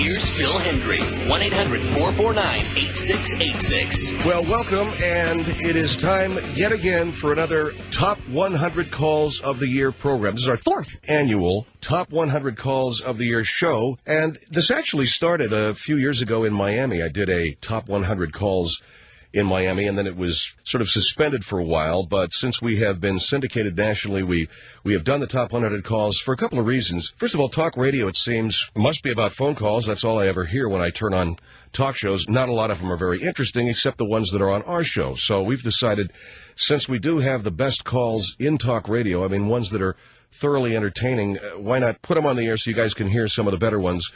Here's Phil Hendry, 1-800-449-8686. Well, welcome, and it is time yet again for another Top 100 Calls of the Year program. This is our fourth annual Top 100 Calls of the Year show, and this actually started a few years ago in Miami. I did a Top 100 Calls in Miami, and then it was sort of suspended for a while. But since we have been syndicated nationally, we have done the top 100 calls for a couple of reasons. First of all, talk radio, it seems, must be about phone calls. That's all I ever hear when I turn on talk shows. Not a lot of them are very interesting, except the ones that are on our show. So we've decided, since we do have the best calls in talk radio, I mean, ones that are thoroughly entertaining, why not put them on the air so you guys can hear some of the better ones?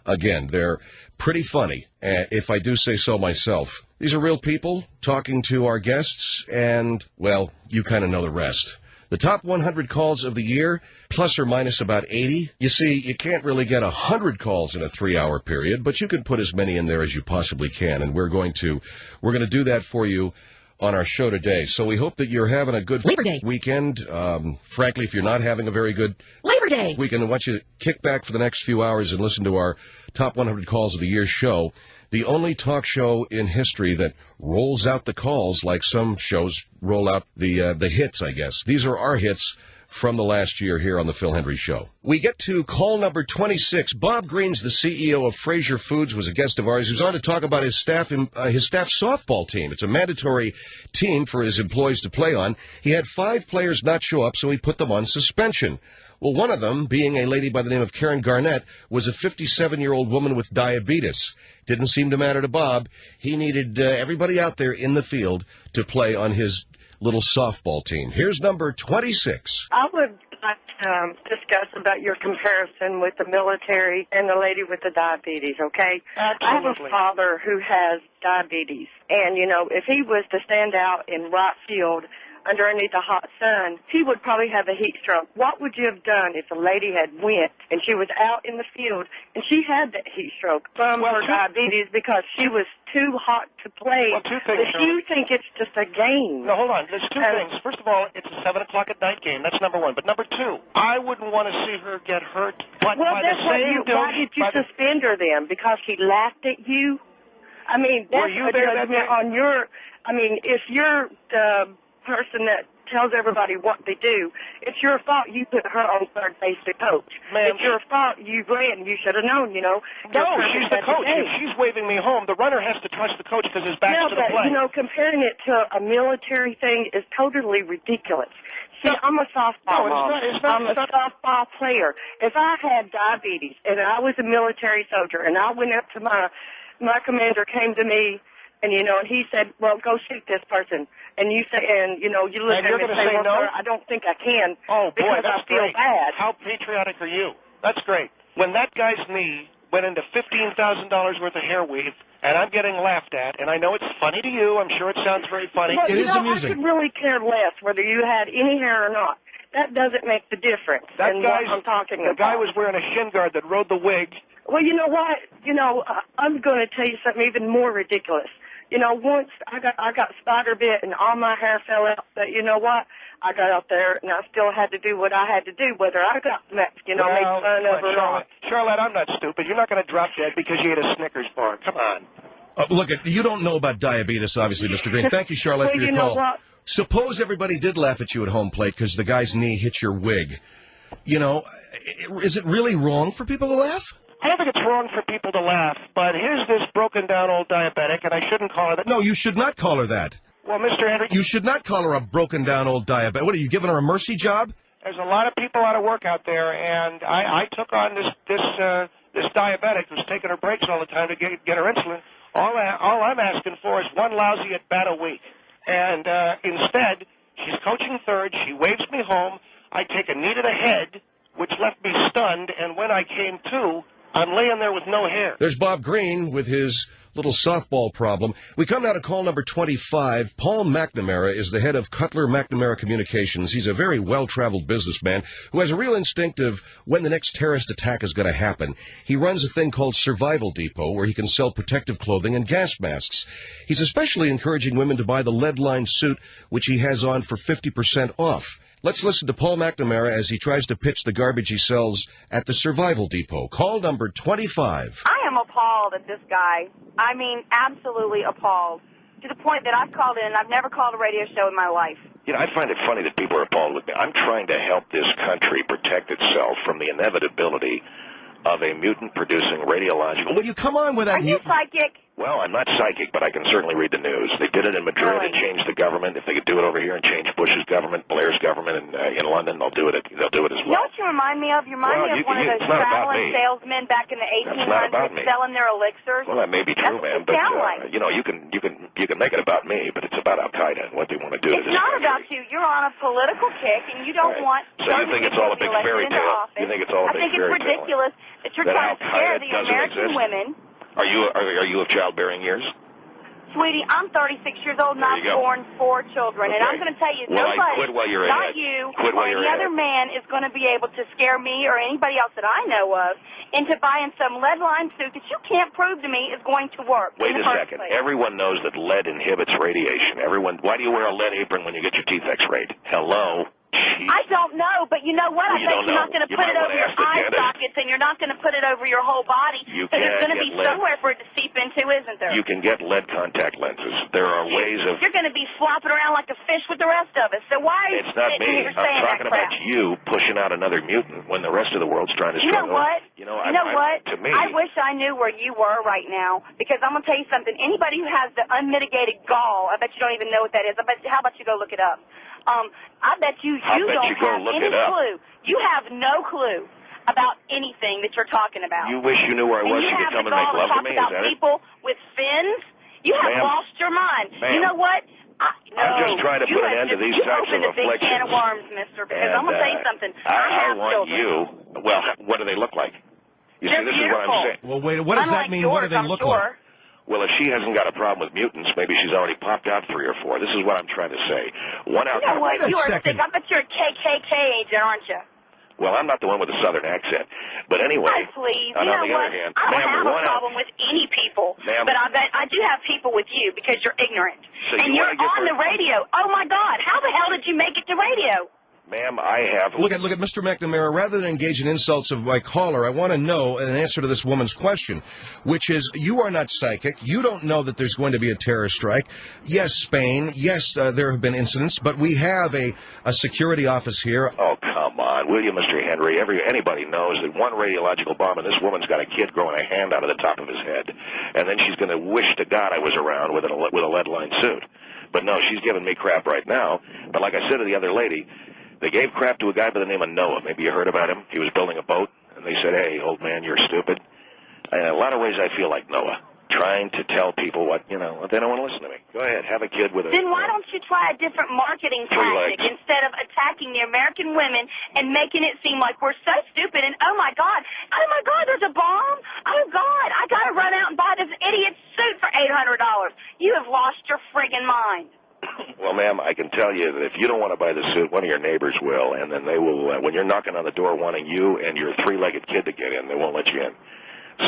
Again, they're pretty funny, if I do say so myself. These are real people talking to our guests, and, well, you kind of know the rest. The top 100 calls of the year, plus or minus about 80. You see, you can't really get 100 calls in a 3-hour period, but you can put as many in there as you possibly can, and we're going to do that for you on our show today. So we hope that you're having a good Labor Day weekend. Frankly, if you're not having a very good Labor Day weekend, I want you to kick back for the next few hours and listen to our Top 100 Calls of the Year show. The only talk show in history that rolls out the calls like some shows roll out the hits, I guess. These are our hits from the last year here on the Phil Hendry Show. We get to call number 26. Bob Green's the CEO of Fraser Foods, was a guest of ours. He was on to talk about his staff softball team. It's a mandatory team for his employees to play on. He had 5 players not show up, so he put them on suspension. Well, one of them, being a lady by the name of Karen Garnett, was a 57-year-old woman with diabetes. Didn't seem to matter to Bob. He needed everybody out there in the field to play on his little softball team. Here's number 26. I would like to discuss about your comparison with the military and the lady with the diabetes, okay? Absolutely. I have a father who has diabetes, and, you know, if he was to stand out in right field underneath the hot sun, he would probably have a heat stroke. What would you have done if a lady had went and she was out in the field and she had that heat stroke from her diabetes because she was too hot to play? Well, 2 things, if you think it's just a game. No, hold on. There's 2 things. First of all, it's a 7 o'clock at night game. That's number 1. But number 2, I wouldn't want to see her get hurt. But well, by that's the same why did you suspend her then? Because she laughed at you? I mean, that's Were you there that day? on your, I mean, if you're the person that tells everybody what they do, it's your fault you put her on third base to coach. Ma'am, it's your fault you ran. You should have known, you know. No, she's the coach. If she's waving me home, the runner has to trust the coach because his back's to the plate. You know, comparing it to a military thing is totally ridiculous. See, I'm a softball mom. I'm a softball player. If I had diabetes and I was a military soldier and I went up to my commander came to me and, you know, and he said, well, go shoot this person. And you say, and, you know, you look at him and say, well, no? sir, I don't think I can. Oh, boy, because that's I feel great. bad. How patriotic are you? That's great. When that guy's knee went into $15,000 worth of hair weave, and I'm getting laughed at, and I know it's funny to you. I'm sure it sounds very funny. Well, it is amusing. I could really care less whether you had any hair or not. That doesn't make the difference in what I'm talking about. The guy was wearing a shin guard that rode the wig. Well, you know what? You know, I'm going to tell you something even more ridiculous. You know, once I got spider bit and all my hair fell out, but you know what? I got out there and I still had to do what I had to do, whether I got made fun of or not. Charlotte, I'm not stupid. You're not going to drop dead because you ate a Snickers bar. Come on. Look, you don't know about diabetes, obviously, Mr. Green. Thank you, Charlotte, well, for your you know call. What? Suppose everybody did laugh at you at home plate because the guy's knee hit your wig. You know, is it really wrong for people to laugh? I don't think it's wrong for people to laugh, but here's this broken-down old diabetic, and I shouldn't call her that. No, you should not call her that. Well, Mr. Henry... You should not call her a broken-down old diabetic. What, are you giving her a mercy job? There's a lot of people out of work out there, and I took on this diabetic who's taking her breaks all the time to get her insulin. All I'm asking for is one lousy at-bat a week. And instead, she's coaching third, she waves me home, I take a knee to the head, which left me stunned, and when I came to, I'm laying there with no hair. There's Bob Green with his little softball problem. We come now to call number 25. Paul McNamara is the head of Cutler McNamara Communications. He's a very well-traveled businessman who has a real instinct of when the next terrorist attack is going to happen. He runs a thing called Survival Depot where he can sell protective clothing and gas masks. He's especially encouraging women to buy the lead-lined suit, which he has on for 50% off. Let's listen to Paul McNamara as he tries to pitch the garbage he sells at the Survival Depot. Call number 25. I am appalled at this guy. I mean, absolutely appalled. To the point that I've called in, I've never called a radio show in my life. You know, I find it funny that people are appalled with me. I'm trying to help this country protect itself from the inevitability of a mutant-producing radiological... Will you come on with that? Are you psychic? Well, I'm not psychic, but I can certainly read the news. They did it in Madrid and changed the government. If they could do it over here and change Bush's government, Blair's government in London, they'll do it as well. You know what you remind me of? You remind me of one of those traveling salesmen back in the 1800s selling their elixirs. Well, that may be true, man, but you know, you can make it about me, but it's about Al-Qaeda and what they want to do to this country. It's not about you. You're on a political kick, and you don't want... So you think it's all a big fairy tale? You think it's all a big fairy tale? I think it's ridiculous that you're trying to scare the American women. Are you of childbearing years? Sweetie, I'm 36 years old and I've born 4 children. Okay. And I'm going to tell you, nobody, not you or any other man is going to be able to scare me or anybody else that I know of into buying some lead-lined suit that you can't prove to me is going to work. Wait a second. Everyone knows that lead inhibits radiation. Why do you wear a lead apron when you get your teeth x-rayed? Hello? Jeez. I don't know, but you know what? I bet you're not going to put it over your eye sockets, and you're not going to put it over your whole body. So there's going to be somewhere for it to seep into, isn't there? You can get lead contact lenses. There are ways of... You're going to be flopping around like a fish with the rest of us. So why are you sitting here saying that crap? I'm talking about you pushing out another mutant when the rest of the world's trying to struggle. You know what? To me, I wish I knew where you were right now, because I'm going to tell you something. Anybody who has the unmitigated gall, I bet you don't even know what that is. How about you go look it up? I bet you don't have any clue. You have no clue about anything that you're talking about. You wish you knew where I was, you could come and make love to me? Is that it? People with fins? You have lost your mind. You know what? I'm just trying to put an end to these types of afflictions. You opened a big can of worms, mister, because I'm going to tell you something. I want you. Well, what do they look like? You see, this is what I'm saying. Well, wait, what does that mean? What do they look like? Well, if she hasn't got a problem with mutants, maybe she's already popped out 3 or 4. This is what I'm trying to say. One out. You know what? You are sick. I bet you're a KKK agent, aren't you? Well, I'm not the one with the southern accent. But anyway, please. on the other hand, I don't have a problem with any people, but I bet I do have people with you because you're ignorant. And you're on the radio. Oh, my God. How the hell did you make it to radio? Ma'am, I have... Look at Mr. McNamara. Rather than engage in insults of my caller, I want to know an answer to this woman's question, which is, you are not psychic. You don't know that there's going to be a terror strike. Yes, Spain. Yes, there have been incidents, but we have a security office here. Oh, come on, will you, Mr. Henry? Anybody knows that one radiological bomb, and this woman's got a kid growing a hand out of the top of his head, and then she's going to wish to God I was around with a lead-lined suit. But no, she's giving me crap right now. But like I said to the other lady, they gave crap to a guy by the name of Noah. Maybe you heard about him. He was building a boat, and they said, hey, old man, you're stupid. And in a lot of ways, I feel like Noah, trying to tell people what, they don't want to listen to me. Go ahead, have a kid with a... Then why don't you try a different marketing tactic instead of attacking the American women and making it seem like we're so stupid and, oh, my God, there's a bomb? Oh, God, I got to run out and buy this idiot suit for $800. You have lost your friggin' mind. Well, ma'am, I can tell you that if you don't want to buy the suit, one of your neighbors will, and then they will, when you're knocking on the door wanting you and your 3-legged kid to get in, they won't let you in.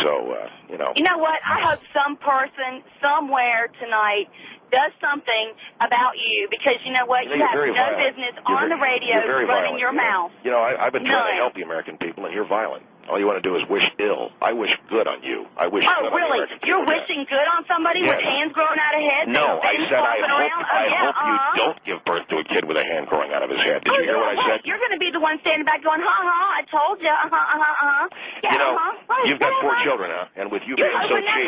So, You know what? I hope some person somewhere tonight does something about you, because you know what? You have no business on the radio running your mouth. I've been trying to help the American people, and you're violent. All you want to do is wish ill. I wish good on you. I wish good on the American people. You're wishing good on somebody with hands growing out of head? No, I said I hope you don't give birth to a kid with a hand growing out of his head. Did you hear what I said? You're going to be the one standing back going, I told you, Yeah, you've got 4 children, and with you being so cheap,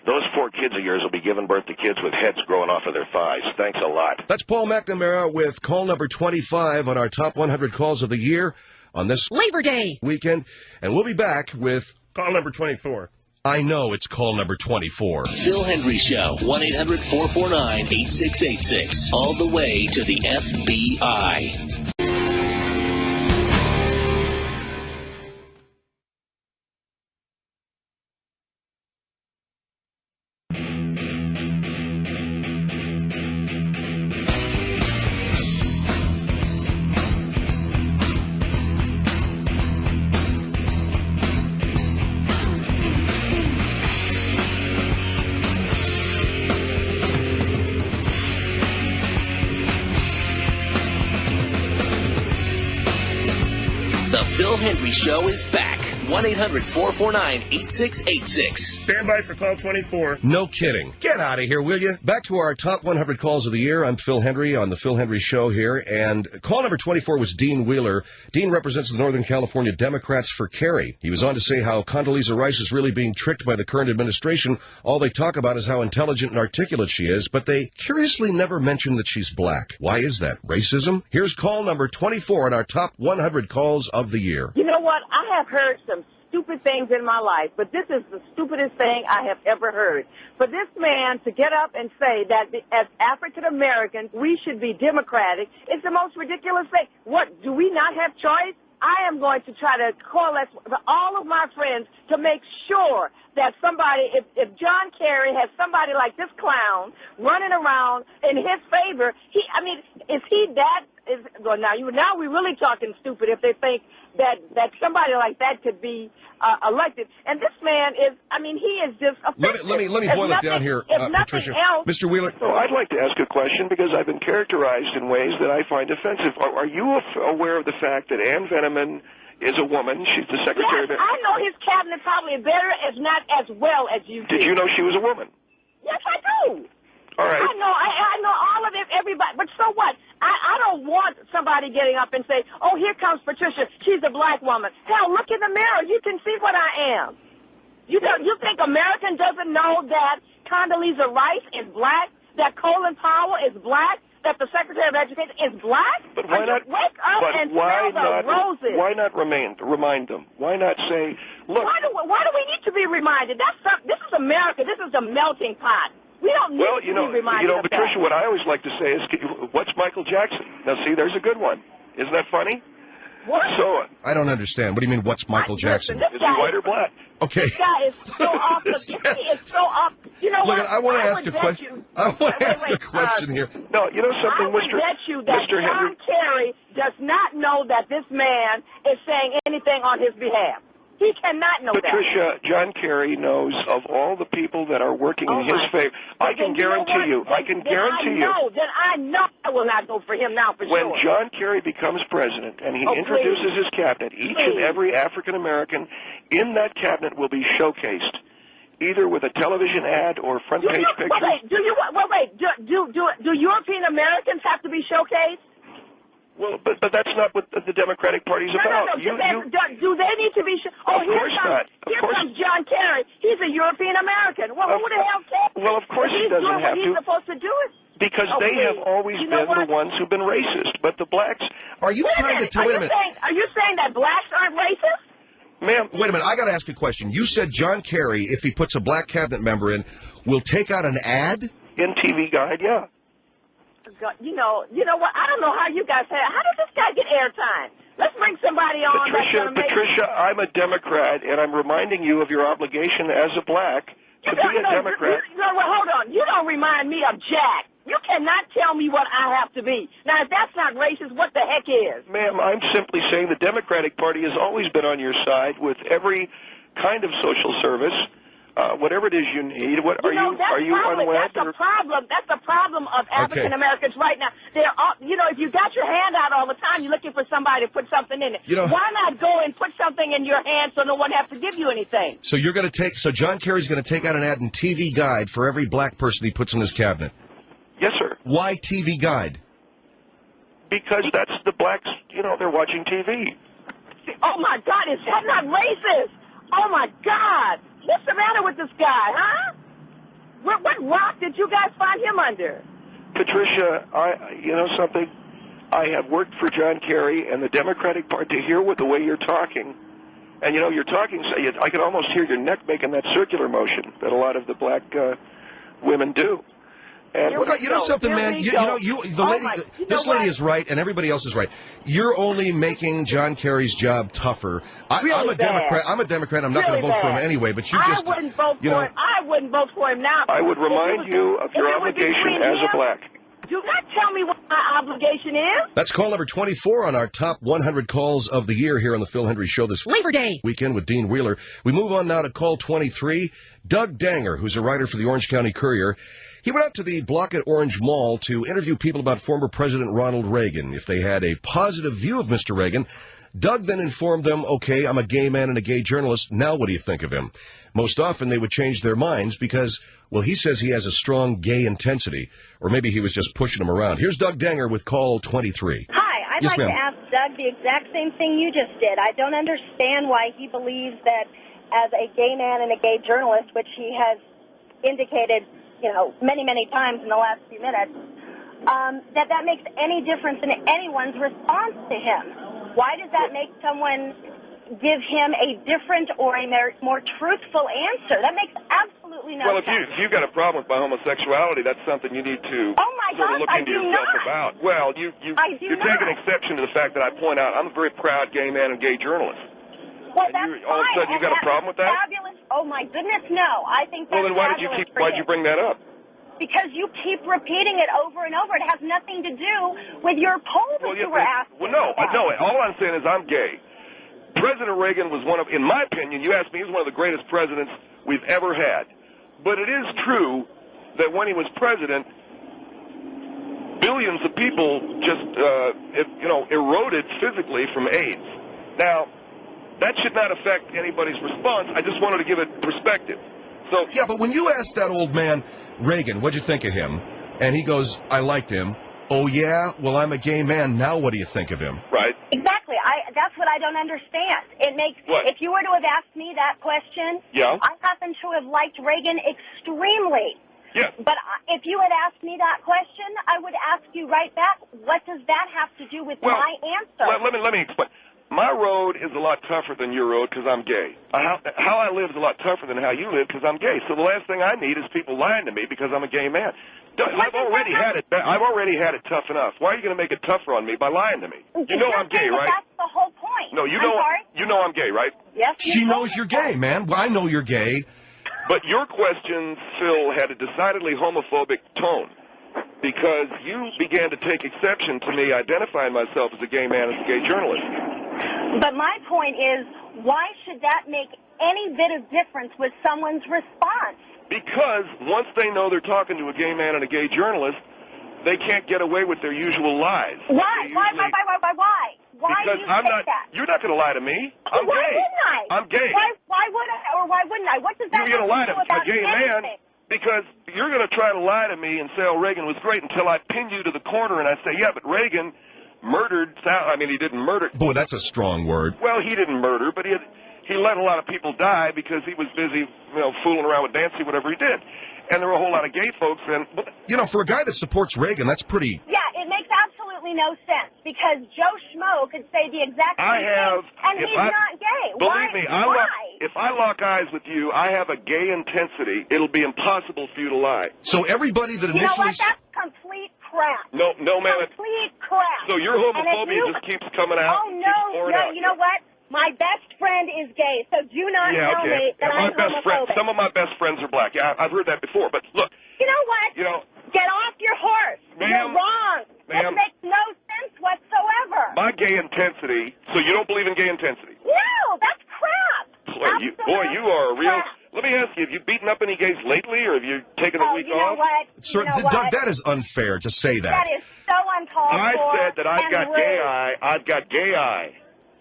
those 4 kids of yours will be giving birth to kids with heads growing off of their thighs. Thanks a lot. That's Paul McNamara with call number 25 on our top 100 calls of the year on this Labor Day weekend. And we'll be back with call number 24. I know it's call number 24. Phil Hendry Show, 1-800-449-8686. All the way to the FBI. The Phil Hendry Show is back. 1-800-449-8686. Stand by for call 24. No kidding. Get out of here, will you? Back to our top 100 calls of the year. I'm Phil Hendry on the Phil Hendry Show here, and call number 24 was Dean Wheeler. Dean represents the Northern California Democrats for Kerry. He was on to say how Condoleezza Rice is really being tricked by the current administration. All they talk about is how intelligent and articulate she is, but they curiously never mention that she's black. Why is that? Racism? Here's call number 24 on our top 100 calls of the year. You know what? I have heard some stupid things in my life, but this is the stupidest thing I have ever heard. For this man to get up and say that as African Americans we should be democratic is the most ridiculous thing. What, do we not have choice? I am going to try to coalesce with all of my friends to make sure that somebody, if John Kerry has somebody like this clown running around in his favor, is he that? Now we're really talking stupid if they think that somebody like that could be elected. And this man is, he is just offensive. Let me boil it down here, Patricia. Else, Mr. Wheeler. Oh, I'd like to ask a question because I've been characterized in ways that I find offensive. Are you aware of the fact that Ann Veneman is a woman? She's the secretary. Yes, I know his cabinet probably better, if not as well as you do. Did you know she was a woman? Yes, I do. All right. I know all of it, everybody. But so what? I don't want somebody getting up and say, oh, here comes Patricia. She's a black woman. Hell, look in the mirror. You can see what I am. You think American doesn't know that Condoleezza Rice is black, that Colin Powell is black, that the Secretary of Education is black? But why not wake up and smell the roses? Why not remind them? Why not say, look? Why do we need to be reminded? This is America. This is a melting pot. We don't need to be reminded of Patricia, that. what I always like to say is, what's Michael Jackson? Now, see, there's a good one. Isn't that funny? What? So, I don't understand. What do you mean, what's Michael Jackson? Is he white or black? Okay. This guy is so off. He is so off. You know Look, what? I want to ask a question. I want to ask a question here. No, you know something, I would bet you that Mr. Henry. John Kerry does not know that this man is saying anything on his behalf. He cannot know Patricia, John Kerry knows of all the people that are working in his favor. I can guarantee you. Then I know I will not go for him now for when sure. When John Kerry becomes president and he introduces his cabinet, each and every African American in that cabinet will be showcased, either with a television ad or front page pictures. Do European Americans have to be showcased? Well, but that's not what the Democratic Party's about. No. Do they need to be? Here comes John Kerry. He's a European American. Well, who the hell cares? Well, of course he doesn't have to. He's supposed to do it. Because they have always been the ones who've been racist. But the blacks. Are you trying to tell? Wait a minute. Are you saying that blacks aren't racist? Ma'am. Wait a minute. I got to ask a question. You said John Kerry, if he puts a black cabinet member in, will take out an ad? In TV Guide, yeah. You know what? I don't know how you guys have. How does this guy get airtime? Let's bring somebody on. Patricia, I'm a Democrat, and I'm reminding you of your obligation as a black to be a Democrat. Hold on. You don't remind me of Jack. You cannot tell me what I have to be. Now, if that's not racist, what the heck is? Ma'am, I'm simply saying the Democratic Party has always been on your side with every kind of social service. Whatever it is you need, are you unwed? That's the problem. That's the problem of African Americans right now. They're all, if you got your hand out all the time, you're looking for somebody to put something in it. Why not go and put something in your hand so no one has to give you anything? So you're going to so John Kerry's going to take out an ad in TV Guide for every black person he puts in his cabinet. Yes, sir. Why TV Guide? Because that's the blacks. They're watching TV. Oh my God, is that not racist? Oh my God. What's the matter with this guy, huh? What rock did you guys find him under? Patricia, you know something? I have worked for John Kerry and the Democratic Party to hear the way you're talking. And, you're talking, I can almost hear your neck making that circular motion that a lot of the black women do. And something, man. This lady is right, and everybody else is right. You're only making John Kerry's job tougher. I'm a Democrat. I'm not going to vote for him anyway. But I wouldn't vote for him. I wouldn't vote for him now. I would remind you of your obligation as a black. Do not tell me what my obligation is. That's call number 24 on our top 100 calls of the year here on the Phil Hendry Show this Labor Day weekend with Dean Wheeler. We move on now to call 23. Doug Danger, who's a writer for the Orange County Courier. He went out to the block at Orange Mall to interview people about former President Ronald Reagan. If they had a positive view of Mr. Reagan, Doug then informed them, okay, I'm a gay man and a gay journalist. Now what do you think of him? Most often they would change their minds because, well, he says he has a strong gay intensity, or maybe he was just pushing him around. Here's Doug Danger with call 23. Hi, I'd like to ask Doug the exact same thing you just did. I don't understand why he believes that as a gay man and a gay journalist, which he has indicated, many, many times in the last few minutes, that makes any difference in anyone's response to him. Why does that make someone give him a different or a more truthful answer? That makes absolutely no sense. Well, if you've got a problem with my homosexuality, that's something you need to look into yourself about. Well, you take an exception to the fact that I point out I'm a very proud gay man and gay journalist. Well, that's fine. All of a sudden, you've got a problem with that? Fabulous. Oh, my goodness, no. I think that's Well, then why'd you bring that up? Because you keep repeating it over and over. It has nothing to do with your poll that you were asking. Well, no. All I'm saying is I'm gay. President Reagan was in my opinion, you asked me, he was one of the greatest presidents we've ever had. But it is true that when he was president, billions of people just, eroded physically from AIDS. Now, that should not affect anybody's response. I just wanted to give it perspective. So yeah, but when you asked that old man, Reagan, what'd you think of him? And he goes, I liked him. Oh, yeah? Well, I'm a gay man. Now what do you think of him? Right. Exactly. That's what I don't understand. It makes, if you were to have asked me that question, I happen to have liked Reagan extremely. Yeah. But if you had asked me that question, I would ask you right back, what does that have to do with my answer? Let me explain. My road is a lot tougher than your road because I'm gay. How I live is a lot tougher than how you live because I'm gay. So the last thing I need is people lying to me because I'm a gay man. I've already had it tough enough. Why are you going to make it tougher on me by lying to me? You know I'm gay, right? That's the whole point. No, you know I'm gay, right? Yes. She knows you're gay, man. Well, I know you're gay. But your question, Phil, had a decidedly homophobic tone because you began to take exception to me identifying myself as a gay man and a gay journalist. But my point is, why should that make any bit of difference with someone's response? Because once they know they're talking to a gay man and a gay journalist, they can't get away with their usual lies. Why? Why because do you say that? You're not going to lie to me. I'm why gay. Wouldn't I? I'm gay. Why would I, or why wouldn't I? What does that You're going to lie to about a gay anything? man because you're going to try to lie to me and say, oh, Reagan was great until I pin you to the corner and I say, yeah, but Reagan murdered he didn't murder. Boy, that's a strong word. Well, he didn't murder, but he let a lot of people die because he was busy, fooling around with Nancy, whatever he did. And there were a whole lot of gay folks. For a guy that supports Reagan, that's pretty... Yeah, it makes absolutely no sense because Joe Schmo could say the exact same thing, and he's not gay. Believe me, if I lock eyes with you, I have a gay intensity. It'll be impossible for you to lie. So everybody that initially... You know what? That's complete crap. No, ma'am. Complete crap. So your homophobia just keeps coming out. Oh, no. You know what? My best friend is gay, so do not tell me that I'm homophobic. Some of my best friends are black. Yeah, I've heard that before. But look. You know what? Get off your horse. You're wrong. That makes no sense whatsoever. My gay intensity. So you don't believe in gay intensity? No, that's crap. You are a real. Let me ask you: have you beaten up any gays lately, or have you taken a week off? Sir, Doug, that is unfair to say that. That is so uncalled for. I said that I've got gay eye. I've got gay eye.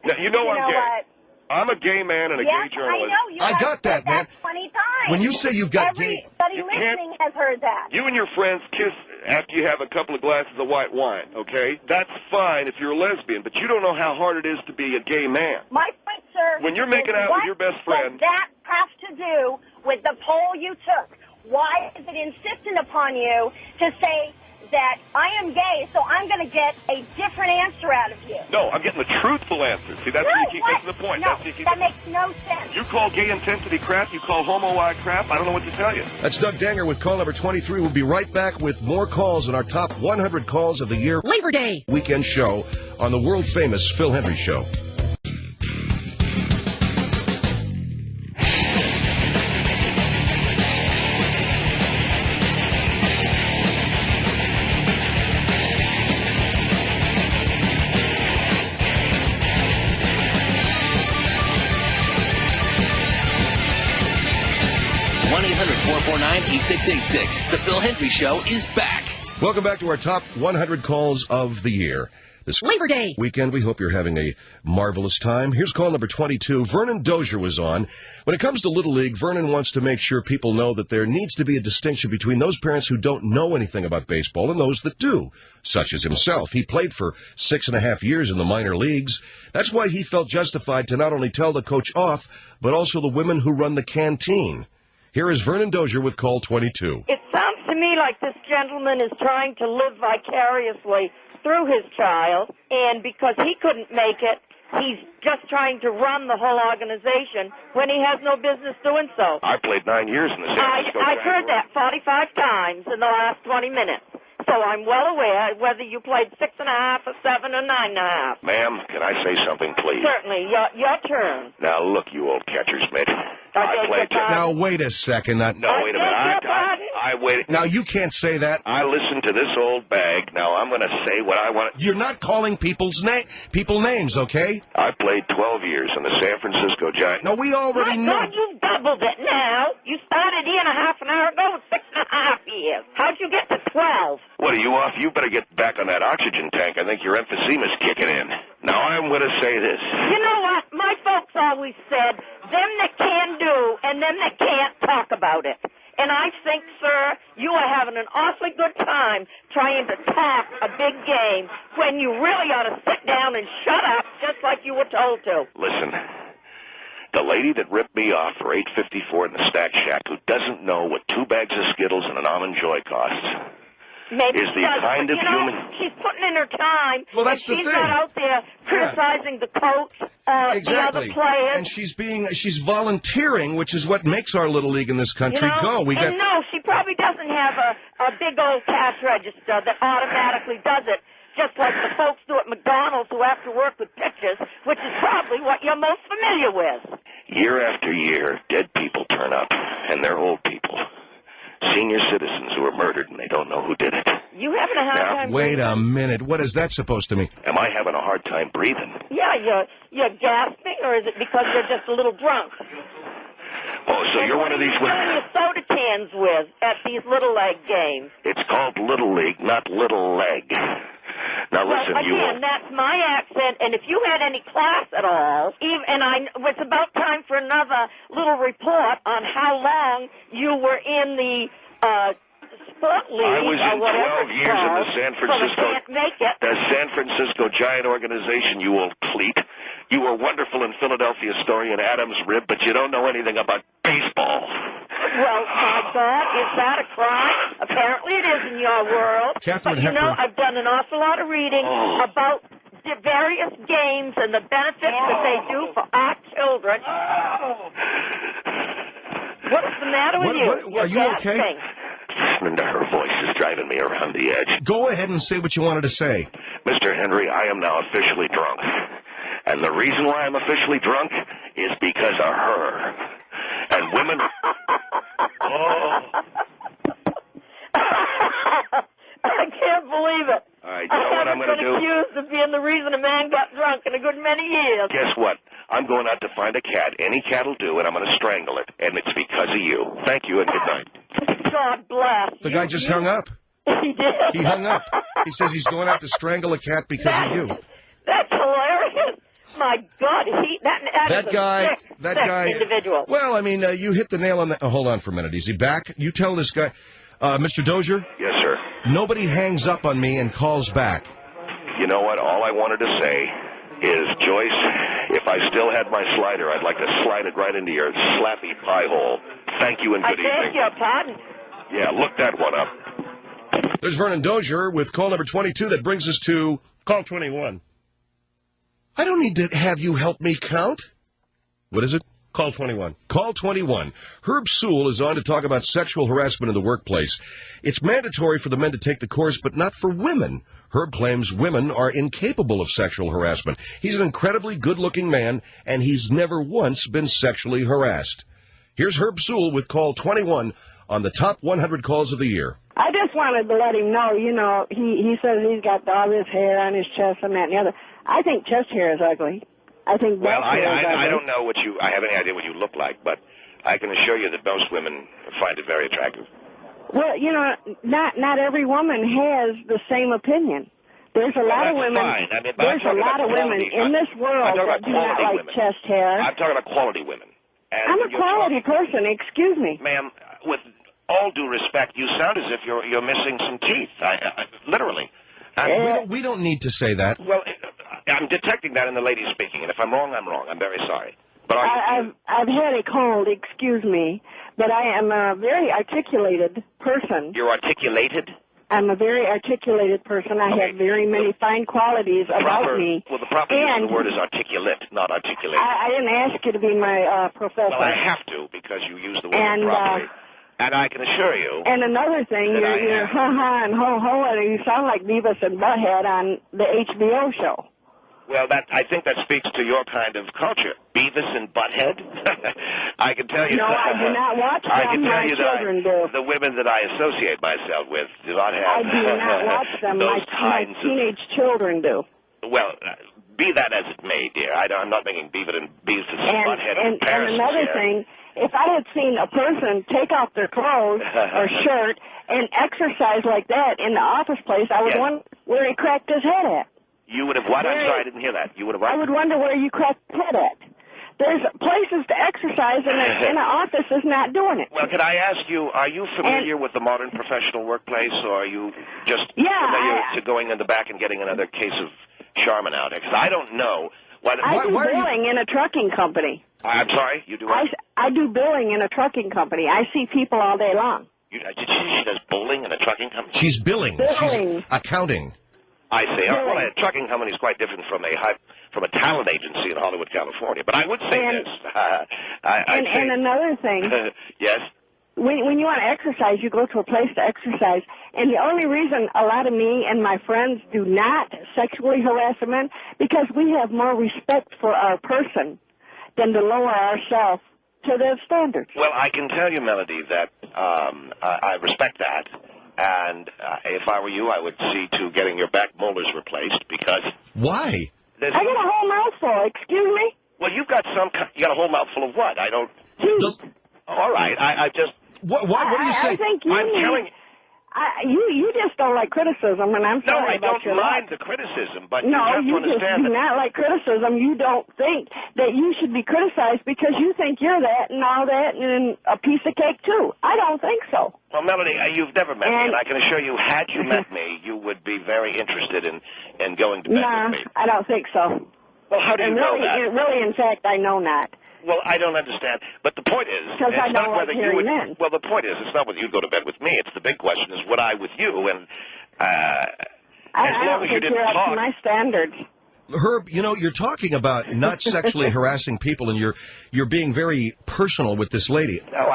Now, you know I'm gay. What? I'm a gay man and a gay journalist. I know. I got that, man. 20 times. When you say you've got gay... Everybody listening has heard that. You and your friends kiss after you have a couple of glasses of white wine, okay? That's fine if you're a lesbian, but you don't know how hard it is to be a gay man. My point, sir, when you're making out with your best friend... What does that have to do with the poll you took? Why is it insistent upon you to say that I am gay, so I'm going to get a different answer out of you? No, I'm getting the truthful answer. See, that's where you keep missing the point. No, that makes no sense. You call gay intensity crap, you call homo-eye crap, I don't know what to tell you. That's Doug Danger with call number 23. We'll be right back with more calls on our top 100 calls of the year. Labor Day weekend show on the world-famous Phil Hendrie Show. The Phil Hendrie Show is back. Welcome back to our top 100 calls of the year. this Labor Day weekend. We hope you're having a marvelous time. Here's call number 22. Vernon Dozier was on. When it comes to Little League, Vernon wants to make sure people know that there needs to be a distinction between those parents who don't know anything about baseball and those that do, such as himself. He played for 6.5 years in the minor leagues. That's why he felt justified to not only tell the coach off, but also the women who run the canteen. Here is Vernon Dozier with call 22. It sounds to me like this gentleman is trying to live vicariously through his child, and because he couldn't make it, he's just trying to run the whole organization when he has no business doing so. I played 9 years in the San Francisco I've heard that 45 times in the last 20 minutes. So I'm well aware whether you played 6.5 or 7 or 9.5. Ma'am, can I say something, please? Certainly. Your turn. Now, look, you old catcher's mitt. I played... Now, wait a second. No, wait a minute. I waited. Now, you can't say that. I listened to this old bag. Now, I'm going to say what I want. You're not calling people names, okay? I played 12 years in the San Francisco Giants. No, we already know. God, you've doubled it now. You started in a half an hour ago with 6.5 years. How'd you get to 12? What, are you off? You better get back on that oxygen tank. I think your emphysema's kicking in. Now, I'm going to say this. You know what? My folks always said, them that can do and them that can't talk about it. And I think, sir, you are having an awfully good time trying to talk a big game when you really ought to sit down and shut up just like you were told to. Listen, the lady that ripped me off for $8.54 in the Snack Shack, who doesn't know what 2 bags of Skittles and an Almond Joy costs, maybe is the kind of human... She's putting in her time. Well, that's the she's thing. Not out there criticizing the coach, exactly. the other players. And she's volunteering, which is what makes our Little League in this country go. No, she probably doesn't have a big old cash register that automatically does it, just like the folks do at McDonald's who have to work with pictures, which is probably what you're most familiar with. Year after year, dead people turn up, and they're old people. Senior citizens who are murdered and they don't know who did it. You having a hard time wait breathing? a minute. What is that supposed to mean? Am I having a hard time breathing? Yeah, you're gasping, or is it because you're just a little drunk? Oh, so you're one of these... What are you filling your soda cans with at these Little Leg games? It's called Little League, not Little Leg. Now listen, again, that's my accent, and if you had any class at all, it's about time for another little report on how long you were in the sport league. I was in 12 years in the the San Francisco Giant organization, you old cleat. You were wonderful in Philadelphia Story and Adam's Rib, but you don't know anything about baseball. Well, my God, is that a crime? Apparently it is in your world. Catherine but, Hepburn. I've done an awful lot of reading about the various games and the benefits that they do for our children. What is the matter with you? Are you okay? Listening to her voice is driving me around the edge. Go ahead and say what you wanted to say. Mr. Henry, I am now officially drunk. And the reason why I'm officially drunk is because of her. And women... I can't believe it. All right, you know what I'm going to do? I've been accused of being the reason a man got drunk in a good many years. Guess what? I'm going out to find a cat. Any cat will do, and I'm going to strangle it. And it's because of you. Thank you, and good night. God bless. The guy just hung up. He did. He hung up. He says he's going out to strangle a cat because of you. That's hilarious. My God, that guy, individual. Well, I mean, you hit the nail on the... Oh, hold on for a minute. Is he back? You tell this guy... Mr. Dozier? Yes, sir. Nobody hangs up on me and calls back. You know what? All I wanted to say is, Joyce, if I still had my slider, I'd like to slide it right into your slappy pie hole. Thank you and good evening. I beg your pardon. Yeah, look that one up. There's Vernon Dozier with call number 22. That brings us to... Call 21. I don't need to have you help me count. What is it? Call 21. Call 21. Herb Sewell is on to talk about sexual harassment in the workplace. It's mandatory for the men to take the course, but not for women. Herb claims women are incapable of sexual harassment. He's an incredibly good-looking man, and he's never once been sexually harassed. Here's Herb Sewell with call 21 on the top 100 calls of the year. I just wanted to let him know, he says he's got all this hair on his chest and that and the other. I think chest hair is ugly. I think well, I don't know I have any idea what you look like, but I can assure you that most women find it very attractive. Well, not every woman has the same opinion. There's a lot of women. Fine. I mean, there's a lot of women in this world that do not like chest hair. I'm talking about quality women. And I'm a quality person. Excuse me, ma'am. With all due respect, you sound as if you're missing some teeth. Literally. We don't need to say that. Well, I'm detecting that in the lady speaking, and if I'm wrong, I'm wrong. I'm very sorry. But I've had a cold. Excuse me, but I am a very articulated person. You're articulated? I'm a very articulated person. I have very many fine qualities about me. Well, the proper use of the word is articulate, not articulated. I didn't ask you to be my professor. Well, I have to because you use the word improperly. And I can assure you. And another thing, you're ha-ha and ho-ho, and you sound like Beavis and Butthead on the HBO show. Well, I think that speaks to your kind of culture. Beavis and Butthead? I can tell you No, I do not watch them. I can tell my you children that the women that I associate myself with do not have I do not watch them. My teenage children do. Well, be that as it may, dear. I'm not making Beavis and Butthead and comparisons another here. thing, if I had seen a person take off their clothes or shirt and exercise like that in the office place, I would wonder where he cracked his head at. You would have what? I'm sorry, I didn't hear that. You would have what? I would wonder where you cracked his head at. There's places to exercise, and an office is not doing it. Well, can I ask you, are you familiar with the modern professional workplace, or are you just familiar to going in the back and getting another case of Charmin out? Because I don't know. I do billing in a trucking company. I'm sorry? You do what? I do billing in a trucking company. I see people all day long. She does bowling in a trucking company? She's billing. She's accounting. I see. Well, a trucking company is quite different from a talent agency in Hollywood, California. But I would say this. And another thing. Yes? When you want to exercise, you go to a place to exercise. And the only reason a lot of me and my friends do not sexually harass men, because we have more respect for our person than to lower ourselves to their standards. Well, I can tell you, Melody, that I respect that. And if I were you, I would see to getting your back molars replaced because... Why? I got a whole mouthful. Excuse me? Well, you got a whole mouthful of what? I don't... All right, I just... What do you say? I think I'm telling you just don't like criticism, and I'm sorry about your No, I don't mind the criticism, but no, you have to understand do not like criticism. You don't think that you should be criticized because you think you're that and all that and a piece of cake, too. I don't think so. Well, Melody, you've never met me, and I can assure you, had you met me, you would be very interested in going to bed with me. I don't think so. Well, how do you know that? Really, in fact, I know not. Well, I don't understand. But the point is, because I don't like hearing men. Well, the point is, it's not whether you'd go to bed with me. It's the big question is, would I with you? And as long as you didn't talk, up to my standards. Herb, you're talking about not sexually harassing people, and you're being very personal with this lady. No,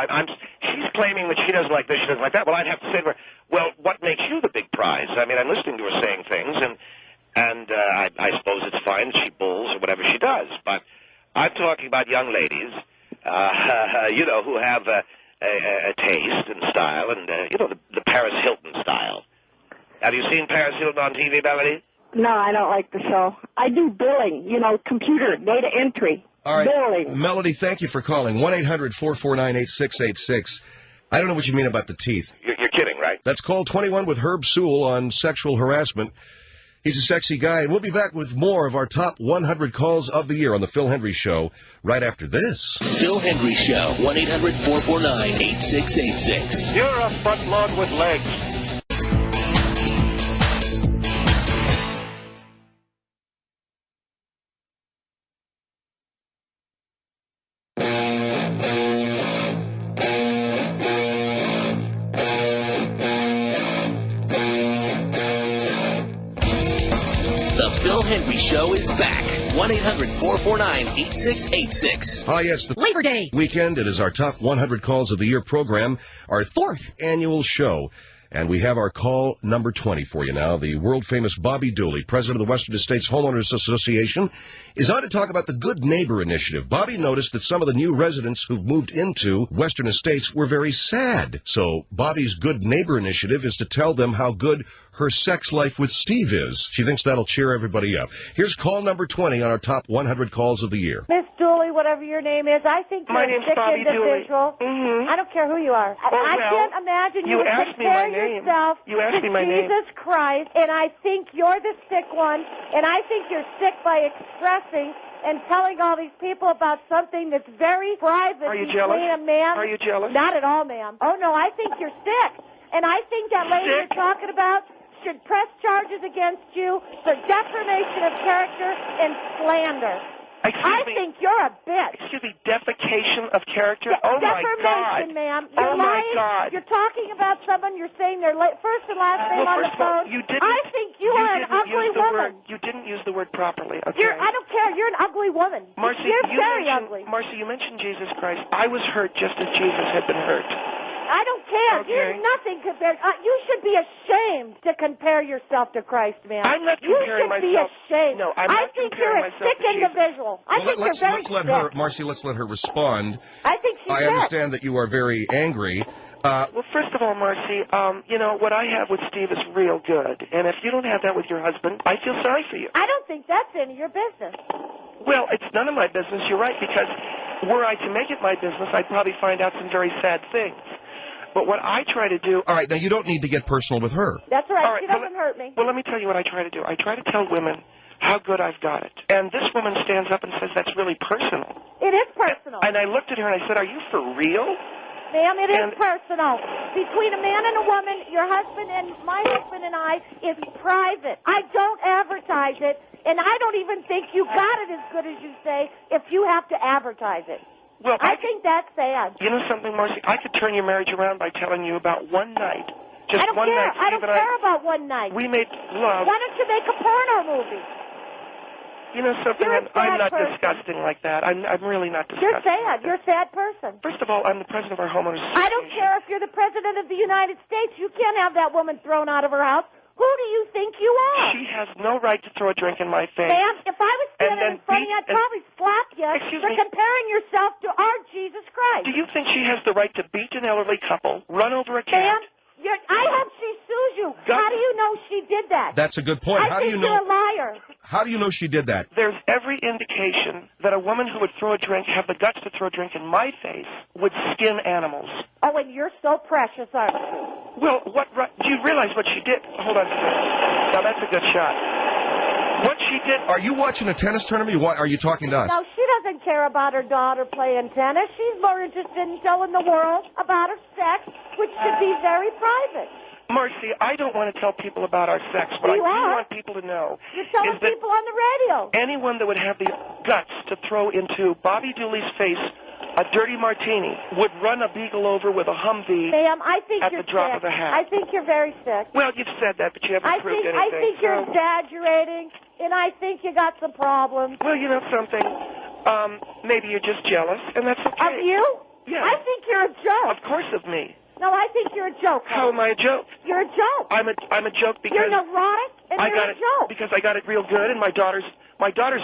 she's claiming that she doesn't like this, she doesn't like that. Well, I'd have to say to her, well, what makes you the big prize? I mean, I'm listening to her saying things, and I suppose it's fine that she bulls or whatever she does, but I'm talking about young ladies, who have a taste and style, and, the Paris Hilton style. Have you seen Paris Hilton on TV, Melody? No, I don't like the show. I do billing, computer, data entry. All right, billing. Melody, thank you for calling. 1-800-449-8686. I don't know what you mean about the teeth. You're kidding, right? That's call 21 with Herb Sewell on sexual harassment. He's a sexy guy, and we'll be back with more of our top 100 calls of the year on the Phil Hendrie Show right after this. Phil Hendrie Show, 1-800-449-8686. You're a front log with legs. Hendrie Show is back. 1-800-449-8686. Ah, yes, the Labor Day weekend. It is our top 100 calls of the year program, our 4th annual show. And we have our call number 20 for you now. The world-famous Bobby Dooley, president of the Western States Homeowners Association, is on to talk about the Good Neighbor Initiative. Bobby noticed that some of the new residents who've moved into Western Estates were very sad. So Bobby's Good Neighbor Initiative is to tell them how good her sex life with Steve is. She thinks that'll cheer everybody up. Here's call number 20 on our top 100 calls of the year. Miss Dooley, whatever your name is. I think you're a sick individual. I don't care who you are. I can't imagine you would compare yourself to Jesus Christ, and I think you're the sick one, and I think you're sick by expressing and telling all these people about something that's very private. Are you jealous? A man. Are you jealous? Not at all, ma'am. Oh, no, I think you're sick. And I think that lady you're talking about should press charges against you for defamation of character and slander. I think you're a bitch. Excuse me, defecation of character? Oh, my God. Defamation, ma'am. You're lying. My God. You're talking about someone. You're saying their first and last name on the phone. I think you are an ugly woman. You didn't use the word properly, okay? I don't care. You're an ugly woman. Marcy, you're very ugly. Marcy, you mentioned Jesus Christ. I was hurt just as Jesus had been hurt. I don't care. Okay. You're nothing compared. You should be ashamed to compare yourself to Christ, man. I'm not comparing myself. You should be ashamed. No, I'm not comparing myself to Jesus. I think you're a sick individual. I think you're very let's let her, Marcy, let's let her respond. I think she's I understand that you are very angry. Well, first of all, Marcy, you know, what I have with Steve is real good. And if you don't have that with your husband, I feel sorry for you. I don't think that's any of your business. Well, it's none of my business. You're right, because were I to make it my business, I'd probably find out some very sad things. But what I try to do... All right, now you don't need to get personal with her. That's right. She doesn't hurt me. Well, let me tell you what I try to do. I try to tell women how good I've got it. And this woman stands up and says that's really personal. It is personal. And I looked at her and I said, are you for real? Ma'am, it is personal. Between a man and a woman, your husband and my husband and I is private. I don't advertise it, and I don't even think you got it as good as you say if you have to advertise it. Well, I think that's sad. You know something, Marcy? I could turn your marriage around by telling you about one night. Just I don't one care. night. I don't care about one night. We made love. Why don't you make a porno movie? You know something? I'm not disgusting like that. I'm really not disgusting. You're sad. You're a sad person. First of all, I'm the president of our homeowners association. I don't care if you're the president of the United States. You can't have that woman thrown out of her house. Who do you think you are? She has no right to throw a drink in my face. Ma'am, if I was standing in front of you, I'd probably slap you for comparing yourself to our Jesus Christ. Do you think she has the right to beat an elderly couple, run over a cat? Ma'am, I hope she sues you. How do you know she did that? That's a good point. How do you know? You're a liar. How do you know she did that? There's every indication that a woman who would throw a drink, have the guts to throw a drink in my face, would skin animals. Oh, and you're so precious, aren't you? Well, do you realize what she did? Hold on a second. Now, that's a good shot. What she did... Are you watching a tennis tournament? Are you talking to us? No, she doesn't care about her daughter playing tennis. She's more interested in telling the world about her sex, which should be very private. Marcy, I don't want to tell people about our sex. What I do want people to know You're telling people on the radio. Anyone that would have the guts to throw into Bobby Dooley's face a dirty martini would run a beagle over with a Humvee at the drop of a hat. I think you're very sick. Well, you've said that, but you haven't proved anything. I think you're exaggerating, and I think you got some problems. Well, you know something? Maybe you're just jealous, and that's okay. Of you? Yeah. I think you're a joke. Of course of me. No, I think you're a joke. How am I a joke? You're a joke. I'm a joke because you're neurotic and you're a joke. Because I got it real good, and my daughter's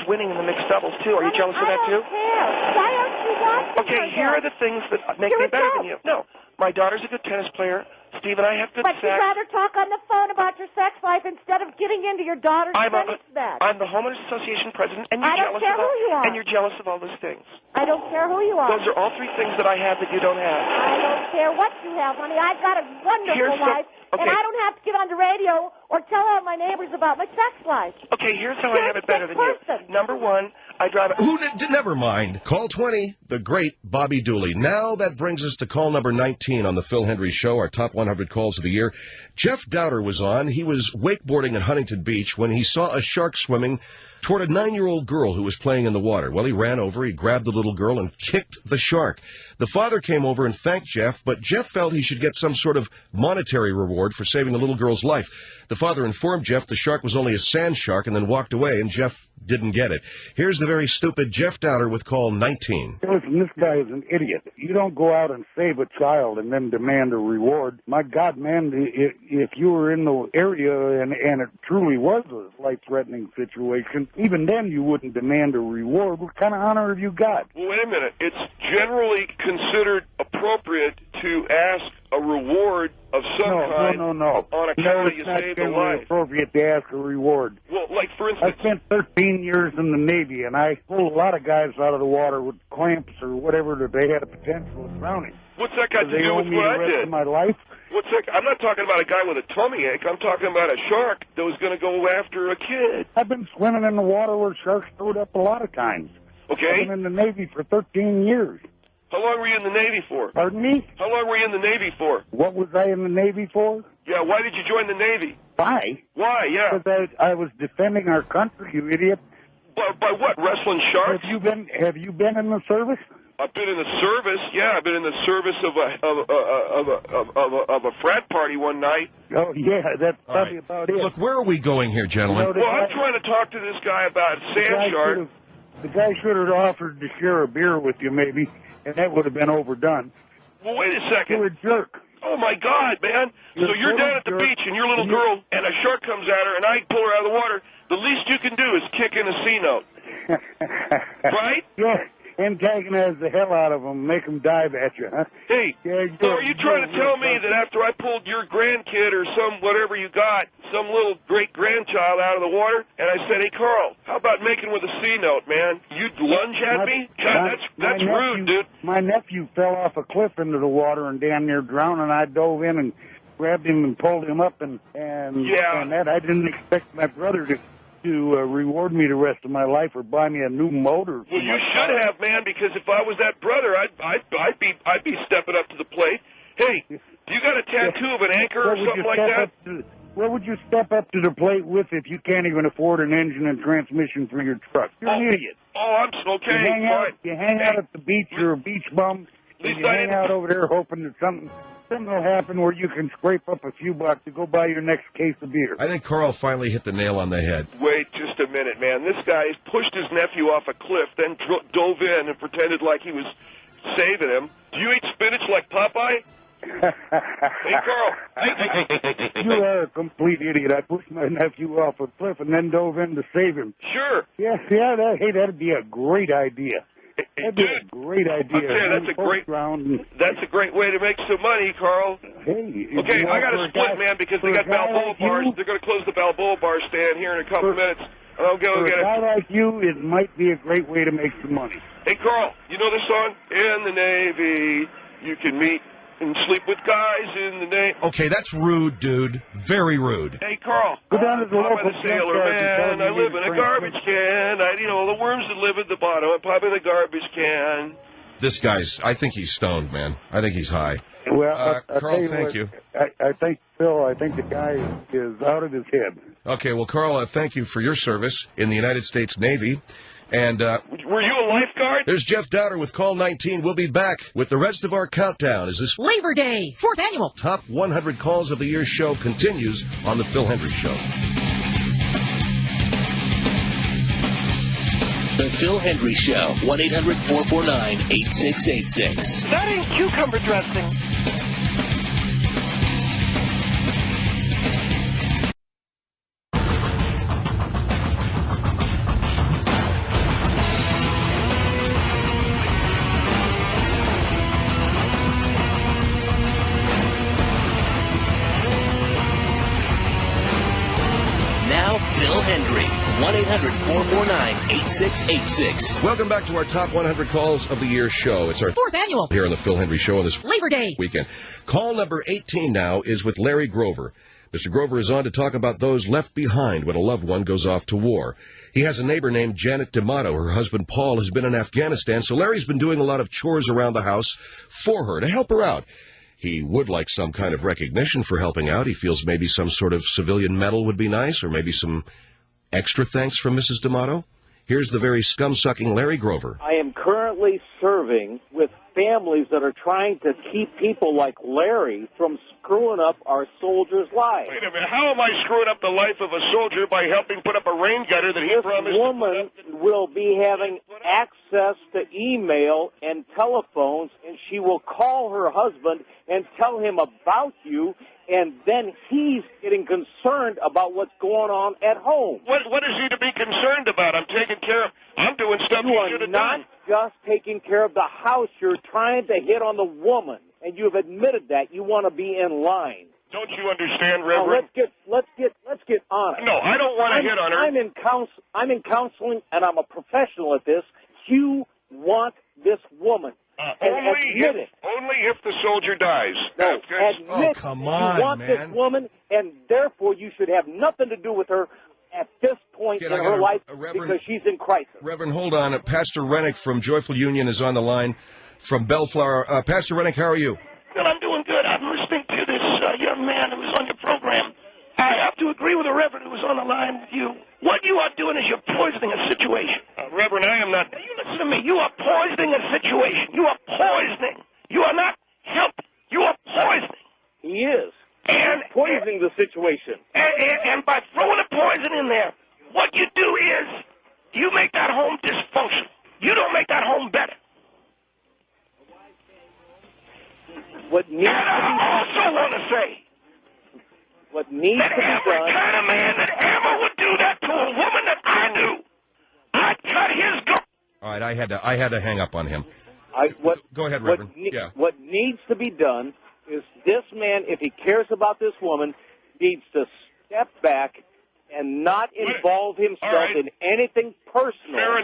winning in the mixed doubles too. Are you jealous of that too? I don't care. Why aren't you watching? Okay, here are the things that make me better than you. No, my daughter's a good tennis player. Steve and I have good sex. But you'd rather talk on the phone about your sex life instead of getting into your daughter's tennis match. I'm the Homeowners Association president, and you're jealous of who you are. And you're jealous of all those things. I don't care who you are. Those are all three things that I have that you don't have. I don't care what you have, honey. I've got a wonderful life, and I don't have to get on the radio or tell all my neighbors about my sex life. Okay, here's how I have it better than you. Number one, I drive a... Never mind. Call 20, the great Bobby Dooley. Now that brings us to call number 19 on the Phil Hendrie Show, our top 100 calls of the year. Jeff Dowder was on. He was wakeboarding at Huntington Beach when he saw a shark swimming toward a 9-year-old girl who was playing in the water. Well, he ran over, he grabbed the little girl, and kicked the shark. The father came over and thanked Jeff, but Jeff felt he should get some sort of monetary reward for saving the little girl's life. The father informed Jeff the shark was only a sand shark and then walked away, and Jeff didn't get it. Here's the very stupid Jeff Dowder with call 19. Listen, this guy is an idiot. You don't go out and save a child and then demand a reward. My God, man, if you were in the area and it truly was a life-threatening situation, even then you wouldn't demand a reward. What kind of honor have you got? Well, wait a minute. It's generally considered appropriate to ask a reward of some kind on account of you saved a life. It's appropriate to ask a reward. Well, like, for instance... I spent 13 years in the Navy, and I pulled a lot of guys out of the water with clamps or whatever that they had a potential of drowning. What's that got to do with what I did? Of my life? What's that? I'm not talking about a guy with a tummy ache. I'm talking about a shark that was going to go after a kid. I've been swimming in the water where sharks showed up a lot of times. Okay. I've been in the Navy for 13 years. How long were you in the Navy for? Pardon me? How long were you in the Navy for? What was I in the Navy for? Yeah, why did you join the Navy? Why? Why, yeah. Because I was defending our country, you idiot. By what, wrestling sharks? Have you been in the service? I've been in the service, yeah. I've been in the service of a frat party one night. Oh, yeah, that's probably about it. Look, where are we going here, gentlemen? Well, I'm trying to talk to this guy about sand shark. The guy should have offered to share a beer with you, maybe, and that would have been overdone. Well, wait a second. You're a jerk. Oh, my God, man. So you're down at the beach, and your little girl, and a shark comes at her, and I pull her out of the water. The least you can do is kick in a C note. Right? Yeah. Antagonize the hell out of them, make them dive at you, huh? Hey, so are you trying to tell me that after I pulled your grandkid or some whatever you got, some little great-grandchild out of the water, and I said, hey, Carl, how about making with a C note, man? You'd lunge at me? God, that's rude, dude. My nephew fell off a cliff into the water and damn near drowned, and I dove in and grabbed him and pulled him up, and that I didn't expect my brother to reward me the rest of my life or buy me a new motor. Well, you should have, man, because if I was that brother, I'd be stepping up to the plate. Hey, do you got a tattoo of an anchor or something like that? What would you step up to the plate with if you can't even afford an engine and transmission for your truck? You're an idiot. Oh, I'm okay. You hang out at the beach. You're a beach bum. And you hang out over there hoping that something will happen where you can scrape up a few bucks to go buy your next case of beer. I think Carl finally hit the nail on the head. Wait just a minute, man. This guy pushed his nephew off a cliff, then dove in and pretended like he was saving him. Do you eat spinach like Popeye? Hey, Carl. You are a complete idiot. I pushed my nephew off a cliff and then dove in to save him. Sure. Yeah, that'd be a great idea. That'd be a great idea. Okay, that's a great way to make some money, Carl. Hey, okay, I got to split, man, because they got Balboa bars. They're going to close the Balboa bar stand here in a couple minutes. I'll go get it. For a guy like you, it might be a great way to make some money. Hey, Carl, you know this song? In the Navy, you can meet and sleep with guys in the Navy. Okay, that's rude, dude. Very rude. Hey, Carl. Go down to the local I'm a sailor man. I live in a garbage can. The worms that live at the bottom. I pop in a garbage can. This guy's, I think he's stoned, man. I think he's high. Well, Carl, thank you. I think, Phil, the guy is out of his head. Okay, well, Carl, thank you for your service in the United States Navy. And were you a lifeguard? There's Jeff Dowder with Call 19. We'll be back with the rest of our countdown as this Labor Day, 4th annual Top 100 Calls of the Year show continues on the Phil Hendrie Show. The Phil Hendrie Show, 1-800-449-8686. That ain't cucumber dressing. Now, Phil Hendrie, 1-800-449-8686. Welcome back to our Top 100 Calls of the Year show. It's our 4th annual here on the Phil Hendrie Show on this Labor Day weekend. Call number 18 now is with Larry Grover. Mr. Grover is on to talk about those left behind when a loved one goes off to war. He has a neighbor named Janet D'Amato. Her husband, Paul, has been in Afghanistan, so Larry's been doing a lot of chores around the house for her to help her out. He would like some kind of recognition for helping out. He feels maybe some sort of civilian medal would be nice, or maybe some extra thanks from Mrs. D'Amato. Here's the very scum-sucking Larry Grover. I am currently serving with families that are trying to keep people like Larry from screwing up our soldiers' lives. Wait a minute. How am I screwing up the life of a soldier by helping put up a rain gutter that he promised? This woman will be having access to email and telephones, and she will call her husband and tell him about you and then he's getting concerned about what's going on at home. What is he to be concerned about? I'm taking care of. I'm doing stuff you should have done. You are not just taking care of the house. You're trying to hit on the woman, and you've admitted that. You want to be in line. Don't you understand, Reverend? Now, let's get honest. No, I don't want to hit on her. I'm in counseling, and I'm a professional at this. You want this woman. Only if the soldier dies. No, admit come on, you want man. this woman, and therefore you should have nothing to do with her at this point in her life because she's in crisis. Reverend, hold on. Pastor Rennick from Joyful Union is on the line from Bellflower. Pastor Rennick, how are you? Well, I'm doing good. I'm listening to this young man who was on your program. I have to agree with the Reverend who was on the line with you. What you are doing is you're poisoning a situation. Reverend, I am not... Now, you listen to me. You are poisoning a situation. You are poisoning. You are not helping. You are poisoning. He is. And poisoning the situation. And by throwing the poison in there, what you do is you make that home dysfunctional. You don't make that home better. What needs and I also want to say... What needs to be done... Every kind of man that ever would do that to a woman that I knew, I'd cut his go... All right, I had to hang up on him. Go ahead, Reverend. What needs to be done is this man, if he cares about this woman, needs to step back and not involve himself in anything personal. Fair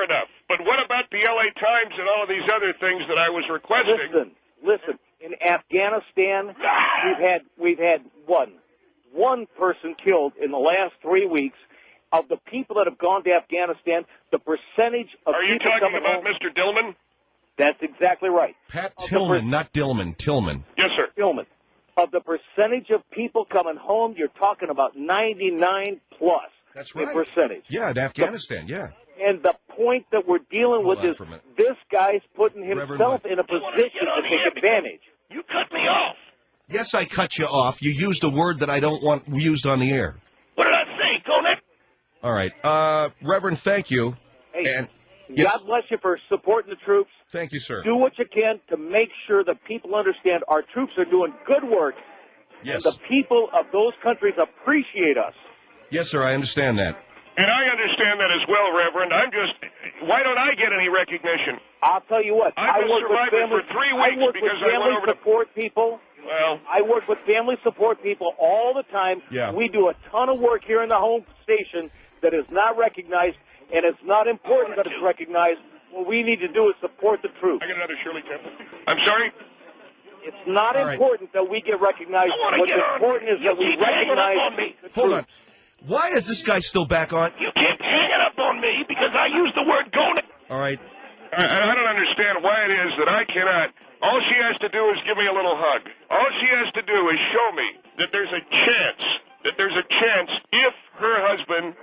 enough. But what about the L.A. Times and all of these other things that I was requesting? Listen. In Afghanistan, we've had one person killed in the last 3 weeks. Of the people that have gone to Afghanistan, the percentage of Are you talking about Mr. Dillman? That's exactly right. Pat Tillman, not Dillman. Tillman. Yes, sir. Tillman. Of the percentage of people coming home, you're talking about 99 plus. That's right. Percentage. Yeah, in Afghanistan. Yeah. And the point that we're dealing with is this guy's putting himself in a position to take advantage. You cut me off. Yes, I cut you off. You used a word that I don't want used on the air. What did I say? Go next. All right. Reverend, thank you. Hey, God bless you for supporting the troops. Thank you, sir. Do what you can to make sure that people understand our troops are doing good work. Yes. And the people of those countries appreciate us. Yes, sir, I understand that. And I understand that as well, Reverend. Why don't I get any recognition? I'll tell you what. I was surviving for 3 weeks because I went over to support people. Well, I work with family support people all the time. Yeah. We do a ton of work here in the home station that is not recognized, and it's not important that it's recognized. What we need to do is support the troops. I get another Shirley Temple. I'm sorry? It's not important that we get recognized. What's important is that we recognize the Hold troops. on. Why is this guy still back on? You keep hanging up on me because I used the word go next. All right. I don't understand why it is that I cannot. All she has to do is give me a little hug. All she has to do is show me that there's a chance if her husband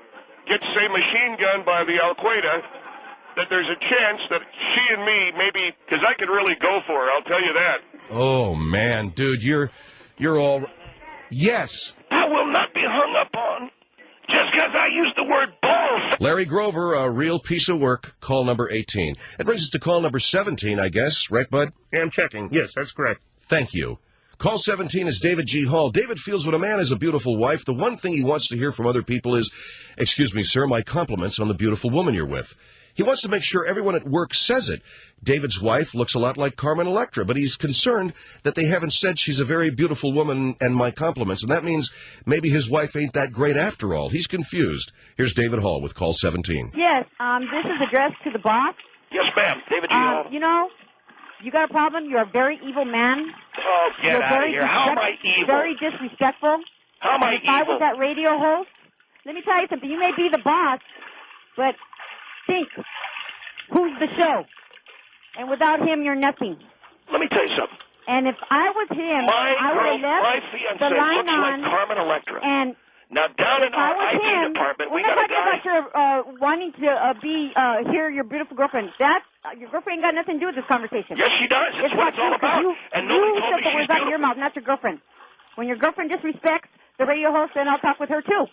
gets, say, machine gunned by the Al-Qaeda, that there's a chance that she and me maybe, because I could really go for her, I'll tell you that. Oh, man, dude, you're all... Yes. I will not be hung up on just because I used the word balls. Larry Grover, a real piece of work. Call number 18. That brings us to call number 17, I guess. Right, bud? Yeah, I'm checking. Yes, that's correct. Thank you. Call 17 is David G. Hall. David feels when a man has a beautiful wife, the one thing he wants to hear from other people is, "Excuse me, sir, my compliments on the beautiful woman you're with." He wants to make sure everyone at work says it. David's wife looks a lot like Carmen Electra, but he's concerned that they haven't said she's a very beautiful woman and my compliments, and that means maybe his wife ain't that great after all. He's confused. Here's David Hall with call 17. Yes, this is addressed to the boss. Yes, ma'am. David G. Hall. You know, you got a problem. You're a very evil man. Oh, get out of here. How am I evil? Very disrespectful. How am I evil? If I was that radio host, let me tell you something. You may be the boss, but think, who's the show? And without him, you're nothing. Let me tell you something. And if I was him, I would have left the line on. Like Carmen Electra. And now down in our IT department, we got a guy. About your wanting to hear your beautiful girlfriend. Your girlfriend ain't got nothing to do with this conversation. Yes, she does. That's what it's all about. And nobody told me she's words out of your mouth, not your girlfriend. When your girlfriend disrespects the radio host, then I'll talk with her too.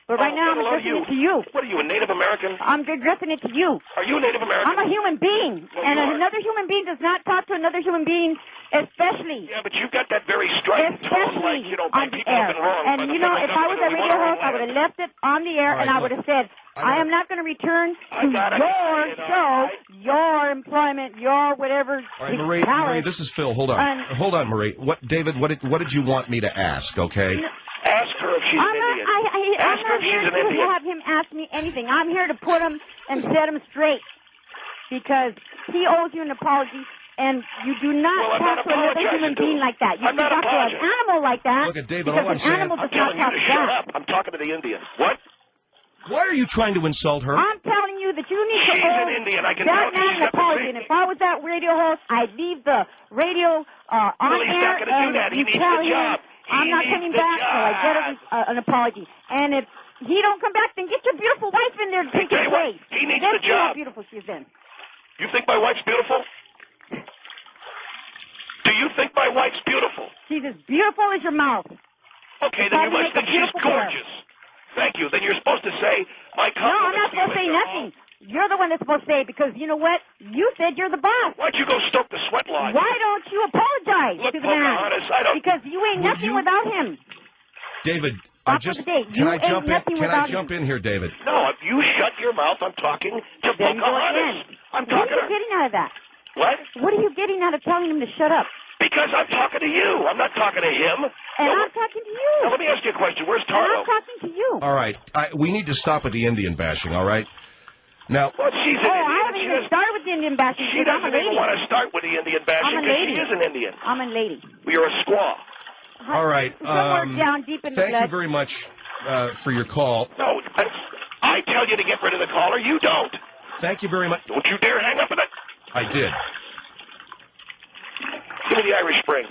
But right now, I'm addressing it to you. What are you, a Native American? I'm addressing it to you. Are you a Native American? I'm a human being. And another human being does not talk to another human being Especially. Yeah, but you've got that very strident tone, like, you know, on the air. And, you know, if I was a radio host, I would have left it on the air, and I would have said, I am not going to return to your show, your employment, your whatever. All right, Marie, this is Phil. Hold on. Hold on, Marie. David, what did you want me to ask, okay? Ask her if she's an Indian. I'm not here to have him ask me anything. I'm here to put him and set him straight. Because he owes you an apology, and you do not talk to another human being like that. You can talk to an animal like that. Look at David, all I'm saying... I'm telling you to shut up. I'm talking to the Indian. What? Why are you trying to insult her? I'm telling you that you need to owe an Indian. I can that tell man an apology. And if I was that radio host, I'd leave the radio on air and you tell him I'm not coming back till I get an apology. And if he don't come back, then get your beautiful wife in there to take his place. He needs the job. See how beautiful she is then. You think my wife's beautiful? Do you think my wife's beautiful? She's as beautiful as your mouth. Okay, then you must think she's gorgeous. Thank you. Then you're supposed to say my compliment. No, I'm not supposed to say nothing. You're the one that's supposed to say, because you know what? You said you're the boss. Why don't you go stoke the sweat lodge? Why don't you apologize to the man? Because you ain't nothing without him. David, can I jump in here, David? No, if you shut your mouth, I'm talking to Pocahontas. I'm talking What are you getting out of that? What? What are you getting out of telling him to shut up? Because I'm talking to you. I'm not talking to him. And I'm talking to you. Now, let me ask you a question. Where's Taro? And I'm talking to you. All right. We need to stop with the Indian bashing, all right? Now... Well, she's an Indian. I haven't even started with the Indian bashing. She doesn't even want to start with the Indian bashing because she is an Indian. I'm a lady. You're a squaw. All right. Down deep in thank you very much for your call. No, I tell you to get rid of the caller. You don't. Thank you very much. Don't you dare hang up on it. I did. Give me the Irish Spring.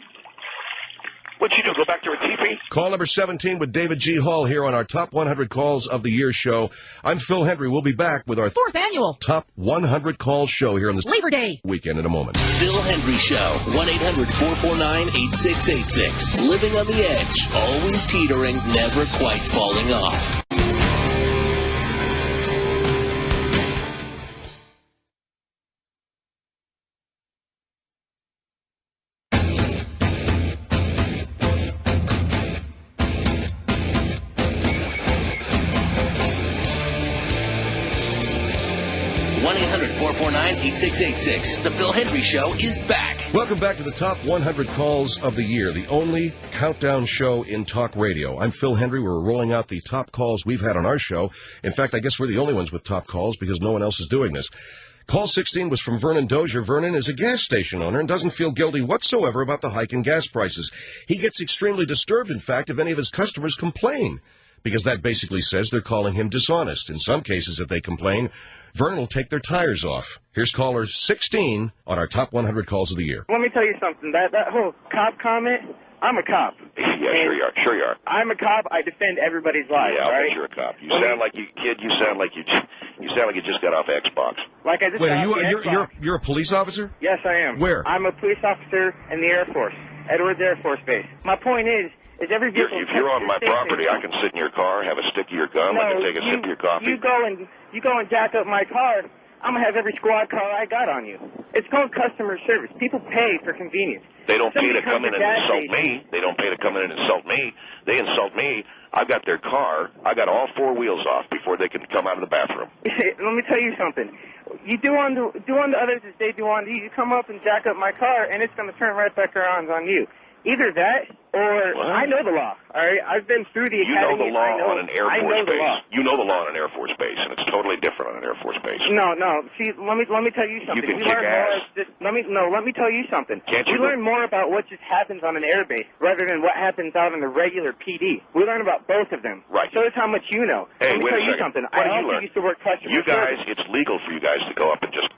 What'd she do, go back to her teepee? Call number 17 with David G. Hall here on our Top 100 Calls of the Year show. I'm Phil Hendry. We'll be back with our 4th annual Top 100 Calls show here on this Labor Day weekend in a moment. Phil Hendry Show, 1-800-449-8686. Living on the edge, always teetering, never quite falling off. The Phil Hendry Show is back. Welcome back to the Top 100 Calls of the Year, the only countdown show in talk radio. I'm Phil Hendry. We're rolling out the top calls we've had on our show. In fact, I guess we're the only ones with top calls because no one else is doing this. Call 16 was from Vernon Dozier. Vernon is a gas station owner and doesn't feel guilty whatsoever about the hike in gas prices. He gets extremely disturbed, in fact, if any of his customers complain, because that basically says they're calling him dishonest. In some cases, if they complain, Vernon will take their tires off. Here's caller 16 on our Top 100 Calls of the Year. Let me tell you something. That whole cop comment, I'm a cop. Yeah, sure you are. Sure you are. I'm a cop. I defend everybody's lives. Yeah, all right? but you're a cop. You sound like you, kid. You sound like you just got off Xbox. Like I just Wait, got off the Xbox. you're a police officer? Yes, I am. Where? I'm a police officer in the Air Force, Edwards Air Force Base. My point is every vehicle. If you're on my property, I can sit in your car, have a stick of your gun, I can take a sip of your coffee. You go and jack up my car. I'm going to have every squad car I got on you. It's called customer service. People pay for convenience. They don't pay to come in and insult me. They don't pay to come in and insult me. They insult me. I've got their car. I got all four wheels off before they can come out of the bathroom. Let me tell you something. You do on the others as they do on you. You come up and jack up my car, and it's going to turn right back around on you. Either that or I know the law. All right, I've been through the academy. You know the law on an Air Force base. You know the law on an Air Force base, and it's totally different on an Air Force base. No. See, let me tell you something. You can kick ass. Let me tell you something. Can't you learn more about what just happens on an air base rather than what happens out in the regular PD. We learn about both of them. Right. So that's how much you know. Hey, let me wait tell a you something. What I also used to work customer You guys, service. it's legal for you guys to go up and just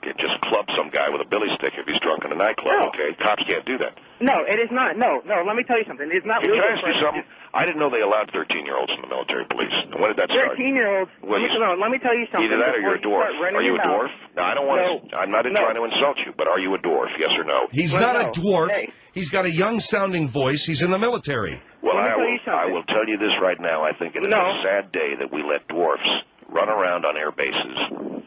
club some guy with a billy stick if he's drunk in a nightclub. Okay, cops can't do that. No, it is not. No. Let me tell you something. It is not Can legal. I ask you something? I didn't know they allowed 13-year-olds in the military police. When did that start? 13-year-olds. Well, let me tell you something. Either that or you're a dwarf. Are you a dwarf? No, I don't want to. I'm not trying to insult you, but are you a dwarf? Yes or no? He's not a dwarf. Hey. He's got a young-sounding voice. He's in the military. Well, I will tell you this right now. I think it is a sad day that we let dwarfs run around on air bases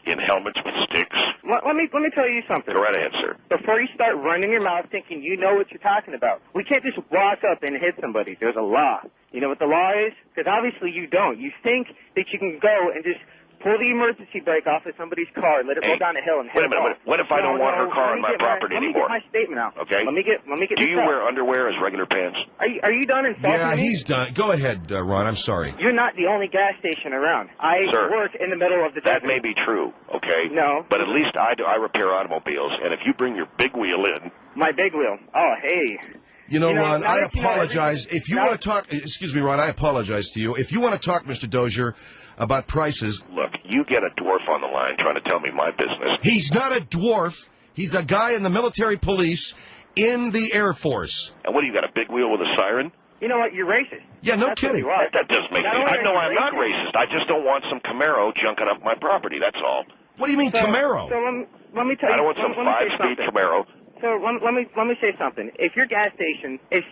in helmets with sticks. Let me tell you something. Go right ahead, sir. Before you start running your mouth thinking you know what you're talking about, we can't just walk up and hit somebody. There's a law. You know what the law is? Because obviously you don't. You think that you can go and just pull the emergency brake off of somebody's car, let it roll down a hill, and hit Wait a minute. What if I don't want her car on my property anymore? Let me get my statement out. Okay. Let me get. Do you wear underwear as regular pants? Are you done insulting Yeah, me? he's done. Go ahead, Ron. I'm sorry. You're not the only gas station around. I work in the middle of the desert. That may be true, okay? No. But at least I repair automobiles, and if you bring your big wheel in... My big wheel? Oh, hey. You know, Ron, I apologize. If you want to talk... Excuse me, Ron, I apologize to you. If you want to talk, Mr. Dozier, about prices... Look, you get a dwarf on the line trying to tell me my business. He's not a dwarf. He's a guy in the military police in the Air Force. And what, do you got a big wheel with a siren? You know what? You're racist. Yeah, no kidding. That does make me... I know I'm not racist. I just don't want some Camaro junking up my property, that's all. What do you mean, Camaro? So let me tell you... I don't want some 5-speed Camaro. So let me say something. If your gas station is,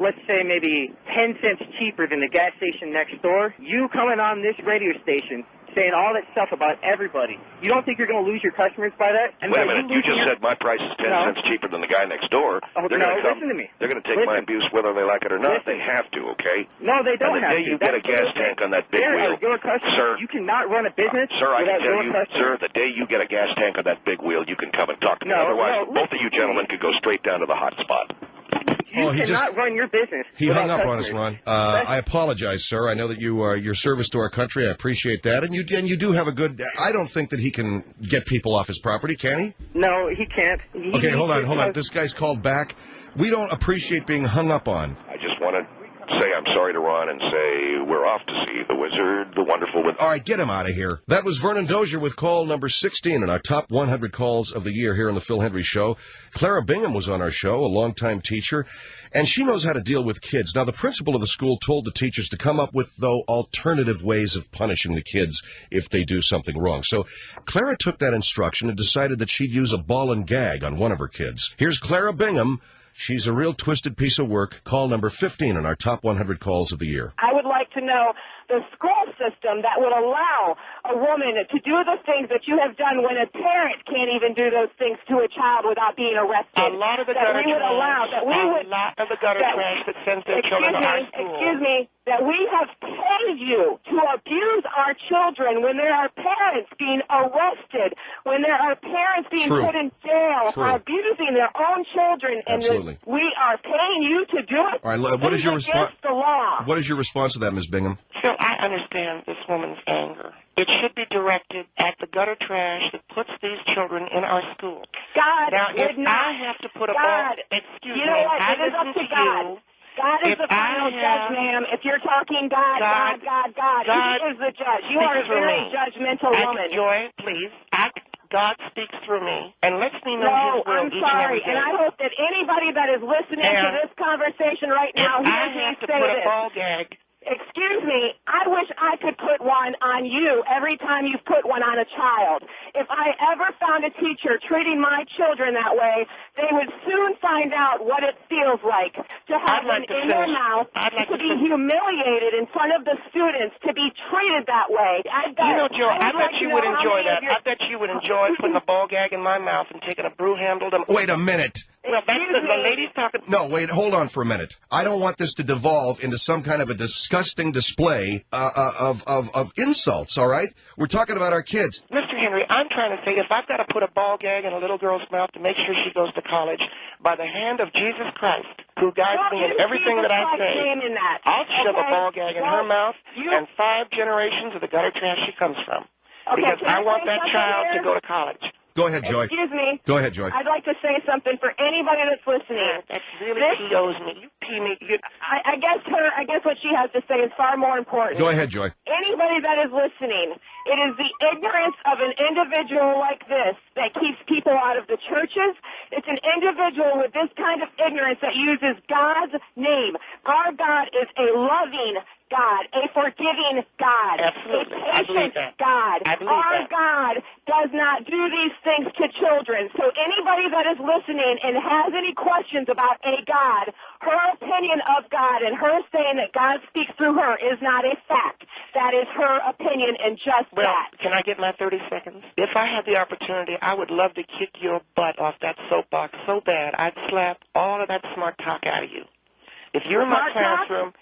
let's say maybe 10 cents cheaper than the gas station next door, you coming on this radio station saying all that stuff about everybody, you don't think you're going to lose your customers by that? And wait a minute. You just said my price is 10 cents cheaper than the guy next door. Oh, listen to me. They're going to take my abuse whether they like it or not. They have to, okay? No, they don't have to. And the day you get a gas tank on that big wheel, sir, you cannot run a business. Sir, I can tell you, sir, the day you get a gas tank on that big wheel, you can come and talk to me. Otherwise, both of you gentlemen could go straight down to the hot spot. You cannot run your business. He hung up on us, Ron. I apologize, sir. I know that you are your service to our country. I appreciate that, and you do have a good. I don't think that he can get people off his property, can he? No, he can't. Okay, hold on. This guy's called back. We don't appreciate being hung up on. I just want to say I'm sorry to Ron and say we're off to see the wizard, the wonderful wizard. All right, get him out of here. That was Vernon Dozier with call number 16 in our top 100 calls of the year here on the Phil Hendry Show. Clara Bingham was on our show, a longtime teacher, and she knows how to deal with kids. Now, the principal of the school told the teachers to come up with, though, alternative ways of punishing the kids if they do something wrong. So Clara took that instruction and decided that she'd use a ball and gag on one of her kids. Here's Clara Bingham. She's a real twisted piece of work. Call number 15 in our top 100 calls of the year. I would like to know the school system that would allow a woman to do the things that you have done when a parent can't even do those things to a child without being arrested. A lot of the gutter trash that sends their children to high school. Excuse me, that we have paid you to abuse our children when there are parents being arrested, when there are parents being put in jail for abusing their own children, and we are paying you to do it. All right, what is your response? The law. What is your response to that, Ms. Bingham? So I understand this woman's anger. It should be directed at the gutter trash that puts these children in our schools. God now, would if not. I have to put a ball, excuse you know me, what? I It is up listen to to God. you. God is the final judge, ma'am. If you're talking God, He is the judge. You are a very judgmental woman. Joy, please. God speaks through me and lets me know His will I'm sorry, and I hope that anybody that is listening to this conversation right now hears me say this. Ball gag. Excuse me, I wish I could put one on you every time you've put one on a child. If I ever found a teacher treating my children that way, they would soon find out what it feels like to have them in their mouth, to be humiliated in front of the students, to be treated that way. I bet you would enjoy that. I bet you would enjoy putting a ball gag in my mouth and taking a brew handle to... Wait a minute. Well, that's the lady's talking... No, wait, hold on for a minute. I don't want this to devolve into some kind of a disgusting display of insults, all right? We're talking about our kids. Mr. Henry, I'm trying to say if I've got to put a ball gag in a little girl's mouth to make sure she goes to college, by the hand of Jesus Christ, who guides me in everything that I say, I'll shove a ball gag in her mouth and 5 generations of the gutter trash she comes from. Because I want that child to go to college. Go ahead, Joy. Excuse me. Go ahead, Joy. I'd like to say something for anybody that's listening. That really POs me. You pee me. I guess what she has to say is far more important. Go ahead, Joy. Anybody that is listening, it is the ignorance of an individual like this that keeps people out of the churches. It's an individual with this kind of ignorance that uses God's name. Our God is a loving God, a forgiving God, Absolutely. a patient God. Our God does not do these things to children. So anybody that is listening and has any questions about a God, her opinion of God and her saying that God speaks through her is not a fact. That is her opinion and just that. Can I get my 30 seconds? If I had the opportunity, I would love to kick your butt off that soapbox so bad I'd slap all of that smart talk out of you. If you're in my classroom,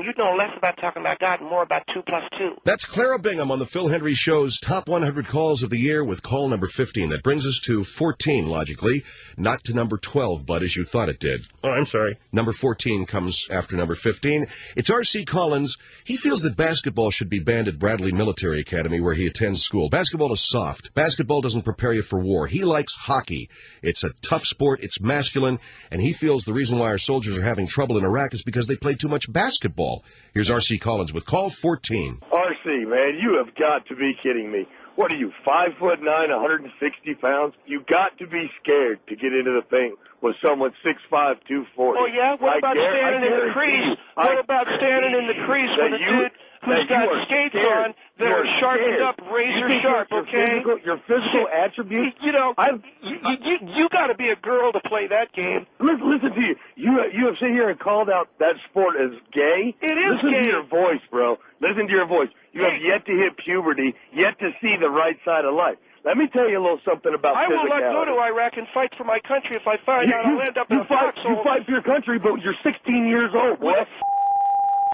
you'd know less about talking about God and more about 2 + 2. That's Clara Bingham on the Phil Hendry Show's Top 100 Calls of the Year with call number 15. That brings us to 14, logically, not to number 12, Bud, as you thought it did. Oh, I'm sorry. Number 14 comes after number 15. It's R.C. Collins. He feels that basketball should be banned at Bradley Military Academy, where he attends school. Basketball is soft. Basketball doesn't prepare you for war. He likes hockey. It's a tough sport. It's masculine. And he feels the reason why our soldiers are having trouble in Iraq is because they play too much basketball. Here's R.C. Collins with call 14. R.C., man, you have got to be kidding me. What are you, 5'9", 160 pounds? You got to be scared to get into the paint with someone 6'5", 240. Oh, yeah? What about standing in the crease? What about standing in the crease with a dude who's got skates on that are sharpened up, razor sharp, okay? Your physical attributes? You know, you got to be a girl to play that game. Listen to you. You have sit here and called out that sport as gay? It is gay. Listen to your voice, bro. Listen to your voice. You have yet to hit puberty, yet to see the right side of life. Let me tell you a little something about I will not physicality. go to Iraq and fight for my country if I find out I'll end up in a foxhole. You fight for your country, but you're 16 years old, boy.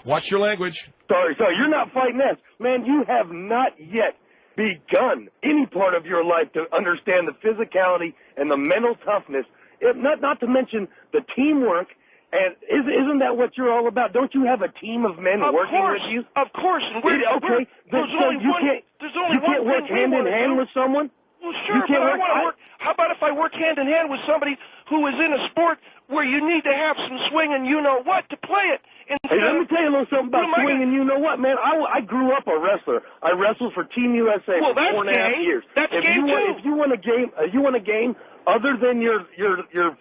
Watch your language. Sorry, you're not fighting us. Man, you have not yet begun any part of your life to understand the physicality and the mental toughness, not to mention the teamwork. And isn't that what you're all about? Don't you have a team of men working with you? Of course. Okay. You can't work hand in hand with someone? Well, sure, but I want to work. How about if I work hand in hand with somebody who is in a sport where you need to have some swing and you know what to play it? Hey, let me tell you a little something about swing and you know what, man. I grew up a wrestler. I wrestled for Team USA for 4.5 years. That's gay too. If you want a game other than your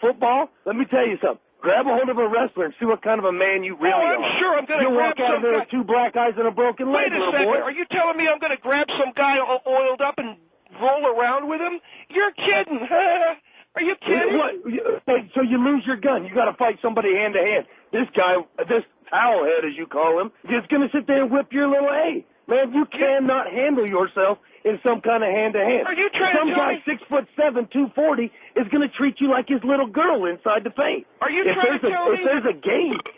football, let me tell you something. Grab a hold of a wrestler and see what kind of a man you really are. I'm sure I'm going to grab walk out of there with 2 black eyes and a broken leg, little boy. Wait a second. Are you telling me I'm going to grab some guy oiled up and roll around with him? You're kidding. Are you kidding? So you lose your gun. You got to fight somebody hand to hand. This guy, this towelhead, as you call him, is going to sit there and whip your little A. Man, you cannot handle yourself in some kind of hand-to-hand. Are you trying some to tell guy me? 6'7", 240 is going to treat you like his little girl inside the paint. Are you trying to tell me?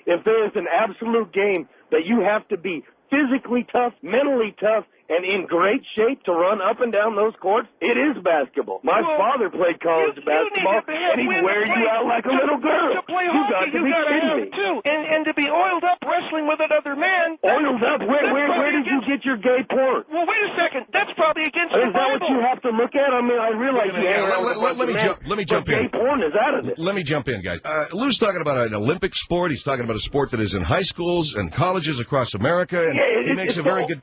If there is an absolute game that you have to be physically tough, mentally tough, and in great shape to run up and down those courts, it is basketball. My father played college basketball, and he'd wear you out like a little girl. To play you hockey, got to be kidding me. Too. And to be oiled up wrestling with another man. Oiled up? Where did you get your gay porn? Well, wait a second. That's probably against the Bible. Is that what you have to look at? I mean, I realize you let me jump in. Gay porn is out of it. Let me jump in, guys. Lou's talking about an Olympic sport. He's talking about a sport that is in high schools and colleges across America. And he makes a very good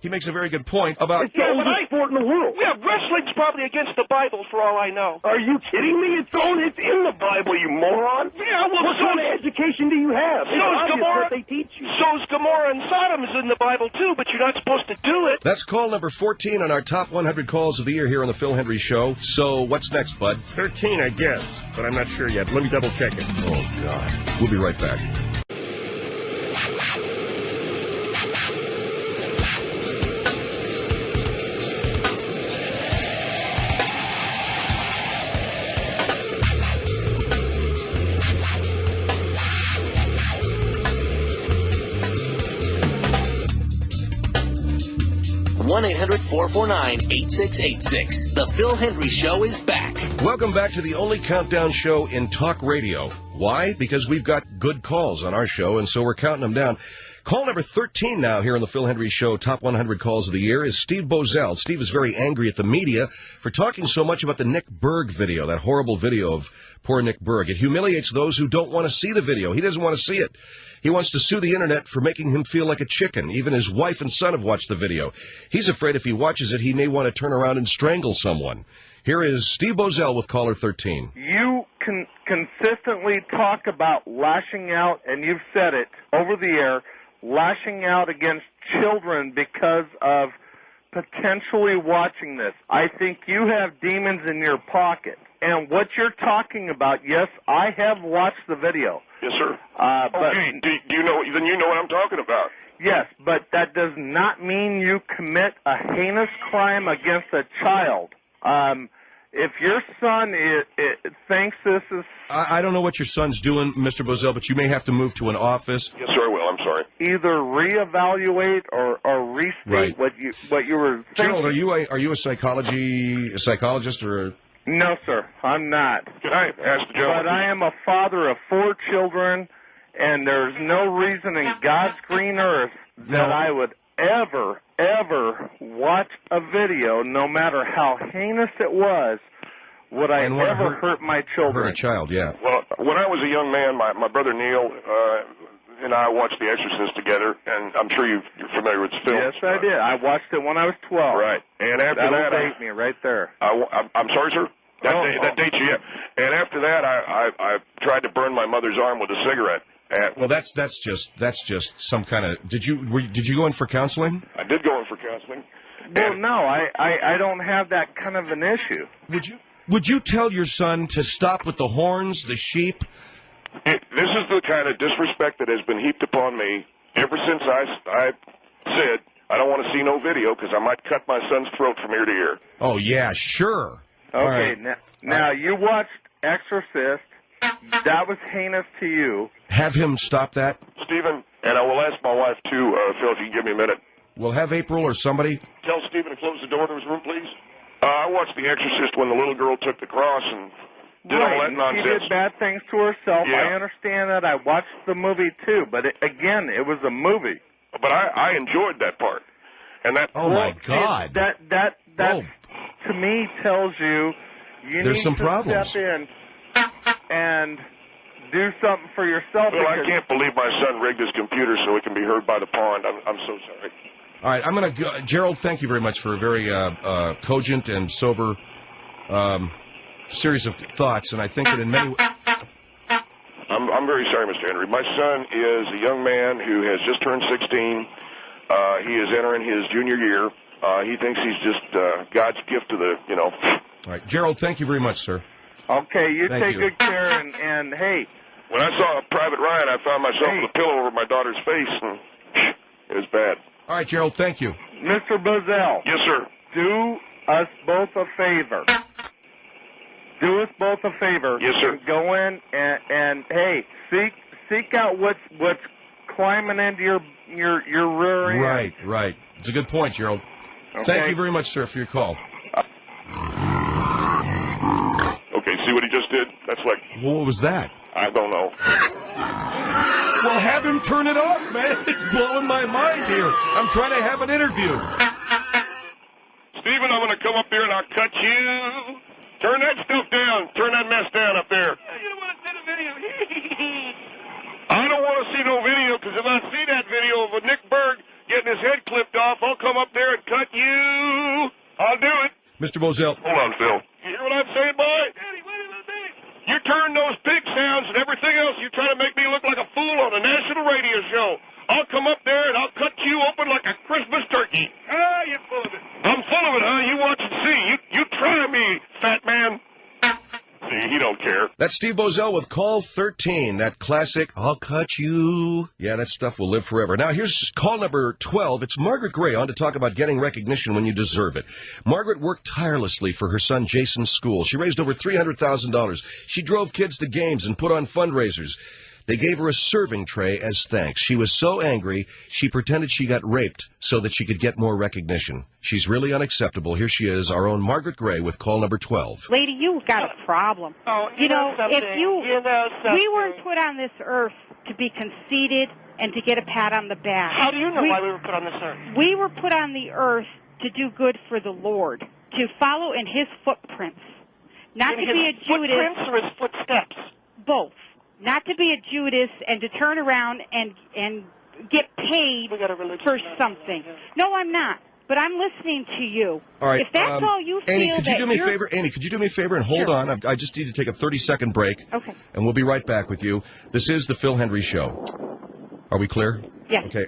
point about. It's the oldest sport in the world. Yeah, wrestling's probably against the Bible for all I know. Are you kidding me? It's in the Bible, you moron. Yeah, well, what kind of education do you have? So's Gomorrah. They teach you. So's Gomorrah and Sodom is in the Bible too, but you're not supposed to do it. That's call number 14 on our top 100 calls of the year here on the Phil Hendry Show. So what's next, Bud? 13, I guess, but I'm not sure yet. Let me double check it. Oh God, we'll be right back. 1-800-449-8686. The Phil Hendry Show is back. Welcome back to the only countdown show in talk radio. Why? Because we've got good calls on our show, and so we're counting them down. Call number 13 now here on the Phil Hendry Show, top 100 calls of the year, is Steve Bozell. Steve is very angry at the media for talking so much about the Nick Berg video, that horrible video of poor Nick Berg. It humiliates those who don't want to see the video. He doesn't want to see it. He wants to sue the internet for making him feel like a chicken. Even his wife and son have watched the video. He's afraid if he watches it, he may want to turn around and strangle someone. Here is Steve Bozell with caller 13. You consistently talk about lashing out, and you've said it over the air, lashing out against children because of potentially watching this. I think you have demons in your pocket. And what you're talking about, yes, I have watched the video. Yes, sir. But do you know? Then you know what I'm talking about. Yes, but that does not mean you commit a heinous crime against a child. If your son thinks this is... I don't know what your son's doing, Mr. Bozell, but you may have to move to an office. Yes, sir, I will. I'm sorry. Either reevaluate or restate what you were thinking. Gerald, are you a psychologist or a... No, sir, I'm not. Can I ask the gentleman? But I am a father of 4 children, and there's no reason in God's green earth that I would ever watch a video, no matter how heinous it was, would I ever hurt my children. Hurt a child, yeah. Well, when I was a young man, my brother Neil and I watched The Exorcist together, and I'm sure you're familiar with the film. Yes, I did. I watched it when I was 12. Right. And after That'll date me right there. I'm sorry, sir? That dates you, yeah. And after that, I tried to burn my mother's arm with a cigarette. Well, that's just some kind of... Did you go in for counseling? I did go in for counseling. Well, no, I don't have that kind of an issue. Would you tell your son to stop with the horns, the sheep? This is the kind of disrespect that has been heaped upon me ever since I said I don't want to see no video because I might cut my son's throat from ear to ear. Oh, yeah, sure. Okay, now you watched Exorcist. That was heinous to you. Have him stop that. Stephen, and I will ask my wife, too, Phil, if you can give me a minute. We'll have April or somebody. Tell Stephen to close the door to his room, please. I watched The Exorcist when the little girl took the cross and did all that nonsense. She did bad things to herself. Yeah. I understand that. I watched the movie, too. But, again, it was a movie. But I enjoyed that part. And that... Oh, my God. That to me, tells you there's need some to problems. step in and do something for yourself. Well, I can't believe my son rigged his computer so it can be heard by the pond. I'm so sorry. All right, I'm going to go. Gerald, thank you very much for a very cogent and sober series of thoughts, and I think that in many... I'm very sorry, Mr. Henry. My son is a young man who has just turned 16. He is entering his junior year. He thinks he's just God's gift to the, All right, Gerald, thank you very much, sir. Okay, you Thank take you. good care, and hey. When I saw Private Ryan, I found myself with a pillow over my daughter's face, and it was bad. All right, Gerald, thank you. Mr. Bozell. Yes, sir. Do us both a favor. Do us both a favor. Yes, sir. Go in and hey, seek out what's climbing into your rear end. Right. It's a good point, Gerald. Okay. Thank you very much, sir, for your call. Okay, see what he just did? That's like... What was that? I don't know. Well, have him turn it off, man. It's blowing my mind here. I'm trying to have an interview. Stephen, I'm going to come up there and I'll cut you. Turn that stuff down. Turn that mess down up there. You don't want to see the video. I don't want to see no video, because if I see that video of Nick Berg getting his head clipped off, I'll come up there and cut you. I'll do it. Mr. Bozell. Hold on, Phil. You hear what I'm saying, boy? Daddy, wait a minute. You turn those pig sounds and everything else, you try to make me look like a fool on a national radio show. I'll come up there and I'll cut you open like a Christmas turkey. Ah, you're full of it. I'm full of it, huh? You watch and see. You try me, fat man. See, he don't care. That's Steve Bozell with Call 13, that classic, I'll cut you. Yeah, that stuff will live forever. Now, here's call number 12. It's Margaret Gray on to talk about getting recognition when you deserve it. Margaret worked tirelessly for her son Jason's school. She raised over $300,000. She drove kids to games and put on fundraisers. They gave her a serving tray as thanks. She was so angry, she pretended she got raped so that she could get more recognition. She's really unacceptable. Here she is, our own Margaret Gray with call number 12. Lady, you've got a problem. Oh, you know, if something. we weren't put on this earth to be conceited and to get a pat on the back. How do you know why we were put on this earth? We were put on the earth to do good for the Lord, to follow in His footprints, not to be a Judas. Footprints or His footsteps? Both. Not to be a Judas and to turn around and get paid for something. No, I'm not. But I'm listening to you. All right. If that's all you feel, Annie, could you do me a favor? Annie, could you do me a favor and hold on? I just need to take a 30-second break. Okay. And we'll be right back with you. This is the Phil Hendry Show. Are we clear? Yes. Okay.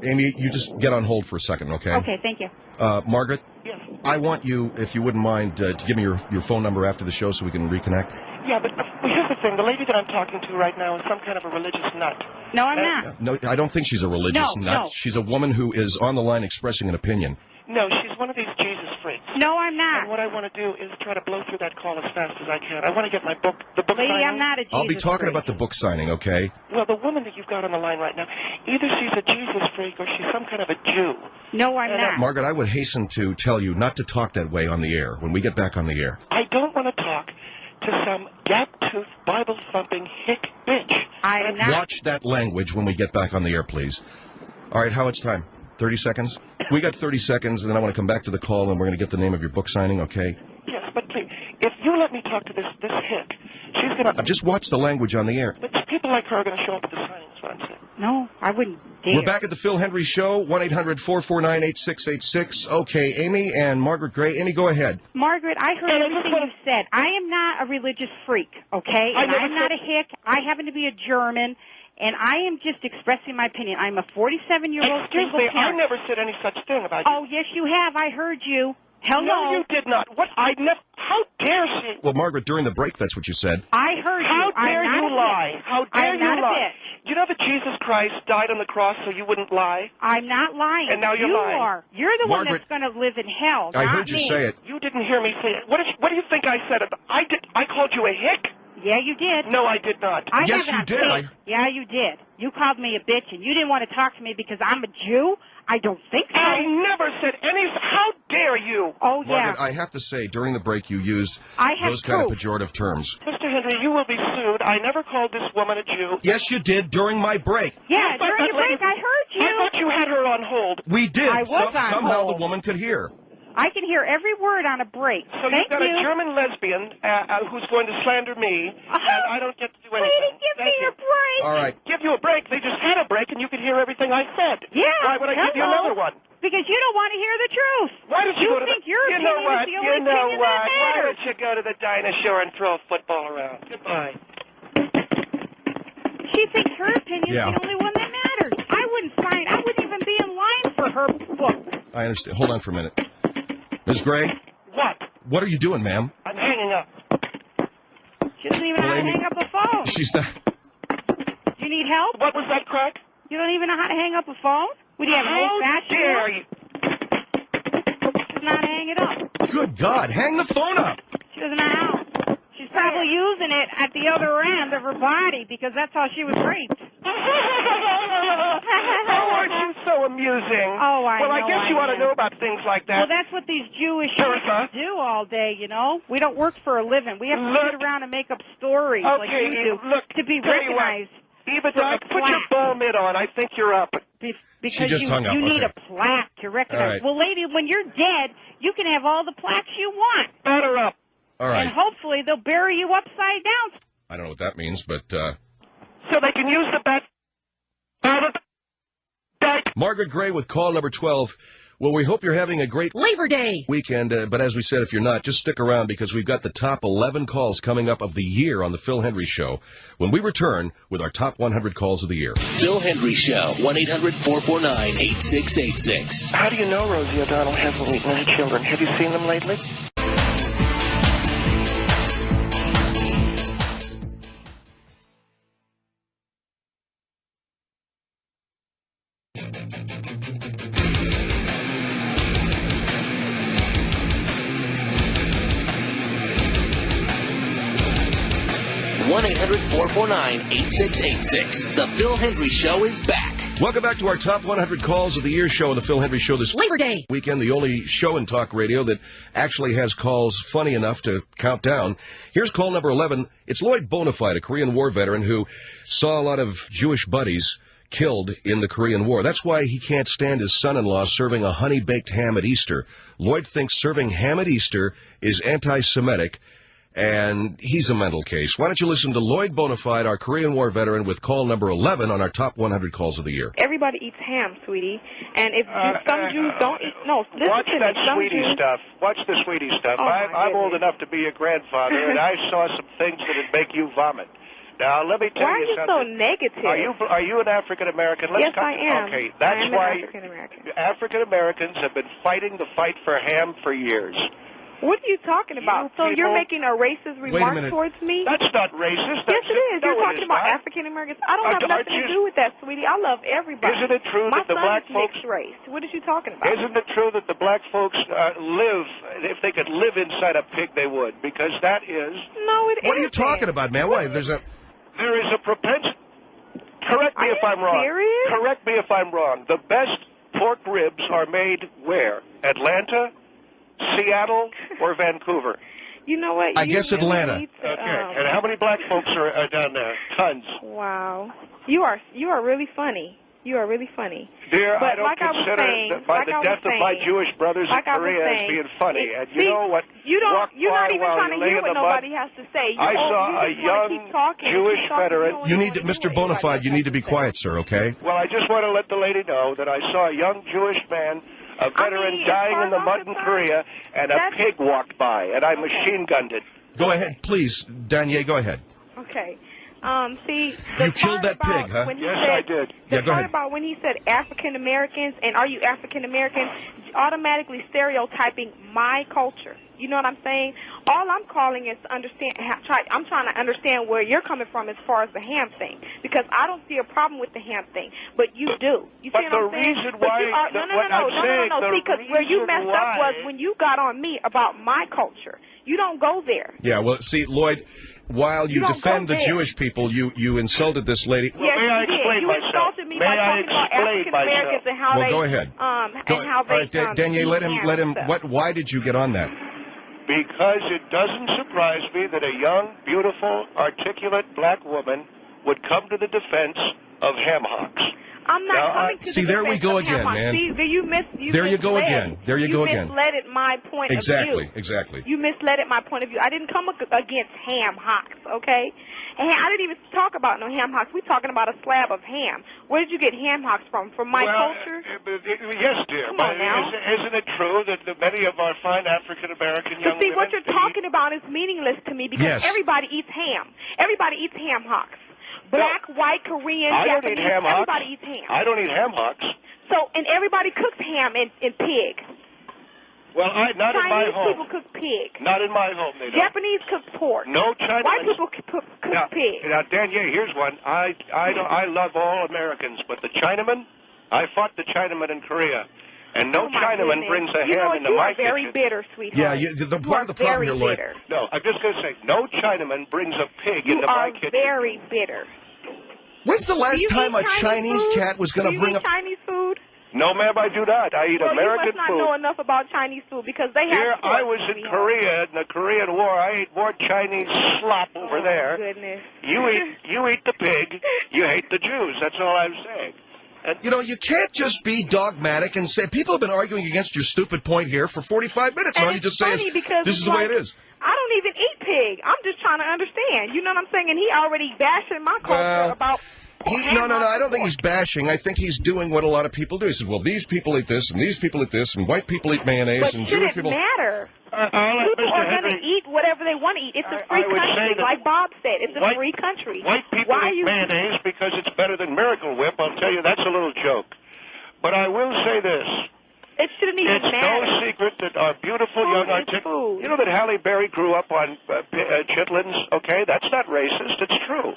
Amy, you just get on hold for a second, okay? Okay, thank you. Margaret? Yes. I want you, if you wouldn't mind, to give me your phone number after the show so we can reconnect. Yeah, but here's the thing. The lady that I'm talking to right now is some kind of a religious nut. No, I'm not. No, I don't think she's a religious nut. No. She's a woman who is on the line expressing an opinion. No, she's one of these Jesus freaks. No, I'm not. And what I want to do is try to blow through that call as fast as I can. I want to get the book Lady, signing. I'm not a Jesus I'll be talking freak. about the book signing, okay? Well, the woman that you've got on the line right now, either she's a Jesus freak or she's some kind of a Jew. No, I'm not. Margaret, I would hasten to tell you not to talk that way on the air when we get back on the air. I don't want to talk to some gap-toothed, Bible-thumping hick bitch. I'm not. Watch that language when we get back on the air, please. All right, how much time? 30 seconds? We got 30 seconds, and then I want to come back to the call, and we're going to get the name of your book signing, okay? Yes, but please, if you let me talk to this hick, she's going to... Just watch the language on the air. But people like her are going to show up at the signing, is what I'm saying. No, I wouldn't dare. We're back at the Phil Hendry Show, 1-800-449-8686. Okay, Amy and Margaret Gray. Amy, go ahead. Margaret, I heard everything you said. I am not a religious freak, okay? And I'm not a hick. I happen to be a German, and I am just expressing my opinion. I'm a 47-year-old Excuse single me, parent. I never said any such thing about you. Oh, yes, you have. I heard you. Hello. No, you did not. What? I never... How dare she? Well, Margaret, during the break, that's what you said. I heard you. How dare you lie? How dare you lie? You know that Jesus Christ died on the cross so you wouldn't lie? I'm not lying. And now you're you lying. are. You're the one Margaret, that's going to live in hell, I not heard you me. say it. You didn't hear me say it. What do you think I said? I called you a hick? Yeah, you did. No, I did not. Yes, you did. Yeah, you did. You called me a bitch, and you didn't want to talk to me because I'm a Jew? I don't think so. I never said any... How dare you? Oh, yeah. Margaret, I have to say, during the break, you used I have those kind of proof. pejorative terms. Mr. Henry, you will be sued. I never called this woman a Jew. Yes, you did during my break. Yeah, during your break, I heard you. I thought you had her on hold. We did. I was on somehow hold. the woman could hear. I can hear every word on a break. So Thank you've got you. a German lesbian who's going to slander me, and I don't get to do anything. Lady, give me a break. All right. Give you a break. They just had a break, and you could hear everything I said. Yeah. Why would I give you another one? Because you don't want to hear the truth. Why did you go to think the... your You opinion know what? is the only opinion that Why matters. don't you go to the dinosaur and throw a football around? Goodbye. She thinks her opinion is the only one that matters. I wouldn't even be in line for her book. I understand. Hold on for a minute. Ms. Gray? What? What are you doing, ma'am? I'm hanging up. She doesn't even know how to hang up a phone. She's not... Do you need help? What was that, Craig? You don't even know how to hang up a phone? Would you have an old-fashioned dare one? you? She doesn't know how to hang it up. Good God, hang the phone up. She doesn't know how. She's probably using it at the other end of her body because that's how she was raped. Oh, aren't you so amusing? Oh, I know. Well, I guess you ought to know about things like that. Well, that's what these Jewish people do all day, you know? We don't work for a living. We have to sit around and make up stories like you do to be recognized. Eva, put your ball mitt on. I think you're up. Because you need a plaque to recognize. Right. Well, lady, when you're dead, you can have all the plaques you want. Batter up. All right. And hopefully they'll bury you upside down. I don't know what that means, but... So they can use the bat... Margaret Gray with call number 12. Well, we hope you're having a great Labor Day weekend, but as we said, if you're not, just stick around because we've got the top 11 calls coming up of the year on the Phil Hendry Show when we return with our top 100 calls of the year. Phil Hendry Show, 1-800-449-8686. How do you know Rosie O'Donnell hasn't eaten her children? Have you seen them lately? One 1-800-449-8686. The Phil Hendry Show is back. Welcome back to our top 100 calls of the year show on the Phil Hendry Show this Labor Day weekend, the only show in talk radio that actually has calls funny enough to count down. Here's call number 11. It's Lloyd Bonafide, a Korean War veteran who saw a lot of Jewish buddies killed in the Korean War. That's why he can't stand his son-in-law serving a honey-baked ham at Easter. Lloyd thinks serving ham at Easter is anti-Semitic, and he's a mental case. Why don't you listen to Lloyd Bonafide, our Korean War veteran, with call number 11 on our top 100 calls of the year. Everybody eats ham, sweetie. And if some Jews don't eat... No, listen Watch to me. that Some sweetie Jews, stuff. Watch the sweetie stuff. Oh, my I'm old goodness. enough to be your grandfather, and I saw some things that would make you vomit. Now, let me tell Why you are you something. so negative? Are you an African American? Yes, I am. Okay, that's I am why an African American. African Americans have been fighting the fight for ham for years. What are you talking about? So you're making a racist remark towards me? That's not racist. Yes, it is. You're talking about not. African Americans. I don't have nothing to do with that, sweetie. I love everybody. Isn't it true that the black folks... mixed race. What are you talking about? Isn't it true that the black folks live, if they could live inside a pig, they would? Because that is... No, it isn't. What are you talking about, man? Why? There is a propensity... Correct me if I'm wrong. Serious? Correct me if I'm wrong. The best pork ribs are made where? Atlanta, Seattle, or Vancouver? You know what? I guess Atlanta. Okay. And how many black folks are down there? Tons. Wow. You are really funny. You are really funny. Dear, but I don't like consider the death of my Jewish brothers in Korea as being funny. And you know what? You're not even trying to hear what nobody has to say. I saw a young Jewish veteran. You need to, Mr. Bonafide, you need to be quiet, sir, okay? Well, I just want to let the lady know that I saw a young Jewish man, a veteran, dying in the mud in Korea, and a pig walked by, and I machine gunned it. Go ahead, please. Danier, go ahead. Okay. See, you killed that pig, huh? Yes, I did. The part about when he said African Americans and are you African American, automatically stereotyping my culture. You know what I'm saying? All I'm calling is to understand. I'm trying to understand where you're coming from as far as the ham thing, because I don't see a problem with the ham thing, but you do. You see what I'm saying? Reason why No. Because where you messed up was when you got on me about my culture. You don't go there. Yeah. Well, see, Lloyd. While you defend the Jewish people, you insulted this lady. Yes, may I explain myself? You insulted me by talking about African Americans and how they. Well, go ahead. And how they. All right, Danier, let him. Why did you get on that? Because it doesn't surprise me that a young, beautiful, articulate black woman would come to the defense of ham hocks. I'm not coming to see, there we go again, man. See, there you go again. There you go again. You misled my point of view. Exactly. You misled my point of view. I didn't come against ham hocks, okay? And I didn't even talk about no ham hocks. We're talking about a slab of ham. Where did you get ham hocks from? From my culture? Yes, dear. Come on now. Isn't it true that many of our fine African-American young women... See, what you're talking about is meaningless to me because everybody eats ham. Everybody eats ham hocks. Black, white, Korean, Japanese, everybody eats ham. I don't eat ham hocks. So, and everybody cooks ham and pig. Well, not in my home. Chinese people cook pig. Not in my home, they don't. Japanese cook pork. No Chinese. White people cook pig. Now, Danier, here's one. I love all Americans, but the Chinaman, I fought the Chinaman in Korea. And no Chinaman brings a ham into my kitchen. You are very bitter, sweetheart. Yeah, part of the problem here, Lloyd. No, I'm just going to say, no Chinaman brings a pig into my kitchen. You are very bitter. When's the last time a Chinese cat was going to bring up... Chinese food? No, ma'am, I do not. I eat American food. You must not food. know enough about Chinese food because they have... Here, I was in Korea in the Korean War. I ate more Chinese slop over there. Goodness. You eat the pig. You hate the Jews. That's all I'm saying. You know, you can't just be dogmatic and say... People have been arguing against your stupid point here for 45 minutes. And all you just say is, this is the way it is. I don't even eat pig. I'm just trying to understand. You know what I'm saying? And he already bashing my culture about... No, I don't think he's bashing. I think he's doing what a lot of people do. He says, well, these people eat this, and these people eat this, and white people eat mayonnaise, and Jewish people... But it matter. People are going to eat whatever they want to eat. It's a free country, like Bob said. It's a free country. White people eat mayonnaise because it's better than Miracle Whip. I'll tell you, that's a little joke. But I will say this. It shouldn't even matter. It's no secret that our beautiful young articulate... You know that Halle Berry grew up on chitlins? Okay, that's not racist. It's true.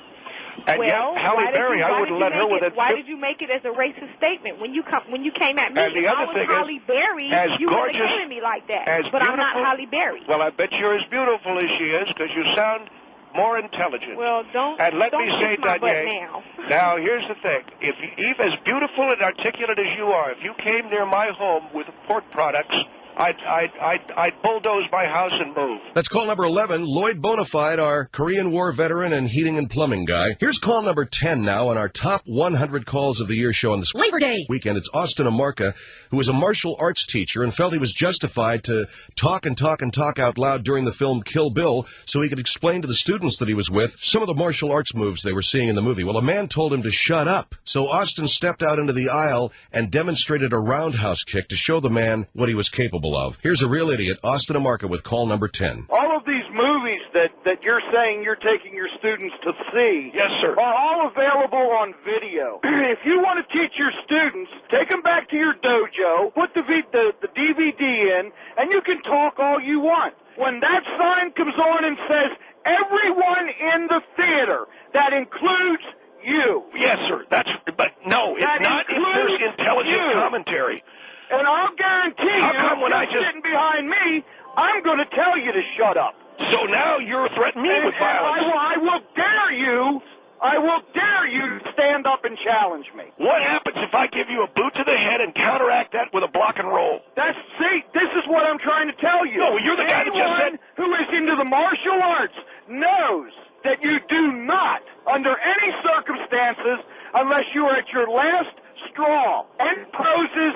And Halle Berry, I wouldn't let her with it. Why did you make it as a racist statement when you came at me? And the other thing Halle Berry, you would have came at me like that. But I'm not Halle Berry. Well, I bet you're as beautiful as she is because you sound more intelligent. Well, don't. And let me say, Danier. Now, here's the thing: if Eve, as beautiful and articulate as you are, if you came near my home with pork products, I'd bulldoze my house and move. That's call number 11, Lloyd Bonafide, our Korean War veteran and heating and plumbing guy. Here's call number 10 now on our top 100 calls of the year show on this Labor Day weekend. It's Austin Ahn'Qiraj, who is a martial arts teacher and felt he was justified to talk out loud during the film Kill Bill so he could explain to the students that he was with some of the martial arts moves they were seeing in the movie. Well, a man told him to shut up. So Austin stepped out into the aisle and demonstrated a roundhouse kick to show the man what he was capable of. Here's a real idiot, Austin Ahn'Qiraj, with call number 10. All of these movies that you're saying you're taking your students to see yes, sir, are all available on video. If you want to teach your students, take them back to your dojo, put the DVD in, and you can talk all you want. When that sign comes on and says, everyone in the theater, that includes you. Yes, sir. But no, it's not if there's intelligent commentary. And I'll guarantee How you, come when if you're sitting behind me, I'm going to tell you to shut up. So now you're threatening me with violence. I will dare you to stand up and challenge me. What happens if I give you a boot to the head and counteract that with a block and roll? This is what I'm trying to tell you. No, you're the guy that just said... who is into the martial arts knows that you do not, under any circumstances, unless you are at your last straw, any poses,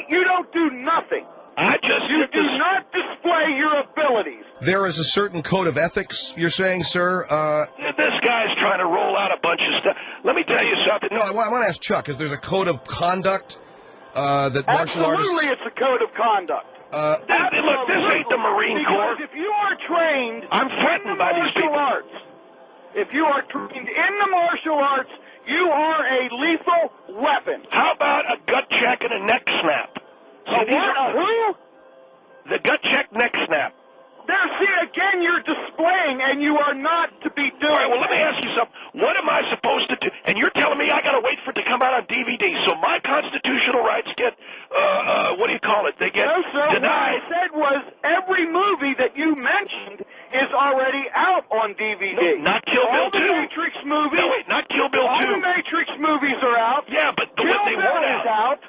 you don't do nothing. You do not display your abilities. There is a certain code of ethics, you're saying, sir? This guy's trying to roll out a bunch of stuff. Let me tell you something. No, I want to ask Chuck, is there a code of conduct that martial artists... Absolutely, it's a code of conduct. Look, this ain't the Marine Corps. Because if you are trained I'm threatened by these people. Arts, if you are trained in the martial arts, you are a lethal weapon. How about a gut check and a neck snap? Who? The gut check, neck snap. Again, you're displaying, and you are not to be doing. All right, well, let me ask you something. What am I supposed to do? And you're telling me I got to wait for it to come out on DVD, so my constitutional rights get, what do you call it? They get denied. What I said was every movie that you mentioned is already out on DVD. No, not Kill Bill 2. All the Matrix movies. No, wait, not Kill Bill 2. All the Matrix movies are out. Yeah, but they weren't out.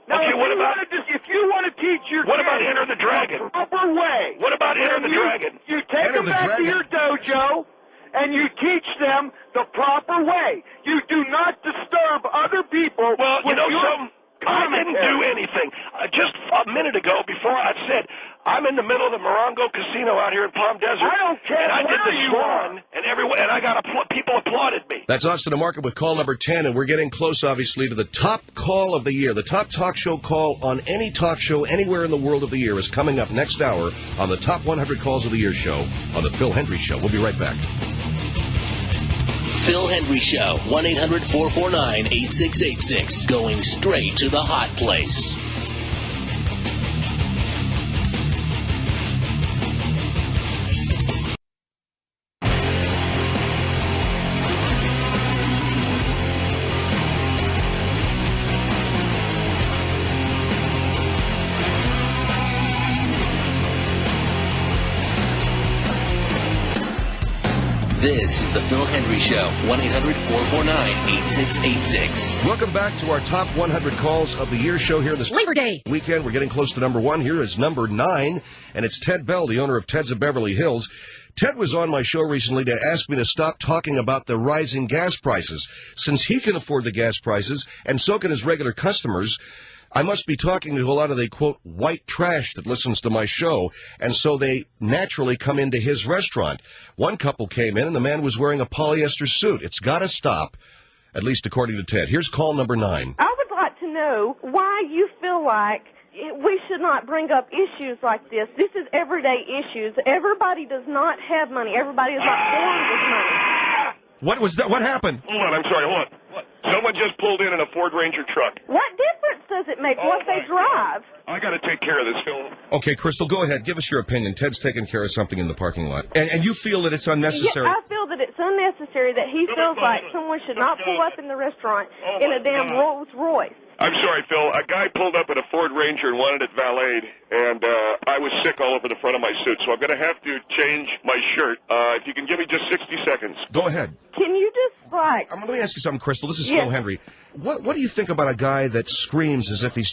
Now, okay, if you want to teach your What about Enter the Dragon? The proper way. What about Enter the Dragon? You take them back to your dojo, and you teach them the proper way. You do not disturb other people. Well, you know something? I commentary. didn't do anything. Just a minute ago, before I said, I'm in the middle of the Morongo Casino out here in Palm Desert. I don't care and I did where the you swan, and I got people applauded me. That's Austin to Market with call number 10, and we're getting close, obviously, to the top call of the year. The top talk show call on any talk show anywhere in the world of the year is coming up next hour on the Top 100 Calls of the Year show on The Phil Hendry Show. We'll be right back. Phil Hendry Show, 1-800-449-8686. Going straight to the hot place. This is the Phil Hendry Show, 1-800-449-8686. Welcome back to our Top 100 Calls of the Year show here this Labor Day weekend. We're getting close to number 1. Here is number 9, and it's Ted Bell, the owner of Ted's of Beverly Hills. Ted was on my show recently to ask me to stop talking about the rising gas prices. Since he can afford the gas prices, and so can his regular customers, I must be talking to a lot of the, quote, white trash that listens to my show, and so they naturally come into his restaurant. One couple came in, and the man was wearing a polyester suit. It's got to stop, at least according to Ted. Here's call number 9. I would like to know why you feel like we should not bring up issues like this. This is everyday issues. Everybody does not have money. Everybody is not born with money. What was that? What happened? Hold on, I'm sorry, hold on. What? Someone just pulled in a Ford Ranger truck. What difference does it make what they drive? I got to take care of this, Phil. Okay, Crystal, go ahead. Give us your opinion. Ted's taking care of something in the parking lot. And you feel that it's unnecessary? Yeah, I feel that it's unnecessary, that he feels like someone should not pull up in the restaurant in a damn Rolls Royce. I'm sorry, Phil. A guy pulled up in a Ford Ranger and wanted it valeted, and I was sick all over the front of my suit, so I'm going to have to change my shirt. If you can give me just 60 seconds. Go ahead. Can you just, like... Let me ask you something, Crystal. This is Phil Hendry. What do you think about a guy that screams as if he's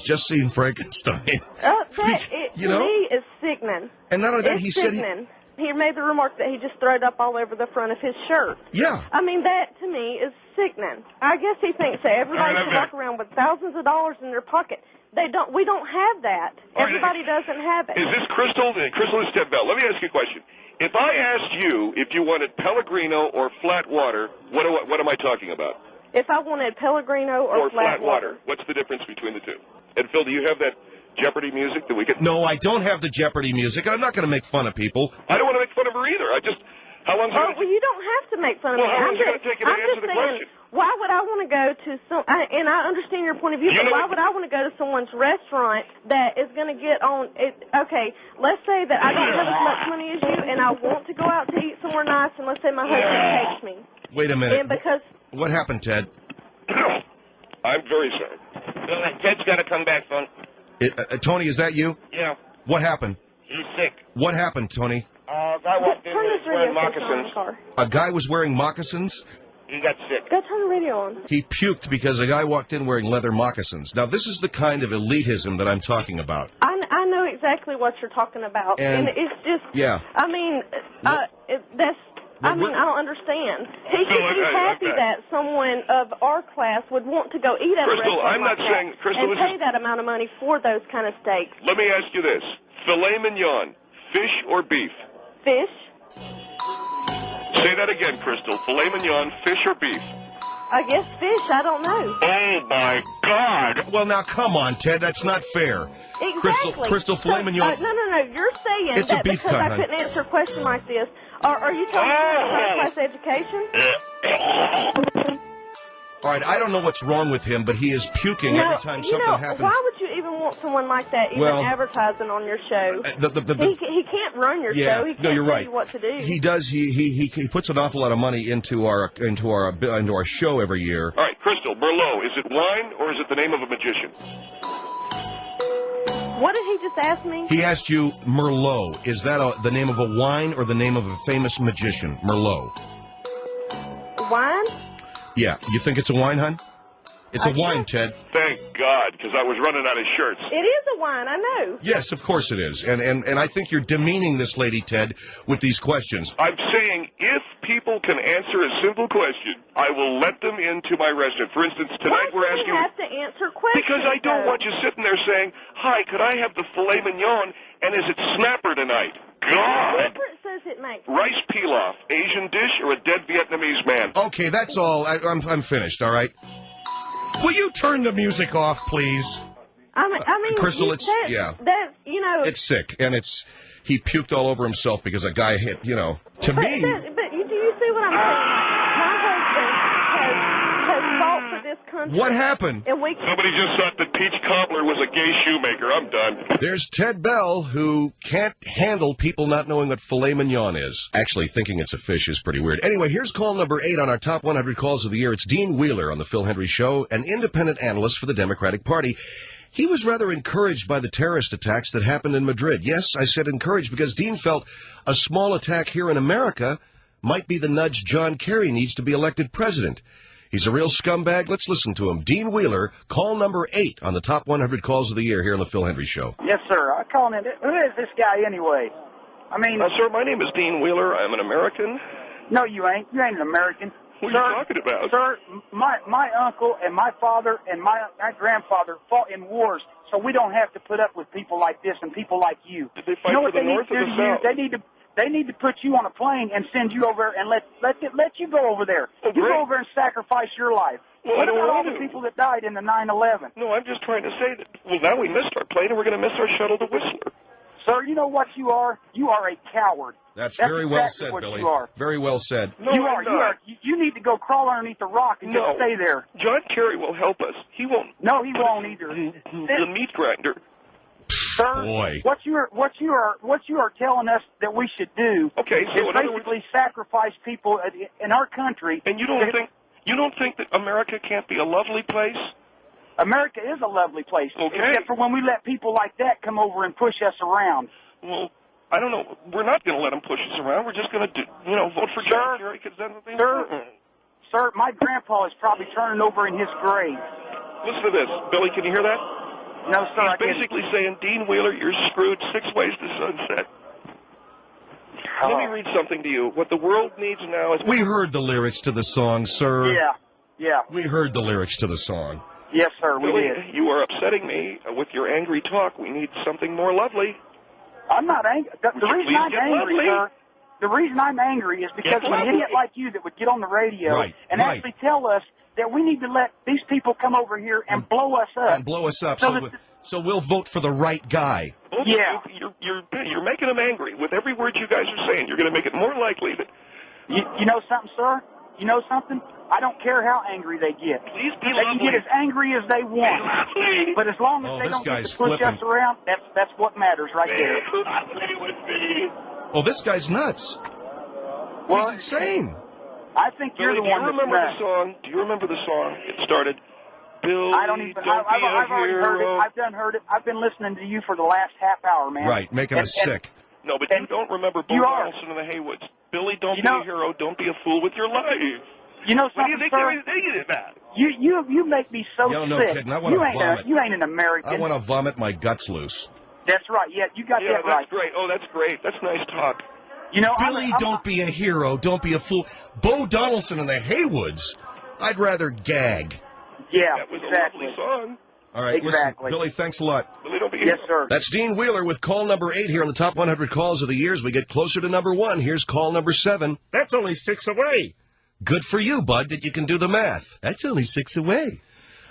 just seen Frankenstein? To me, is sickening. And not only that, he said he made the remark that he just throwed up all over the front of his shirt. Yeah. I mean, that, to me, is sickening. I guess he thinks that everybody should walk around with thousands of dollars in their pocket. We don't have that. Everybody doesn't have it. Is this Crystal? Crystal is Ted Bell. Let me ask you a question. If I asked you if you wanted Pellegrino or flat water, what am I talking about? If I wanted Pellegrino or flat water, what's the difference between the two? And Phil, do you have that Jeopardy music that we could... No, I don't have the Jeopardy music. I'm not going to make fun of people. I don't want to make fun of her either. How long is it going to... Well, you don't have to make fun of me. How long is it going to take you to answer the question? Why would I want to go to and I understand your point of view, but why would I want to go to someone's restaurant that is going to get on okay, let's say that I don't have as much money as you and I want to go out to eat somewhere nice, and let's say my husband takes me. Wait a minute. And because... What happened, Ted? I'm very sorry. Ted's got to come back, son. Tony, is that you? Yeah. What happened? He's sick. What happened, Tony? A guy walked in wearing moccasins. A guy was wearing moccasins? He got sick. Go turn the radio on. He puked because a guy walked in wearing leather moccasins. Now, this is the kind of elitism that I'm talking about. I know exactly what you're talking about. And it's just... Yeah. I mean, that's... I don't understand. He should be happy that someone of our class would want to go eat at a restaurant and pay that amount of money for those kind of steaks. Let me ask you this. Filet mignon, fish or beef? Fish. Say that again, Crystal. Filet mignon, fish or beef? I guess fish. I don't know. Oh, my God. Well, now, come on, Ted. That's not fair. Exactly. Crystal, filet mignon. No. You're saying it's that a beef because cut, I couldn't answer a question like this. Are you talking about class education? All right, I don't know what's wrong with him, but he is puking every time something happens. Why would you even want someone like that even advertising on your show? He can't run your show. He can't you're tell right. you what to do. He does. He puts an awful lot of money into our show every year. All right, Crystal, Merlot, is it wine or is it the name of a magician? What did he just ask me? He asked you, Merlot. Is that the name of a wine or the name of a famous magician? Merlot. Wine? Yeah. You think it's a wine, hon? It's a wine, Ted. Thank God, because I was running out of shirts. It is a wine, I know. Yes, of course it is. And I think you're demeaning this lady, Ted, with these questions. I'm saying if people can answer a simple question, I will let them into my restaurant. For instance, tonight we're asking... Why do you have to answer questions? Because I don't want you sitting there saying, hi, could I have the filet mignon, and is it snapper tonight? God! What difference does it make? Rice pilaf, Asian dish, or a dead Vietnamese man? Okay, that's all. I'm finished, all right? Will you turn the music off, please? I mean, Crystal, it's it's sick, and he puked all over himself because a guy hit, to me. But do you see what I'm saying? My husband has fought for this country. What happened? Somebody just thought that Peach Cobbler was a gay shoemaker. I'm done. There's Ted Bell, who can't handle people not knowing what filet mignon is. Actually, thinking it's a fish is pretty weird. Anyway, here's call number 8 on our top 100 calls of the year. It's Dean Wheeler on the Phil Hendry Show, an independent analyst for the Democratic Party. He was rather encouraged by the terrorist attacks that happened in Madrid. Yes, I said encouraged because Dean felt a small attack here in America might be the nudge John Kerry needs to be elected president. He's a real scumbag. Let's listen to him. Dean Wheeler, call number 8 on the top 100 calls of the year here on the Phil Hendry Show. Yes, sir. I call in. Who is this guy anyway? I mean... sir, my name is Dean Wheeler. I'm an American. No, you ain't. You ain't an American. What are you talking about? Sir, my uncle and my father and my grandfather fought in wars, so we don't have to put up with people like this and people like you. Did they fight for the North or the South? They need to put you on a plane and send you over and let you go over there. Oh, you go over and sacrifice your life. Well, what about all the people that died in the 9/11? No, I'm just trying to say that, now we missed our plane and we're going to miss our shuttle to Whistler. Sir, you know what you are? You are a coward. That's very well said, what Billy. You are. Very well said. No, you are. You need to go crawl underneath the rock and just stay there. John Kerry will help us. He won't. No, he won't either. The meat grinder. Sir, boy. What you are telling us that we should do is basically sacrifice people in our country. And you don't think that America can't be a lovely place? America is a lovely place, except for when we let people like that come over and push us around. Well, I don't know. We're not going to let them push us around. We're just going to vote for John Kerry because then things Sir, my grandpa is probably turning over in his grave. Listen to this. Billy, can you hear that? No, sir. He's basically saying, Dean Wheeler, you're screwed 6 ways to sunset. Let me read something to you. What the world needs now is... We heard the lyrics to the song, sir. Yeah. We heard the lyrics to the song. Yes, sir, we Billy, did. You are upsetting me with your angry talk. We need something more lovely. I'm not angry. The reason I'm angry, sir, the reason I'm angry is because of an idiot like you that would get on the radio and actually tell us that we need to let these people come over here and blow us up. And blow us up. So we'll vote for the right guy. Yeah. You're making them angry. With every word you guys are saying, you're going to make it more likely that... You know something, sir? You know something? I don't care how angry they get. Please be They can get as angry as they want. But as long as they don't get to push us around, that's what matters right there. Oh, this guy's nuts. Well, he's insane. I think you're the one that's nuts. Do you remember the song? It started... Billy, I don't even. I've already heard it. Heard it. I've been listening to you for the last half hour, man. Right, making us sick. No, but you don't remember Bo Donaldson and the Haywoods. Billy, don't be a hero. Don't be a fool with your life. You know something, what do you think sir? they're thinking about? You make me so Yo, no sick. kidding. I want to vomit. You ain't an American. I want to vomit my guts loose. That's right. Yeah, you got that right. That's great. Oh, that's great. That's nice talk. You know, Billy, don't be a hero. Don't be a fool. Bo Donaldson and the Haywoods. I'd rather gag. Yeah, that was exactly. a lovely song. All right, exactly. Listen, Billy, thanks a lot. Billy, don't be yes, sir. That's Dean Wheeler with call number 8 here on the top 100 calls of the year. As we get closer to number 1, here's call number 7. That's only 6 away. Good for you, bud, that you can do the math. That's only 6 away.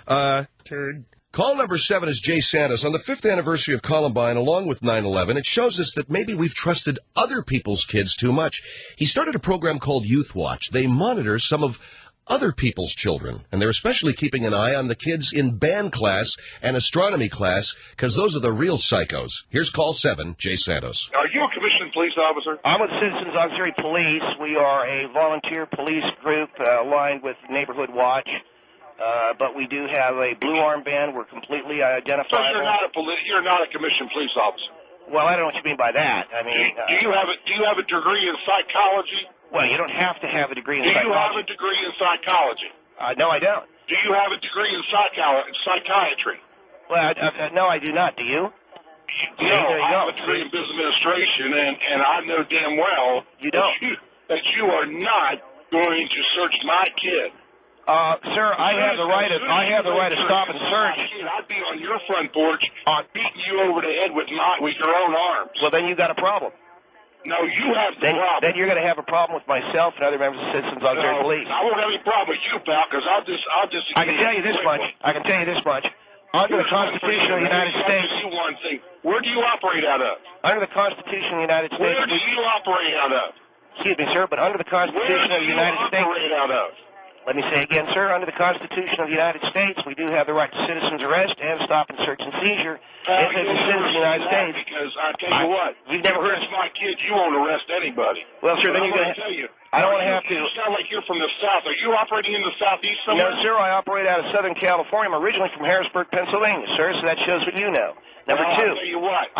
Turd. Call number 7 is Jay Santos. On the 5th anniversary of Columbine, along with 9/11, it shows us that maybe we've trusted other people's kids too much. He started a program called Youth Watch. They monitor some of other people's children, and they're especially keeping an eye on the kids in band class and astronomy class, because those are the real psychos. Here's call 7, Jay Santos. Are you a commissioned police officer? I'm with Citizens Auxiliary Police. We are a volunteer police group aligned with Neighborhood Watch, but we do have a blue armband. We're completely identifiable. So you're not a commissioned police officer? Well, I don't know what you mean by that. I mean, do you have a degree in psychology? Well, you don't have to have a degree in psychology. Do you have a degree in psychology? No, I don't. Do you have a degree in psychiatry? Well, no, I do not. Do you? No, I have a degree in business administration, and I know damn well that you are not going to search my kid. Sir, I have the right to stop and search. I'd be on your front porch, beating you over the head with your own arms. Well, then you got a problem. No, you have the problem. Then you're going to have a problem with myself and other members of Citizens Auxiliary Police. I won't have any problem with you, pal, because I'll just. I can tell you this much. Under the Constitution of the United States. One thing. Where do you operate out of? Under the Constitution of the United States. Where do you operate out of? Excuse me, sir, but under the Constitution of the United States. Where do you operate out of? Let me say again, sir, under the Constitution of the United States, we do have the right to citizen's arrest and stop and search and seizure if it's a citizen of the United States. Because I tell you what, you've never heard. If it's my kid, you won't arrest anybody. Well, sir, then you're going to tell you. I don't want to have to. You sound like you're from the South. Are you operating in the Southeast somewhere? No, sir, I operate out of Southern California. I'm originally from Harrisburg, Pennsylvania, sir, so that shows what you know. Number 2. I'll tell you what.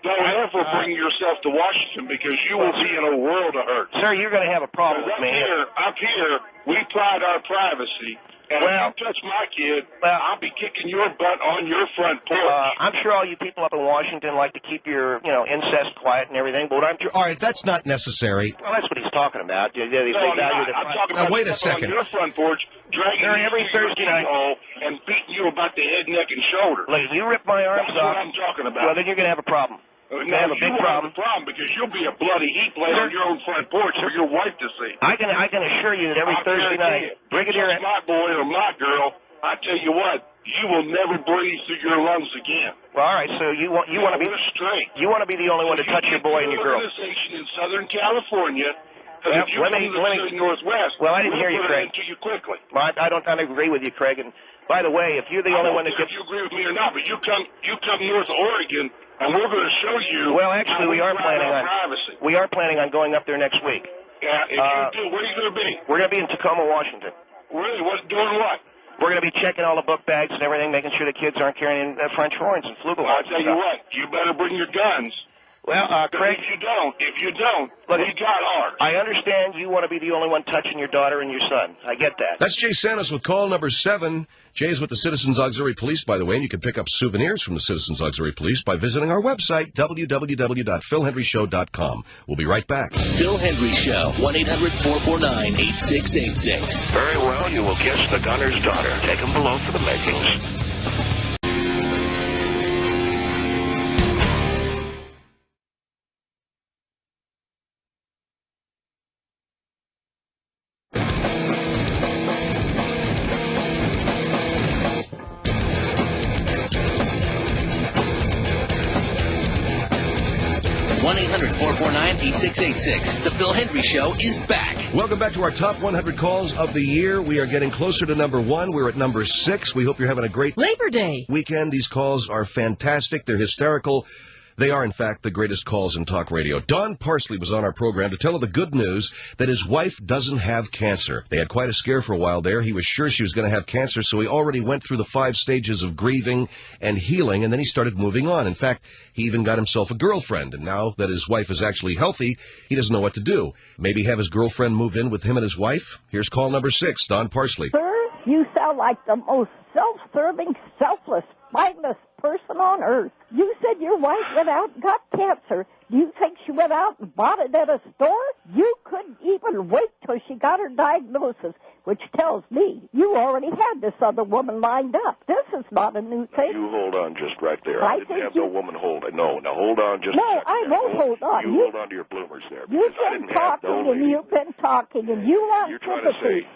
Don't ever bring yourself to Washington, because you will be in a world of hurt. Sir, you're going to have a problem with me. Up here, we pride our privacy. And if you touch my kid, I'll be kicking your butt on your front porch. I'm sure all you people up in Washington like to keep your, incest quiet and everything, but all right, that's not necessary. Well, that's what he's talking about. I'm talking about wait a second. On your front porch, dragging you every Thursday night and beating you about the head, neck, and shoulder. Look, if you rip my arms off, that's what I'm talking about. Well, then you're going to have a problem. No, you have a problem because you'll be a bloody heat blade on your own front porch for your wife to see. I can assure you that every Thursday night, Brigadier, my boy or my girl, I tell you what, you will never breathe through your lungs again. Well, all right, so you want to be straight. You want to be the only one to touch your boy and your girl. Organization in Southern California. If you come to the Pacific Northwest, well, I didn't hear you, Craig. To you quickly. Well, I don't agree with you, Craig. And by the way, if you're the only one that gets, if you agree with me or not, but you come north of Oregon. And we're going to show you. Well, actually, we are planning on going up there next week. Yeah, if you do, where are you going to be? We're going to be in Tacoma, Washington. Really? Doing what? We're going to be checking all the book bags and everything, making sure the kids aren't carrying French horns and flugelhorns. I'll tell you what, you better bring your guns. Well, Craig, if you don't, look, we got ours. I understand you want to be the only one touching your daughter and your son. I get that. That's Jay Santos with call number 7. Jay's with the Citizens Auxiliary Police, by the way, and you can pick up souvenirs from the Citizens Auxiliary Police by visiting our website, www.philhenryshow.com. We'll be right back. Phil Hendry Show, 1-800-449-8686. Very well, you will kiss the gunner's daughter. Take him below for the makings. 1-800-449-8686. The Phil Hendry Show is back. Welcome back to our top 100 calls of the year. We are getting closer to number 1. We're at number 6. We hope you're having a great Labor Day weekend. These calls are fantastic. They're hysterical. They are, in fact, the greatest calls in talk radio. Don Parsley was on our program to tell her the good news that his wife doesn't have cancer. They had quite a scare for a while there. He was sure she was going to have cancer, so he already went through the 5 stages of grieving and healing, and then he started moving on. In fact, he even got himself a girlfriend, and now that his wife is actually healthy, he doesn't know what to do. Maybe have his girlfriend move in with him and his wife? Here's call number 6, Don Parsley. Sir, you sound like the most self-serving, selfless, mindless person on earth. You said your wife went out and got cancer. Do you think she went out and bought it at a store? You couldn't even wait till she got her diagnosis, which tells me you already had this other woman lined up. This is not a new thing. You hold on just right there. I didn't have no woman hold it. No, now hold on just No, a second. I won't hold on. You hold on to your bloomers there. You've been talking and you've been talking and you want You're trying to sympathy.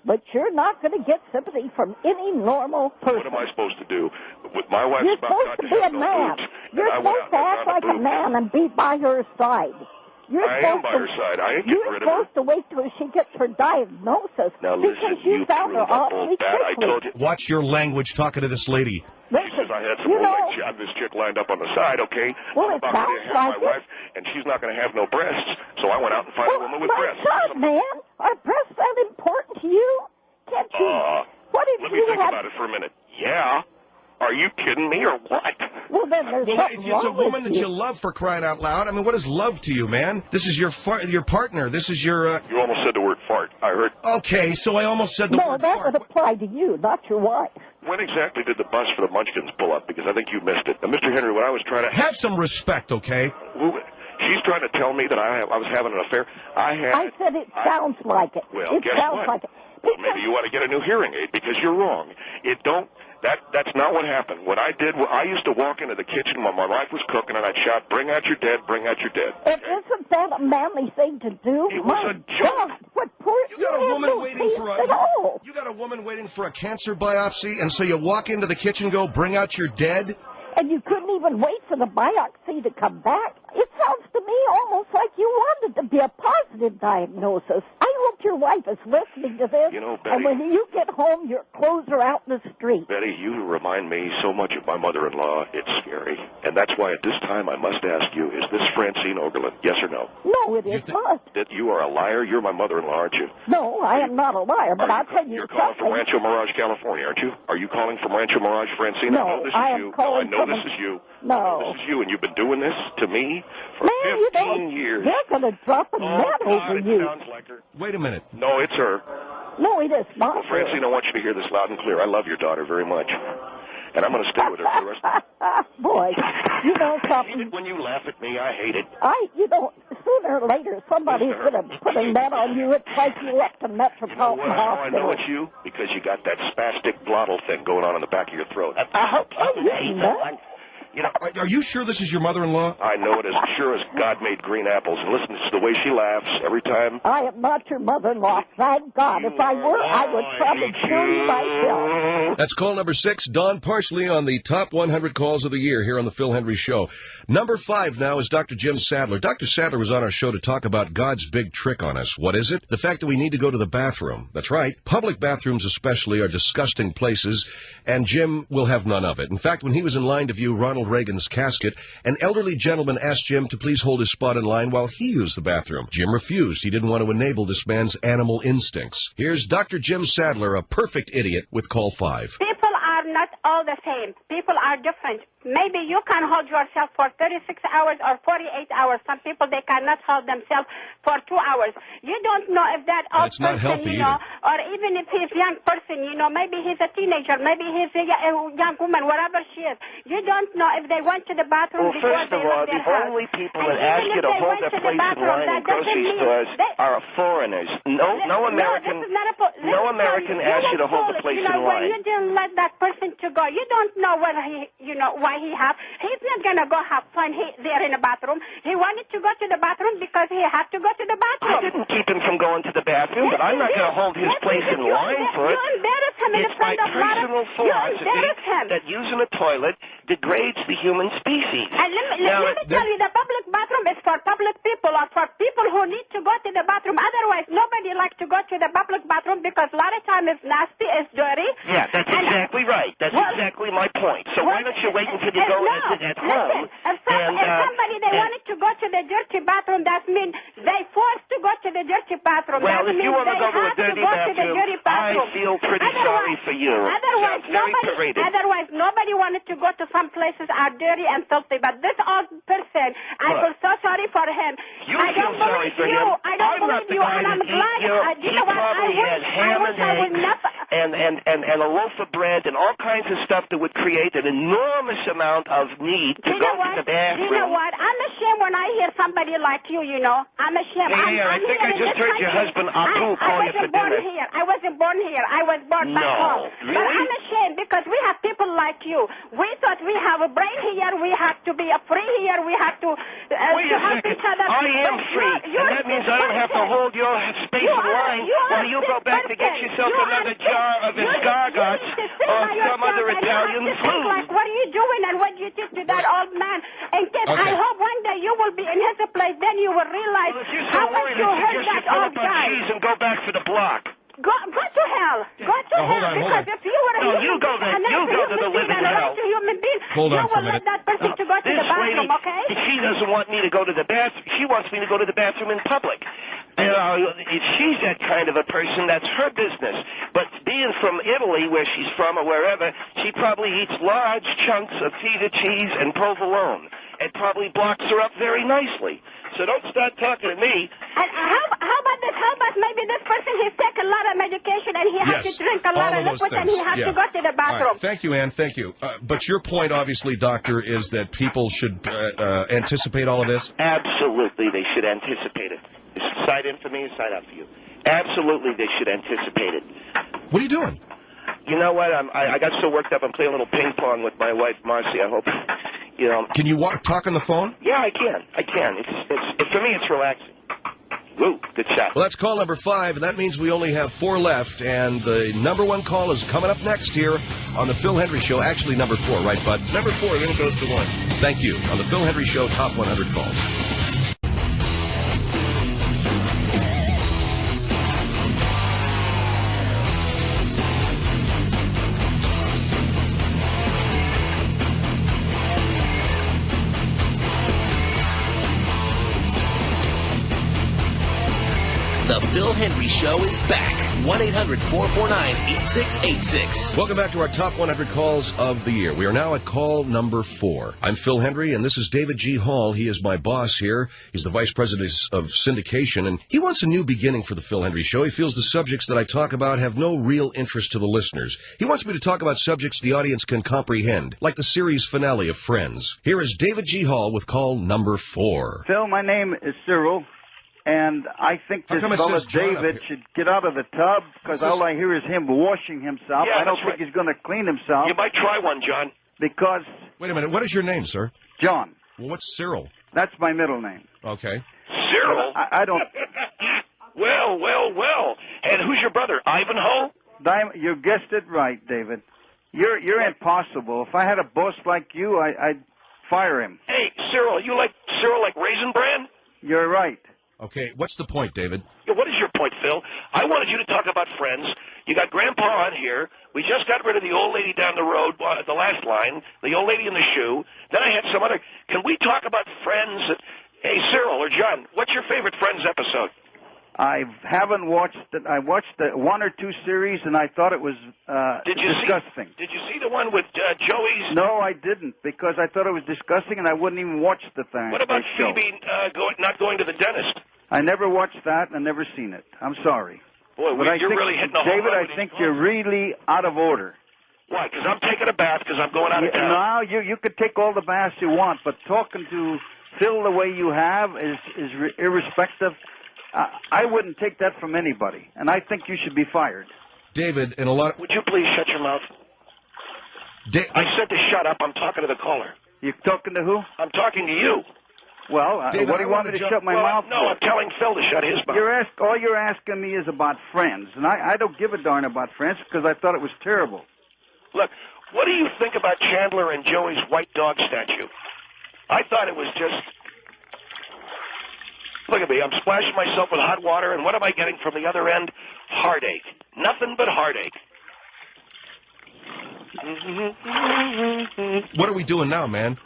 But you're not going to get sympathy from any normal person. What am I supposed to do? With my wife's You're about supposed not to be a have no man. boobs, You're and I went supposed to out act and like got a boobs. man and be by her side. You're I am supposed by to, her side. I ain't getting You're rid of her. supposed to wait till she gets her diagnosis. Now because listen, you you found her threw up awfully old bat. I quickly. told you. Watch your language talking to this lady. Because I had some this chick lined up on the side, okay? Well, I'm it about to sounds have like my wife, and she's not going to have no breasts, so I went out and found a woman with My breasts. God, man, are breasts that important to you? Can't you? What if Let me you think had... about it for a minute. Yeah? Are you kidding me or what? Well, then there's something It's a wrong woman with that you love, for crying out loud. I mean, what is love to you, man? This is your partner. This is your... You almost said the word fart. I heard... Okay, so I almost said the No, word that fart. would apply to you, not your wife. When exactly did the bus for the Munchkins pull up? Because I think you missed it. Now, Mr. Henry, what I was trying to... Have some respect, okay? She's trying to tell me that I was having an affair. I said it sounds like it. Well, it guess sounds what? like it. Well, maybe you ought to get a new hearing aid because you're wrong. It don't... That's not what happened. What I did, I used to walk into the kitchen when my wife was cooking, and I'd shout, "Bring out your dead, bring out your dead." And isn't that a manly thing to do? It was a joke. God, what poor... You got a woman waiting for You got a woman waiting for a cancer biopsy, and so you walk into the kitchen and go, "Bring out your dead"? And you couldn't even wait for the biopsy to come back. It sounds to me almost like you wanted to be a positive diagnosis. I hope your wife is listening to this. You know, Betty, and when you get home, your clothes are out in the street. Betty, you remind me so much of my mother-in-law. It's scary. And that's why at this time I must ask you, is this Francine Oberlin? Yes or no? No, it is not. That you are a liar? You're my mother-in-law, aren't you? No, I am not a liar, but I'll tell you You're calling from something. Rancho Mirage, California, aren't you? Are you calling from Rancho Mirage, Francine? No, I know this is I am you. calling No, I know from this is you. No. I know this is you, and you've been doing this to me for 15 years. They're going to drop a net over it you. sounds like her. Wait a minute. No, it's her. No, it is not. Well, Francine, I want you to hear this loud and clear. I love your daughter very much. And I'm going to stay with her for the rest of Boy, you know I something. hate it when you laugh at me. I hate it. Sooner or later, somebody's going to put a net on you. It's like you left a Metropolitan Well, how I know Hospital. it's you? Because you got that spastic glottal thing going on in the back of your throat. I hope you know, Are you sure this is your mother-in-law? I know it as sure as God made green apples. And listen to the way she laughs every time. I am not your mother-in-law. Thank God. If I were, I would probably kill you myself. That's call number 6, Don Parsley on the top 100 calls of the year here on the Phil Hendry Show. Number 5 now is Dr. Jim Sadler. Dr. Sadler was on our show to talk about God's big trick on us. What is it? The fact that we need to go to the bathroom. That's right. Public bathrooms especially are disgusting places, and Jim will have none of it. In fact, when he was in line to view Ronald Reagan's casket, an elderly gentleman asked Jim to please hold his spot in line while he used the bathroom. Jim refused. He didn't want to enable this man's animal instincts. Here's Dr. Jim Sadler, a perfect idiot, with call 5. People are not all the same. People are different. Maybe you can hold yourself for 36 hours or 48 hours. Some people, they cannot hold themselves for 2 hours. You don't know if that old It's not person, healthy you know, either. or even if he's a young person, you know, maybe he's a teenager, maybe he's a young woman, whatever she is. You don't know if they went to the bathroom Well, before first they of all, left the their house. only people And that ask even you if to they hold went their to the place in bathroom, line in that doesn't grocery mean stores they- are foreigners. No American asks you to hold the place you know, in when line. you didn't let that person to go, you don't know whether he, you know, why he have. He's not gonna go have fun there in the bathroom. He wanted to go to the bathroom because he had to go to the bathroom. I didn't keep him from going to the bathroom, but I'm not going to hold his place in line for it. You embarrass him in It's front my of a lot of... personal You philosophy embarrass him. that using a toilet degrades the human species. And let me tell you, the public bathroom is for public people or for people who need to go to the bathroom. Otherwise, nobody likes to go to the public bathroom because a lot of time it's nasty, it's dirty. Yeah, that's exactly right. That's exactly my point. So why don't you wait until you go at home? If somebody they wanted to go to the dirty bathroom, that means they forced to go to the dirty bathroom. Well, that if you want to go to a dirty bathroom, I feel pretty sorry for you. Otherwise, nobody wanted to go to some places are dirty and filthy. But this old person, I feel so sorry for him. I don't sorry for him. I don't believe you, and I'm glad. He probably had ham and eggs and a loaf of bread and all kinds of stuff that would create an enormous amount of need to go to the bathroom. You know what? I'm ashamed when I hear somebody like you, you know. I'm ashamed. I think I just heard your husband Abu call you for dinner. I wasn't born here. I was born back home. Really? But I'm ashamed because we have people like you. We thought we have a brain here. We have to be free here. We have to help each other. I am free, and that means I don't have to hold your space in line while you go back to get yourself another jar of escargots or some other Italian food. Like, what are you doing and what do you do to that old man? And kid, I hope one day you will be in his place. Then you will realize how much you hurt that old guy. And go back for the block. Go to hell. Go to hell. Because if you were a you go to the living hell. Hold on for a minute. That person to go to the bathroom, okay? She doesn't want me to go to the bathroom. She wants me to go to the bathroom in public. If she's that kind of a person, that's her business. But being from Italy, where she's from or wherever, she probably eats large chunks of feta cheese and provolone. It probably blocks her up very nicely. So don't start talking to me. And how about this? How about maybe this person, he's taken a lot of medication and he has to drink a lot of liquid and he has to go to the bathroom. Right. Thank you, Ann. Thank you. But your point, obviously, Doctor, is that people should anticipate all of this? Absolutely, they should anticipate it. Side in for me, side out for you. Absolutely, they should anticipate it. What are you doing? You know what? I got so worked up. I'm playing a little ping pong with my wife, Marcy. I hope, you know. Can you talk on the phone? Yeah, I can. It's for me, it's relaxing. Woo, good shot. Well, that's call number 5, and that means we only have 4 left. And the number 1 call is coming up next here on the Phil Hendry Show. Actually, number 4, right, bud? Number 4, then it goes to 1. Thank you. On the Phil Hendry Show, Top 100 Calls. The Phil Hendry Show is back. 1-800-449-8686. Welcome back to our Top 100 Calls of the Year. We are now at call number 4. I'm Phil Hendry, and this is David G. Hall. He is my boss here. He's the Vice President of Syndication, and he wants a new beginning for the Phil Hendry Show. He feels the subjects that I talk about have no real interest to the listeners. He wants me to talk about subjects the audience can comprehend, like the series finale of Friends. Here is David G. Hall with call number 4. Phil, my name is Cyril. And I think this fellow David should get out of the tub because all I hear is him washing himself. Yeah, I don't think he's going to clean himself. You might try one, John. Because... Wait a minute. What is your name, sir? John. Well, what's Cyril? That's my middle name. Okay. Cyril? I don't... Well. And who's your brother, Ivanhoe? You guessed it right, David. You're impossible. If I had a boss like you, I'd fire him. Hey, Cyril, you like Cyril like Raisin Bran? You're right. Okay, what's the point, David? What is your point, Phil? I wanted you to talk about Friends. You got Grandpa on here. We just got rid of the old lady down the road, the last line, the old lady in the shoe. Then I had some other... Can we talk about Friends? Hey, Cyril or John, what's your favorite Friends episode? I haven't watched it. I watched the 1 or 2 series, and I thought it was disgusting. Did you see the one with Joey's? No, I didn't, because I thought it was disgusting, and I wouldn't even watch the thing. What about Phoebe not going to the dentist? I never watched that and never seen it. I'm sorry. Boy, you're really hitting a home David, run. I think you're really out of order. Why? Because I'm taking a bath because I'm going out of town. No, you could take all the baths you want, but talking to Phil the way you have is irrespective. I wouldn't take that from anybody, and I think you should be fired. David, in a lot... Would you please shut your mouth? I said to shut up. I'm talking to the caller. You're talking to who? I'm talking to you. Well, David, what do you want me to shut my mouth No, for? I'm telling Phil to shut his mouth. All you're asking me is about Friends, and I don't give a darn about Friends because I thought it was terrible. Look, what do you think about Chandler and Joey's white dog statue? I thought it was just... Look at me. I'm splashing myself with hot water, and what am I getting from the other end? Heartache. Nothing but heartache. What are we doing now, man?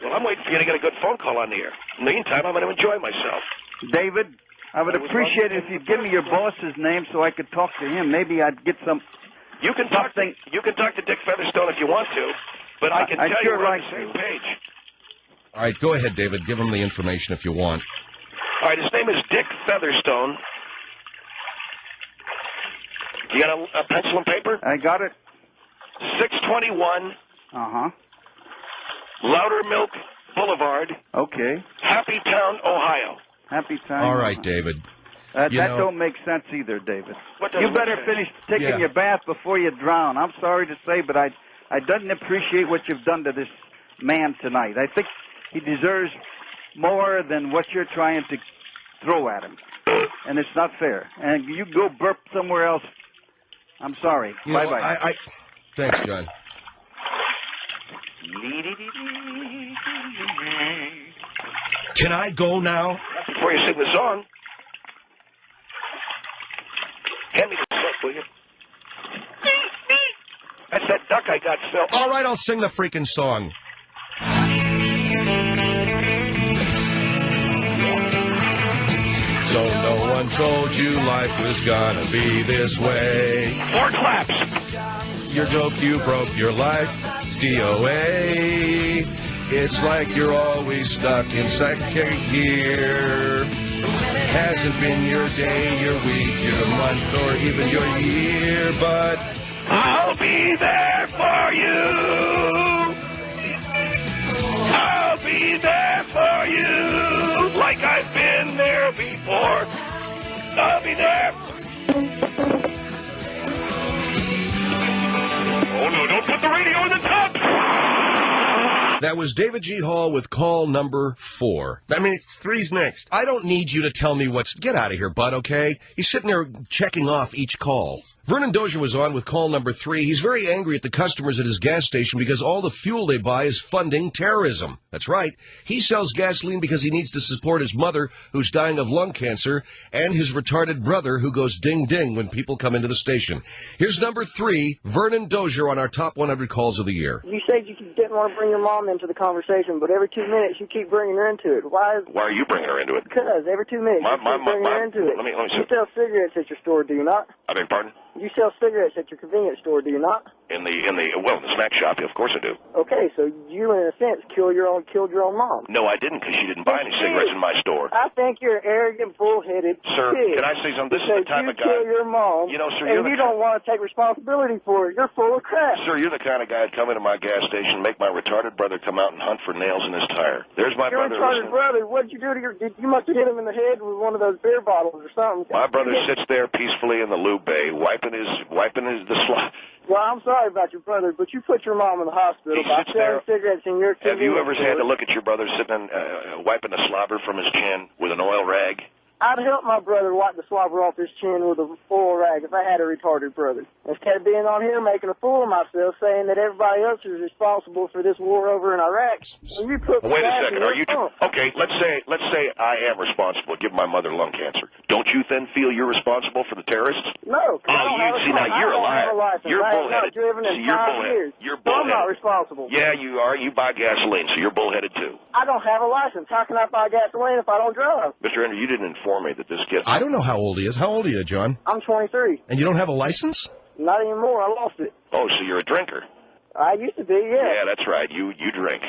Well, I'm waiting for you to get a good phone call on the air. In the meantime, I'm going to enjoy myself. David, I would appreciate it if you'd give me your boss's name so I could talk to him. Maybe I'd get some... You can talk to Dick Featherstone if you want to, but I can tell you we're on the same page. All right, go ahead, David. Give him the information if you want. All right, his name is Dick Featherstone. You got a pencil and paper? I got it. 621. Loudermilk Boulevard. Okay. Happytown, Ohio. Happytown. All right, David. That don't make sense either, David. What You better finish taking your bath before you drown. I'm sorry to say, but I don't appreciate what you've done to this man tonight. I think he deserves more than what you're trying to throw at him. And it's not fair. And you go burp somewhere else. I'm sorry. Bye-bye. Thanks, John. Can I go now? Before you sing the song, hand me the soap, will you? That's that duck I got, Phil. All right, I'll sing the freaking song. So no one told you life was gonna be this way. More claps. Your joke, you broke your life. DOA. It's like you're always stuck in second gear. Hasn't been your day, your week, your month, or even your year, but I'll be there for you. I'll be there for you. Like I've been there before. I'll be there. Oh, no, don't put the radio in the top. That was David G. Hall with call number 4. That means 3's next. I don't need you to tell me what's... Get out of here, bud, okay? He's sitting there checking off each call. Vernon Dozier was on with call number 3. He's very angry at the customers at his gas station because all the fuel they buy is funding terrorism. That's right. He sells gasoline because he needs to support his mother, who's dying of lung cancer, and his retarded brother, who goes ding-ding when people come into the station. Here's number 3, Vernon Dozier on our top 100 calls of the year. You said you didn't want to bring your mom into the conversation, but every 2 minutes you keep bringing her into it. Why are you bringing her into it? Because every 2 minutes you keep bringing her into it. Let me you sell cigarettes at your store, do you not? I beg pardon? You sell cigarettes at your convenience store, do you not? In the snack shop, of course I do. Okay, so you, in a sense, killed your own mom. No, I didn't, because she didn't buy any cigarettes in my store. I think you're an arrogant, bullheaded Sir, pig. can I say something? This is the type of guy... you kill your mom, you know, sir, and you don't want to take responsibility for it. You're full of crap. Sir, you're the kind of guy that'd come into my gas station, make my retarded brother come out and hunt for nails in his tire. There's my brother. Your retarded brother, what'd you do to your... You must have hit him in the head with one of those beer bottles or something. My brother sits there peacefully in the lube bay, wiping his Well, I'm sorry about your brother, but you put your mom in the hospital by selling cigarettes in your Have you ever had to look at your brother sitting wiping the slobber from his chin with an oil rag? I'd help my brother wipe the slobber off his chin with a oil rag if I had a retarded brother. Instead of being on here making a fool of myself, saying that everybody else is responsible for this war over in Iraq. You put Wait a second. Are you okay? Let's say I am responsible. Give my mother lung cancer. Don't you then feel you're responsible for the terrorists? No. Now you're a liar. You're bullheaded. You're bullheaded. You're bullheaded. I'm not responsible. Yeah, you are. You buy gasoline, so you're bullheaded too. I don't have a license. How can I buy gasoline if I don't drive? Mr. Henry, you didn't inform me that this kid... I don't know how old he is. How old are you, John? I'm 23. And you don't have a license? Not anymore. I lost it. Oh, so you're a drinker? I used to be, yeah. Yeah, that's right. You drink.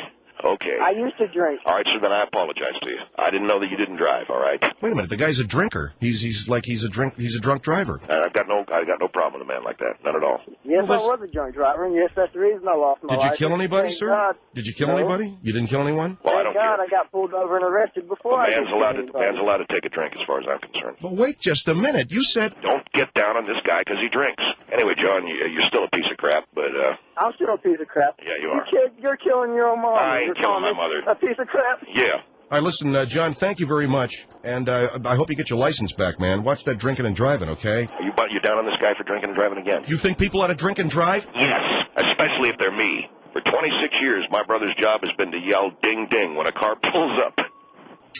Okay. I used to drink. All right, so then I apologize to you. I didn't know that you didn't drive, all right? Wait a minute. The guy's a drinker. He's a drunk driver. I got no problem with a man like that. None at all. Yes, I was a drunk driver, and yes, that's the reason I lost my license. Did you kill anybody, sir? God. Did you kill anybody? You didn't kill anyone? Well, Thank God I got pulled over and arrested before I man's allowed to take a drink as far as I'm concerned. But wait just a minute. You said... Don't get down on this guy because he drinks. Anyway, John, you're still a piece of crap, but... I'm still a piece of crap. Yeah, you are. You're killing your own mom. I ain't killing my mother. A piece of crap? Yeah. All right, listen, John, thank you very much. And I hope you get your license back, man. Watch that drinking and driving, okay? Are you down on this guy for drinking and driving again? You think people ought to drink and drive? Yes, especially if they're me. For 26 years, my brother's job has been to yell ding-ding when a car pulls up.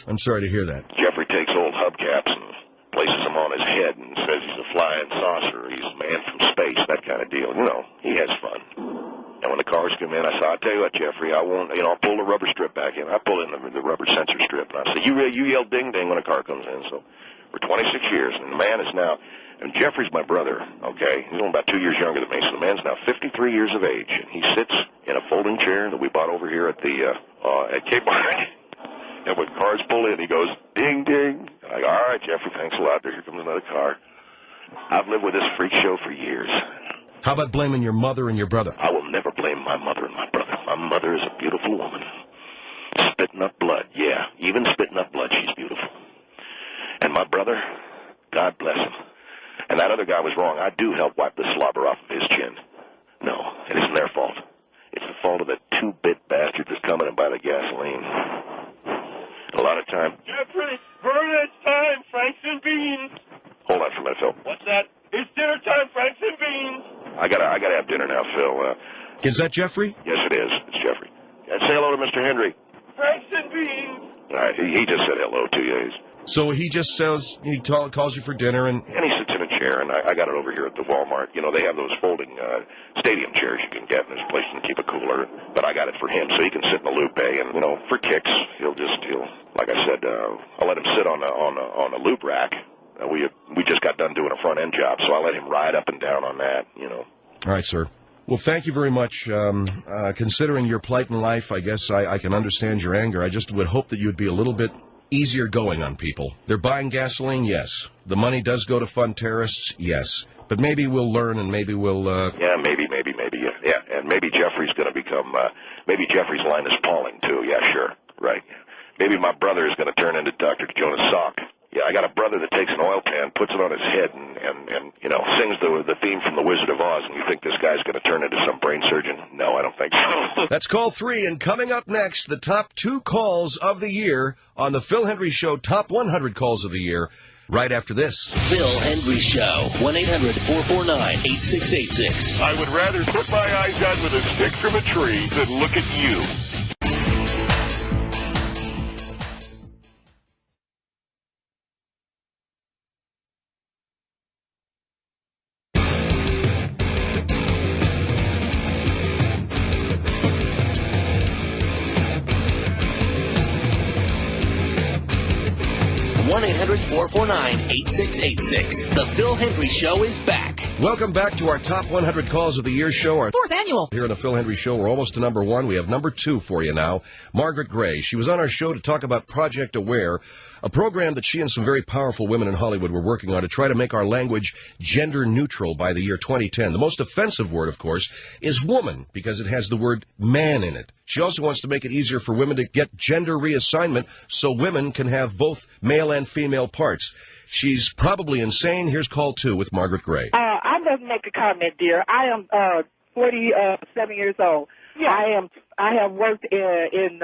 I'm sorry to hear that. Jeffrey takes old hubcaps and places them on his head and says he's a flying saucer, he's a man from space, that kind of deal. You know, he has fun. And when the cars come in, I said, I'll tell you what, Jeffrey, I'll pull the rubber strip back in. I pull in the rubber sensor strip. And I said, you yell ding ding when a car comes in. So for 26 years, and the man is now, and Jeffrey's my brother, okay? He's only about 2 years younger than me, so the man's now 53 years of age, and he sits in a folding chair that we bought over here at Cape Mark. And when cars pull in, he goes, ding, ding. And I go, all right, Jeffrey, thanks a lot. Here comes another car. I've lived with this freak show for years. How about blaming your mother and your brother? I will never blame my mother and my brother. My mother is a beautiful woman. Spitting up blood, yeah. Even spitting up blood, she's beautiful. And my brother, God bless him. And that other guy was wrong. I do help wipe the slobber off of his chin. No, it isn't their fault. It's the fault of the two-bit bastard that's coming in by the gasoline. A lot of time. Jeffrey, burn time, Franks and beans. Hold on for a minute, Phil. What's that? It's dinner time, Franks and beans. I gotta have dinner now, Phil. Is that Jeffrey? Yes, it is. It's Jeffrey. Say hello to Mr. Henry. Franks and beans. All right, he just said hello to you. So he just says, he calls you for dinner and he sits in a chair, and I got it over here at the Walmart. You know, they have those folding stadium chairs you can get in this place and keep a cooler. But I got it for him, so he can sit in the loop bay, and, you know, for kicks, he'll like I said, I'll let him sit on a loop rack. We just got done doing a front end job, so I'll let him ride up and down on that, you know. All right, sir. Well, thank you very much. Considering your plight in life, I guess I can understand your anger. I just would hope that you would be a little bit easier going on people. They're buying gasoline, yes. The money does go to fund terrorists, yes. But maybe we'll learn, and maybe we'll... Yeah, maybe, yeah. And maybe Jeffrey's going to become... maybe Jeffrey's Linus Pauling, too. Yeah, sure. Right. Maybe my brother is going to turn into Dr. Jonas Salk. Yeah, I got a brother that takes an oil pan, puts it on his head, and you know, sings the theme from The Wizard of Oz, and you think this guy's going to turn into some brain surgeon? No, I don't think so. That's call 3, and coming up next, the top 2 calls of the year on the Phil Hendry Show Top 100 Calls of the Year, right after this. Phil Hendry Show, 1-800-449-8686. I would rather put my eyes out with a stick from a tree than look at you. 1-800-449-8686. The Phil Hendry Show is back. Welcome back to our Top 100 Calls of the Year show. Our 4th annual. Here on the Phil Hendry Show, we're almost to number 1. We have number 2 for you now. Margaret Gray. She was on our show to talk about Project Aware, a program that she and some very powerful women in Hollywood were working on to try to make our language gender neutral by the year 2010. The most offensive word, of course, is woman, because it has the word man in it. She also wants to make it easier for women to get gender reassignment so women can have both male and female parts. She's probably insane. Here's call 2 with Margaret Gray. I'd love to make a comment, dear. I am 47 years old. Yeah. I have worked in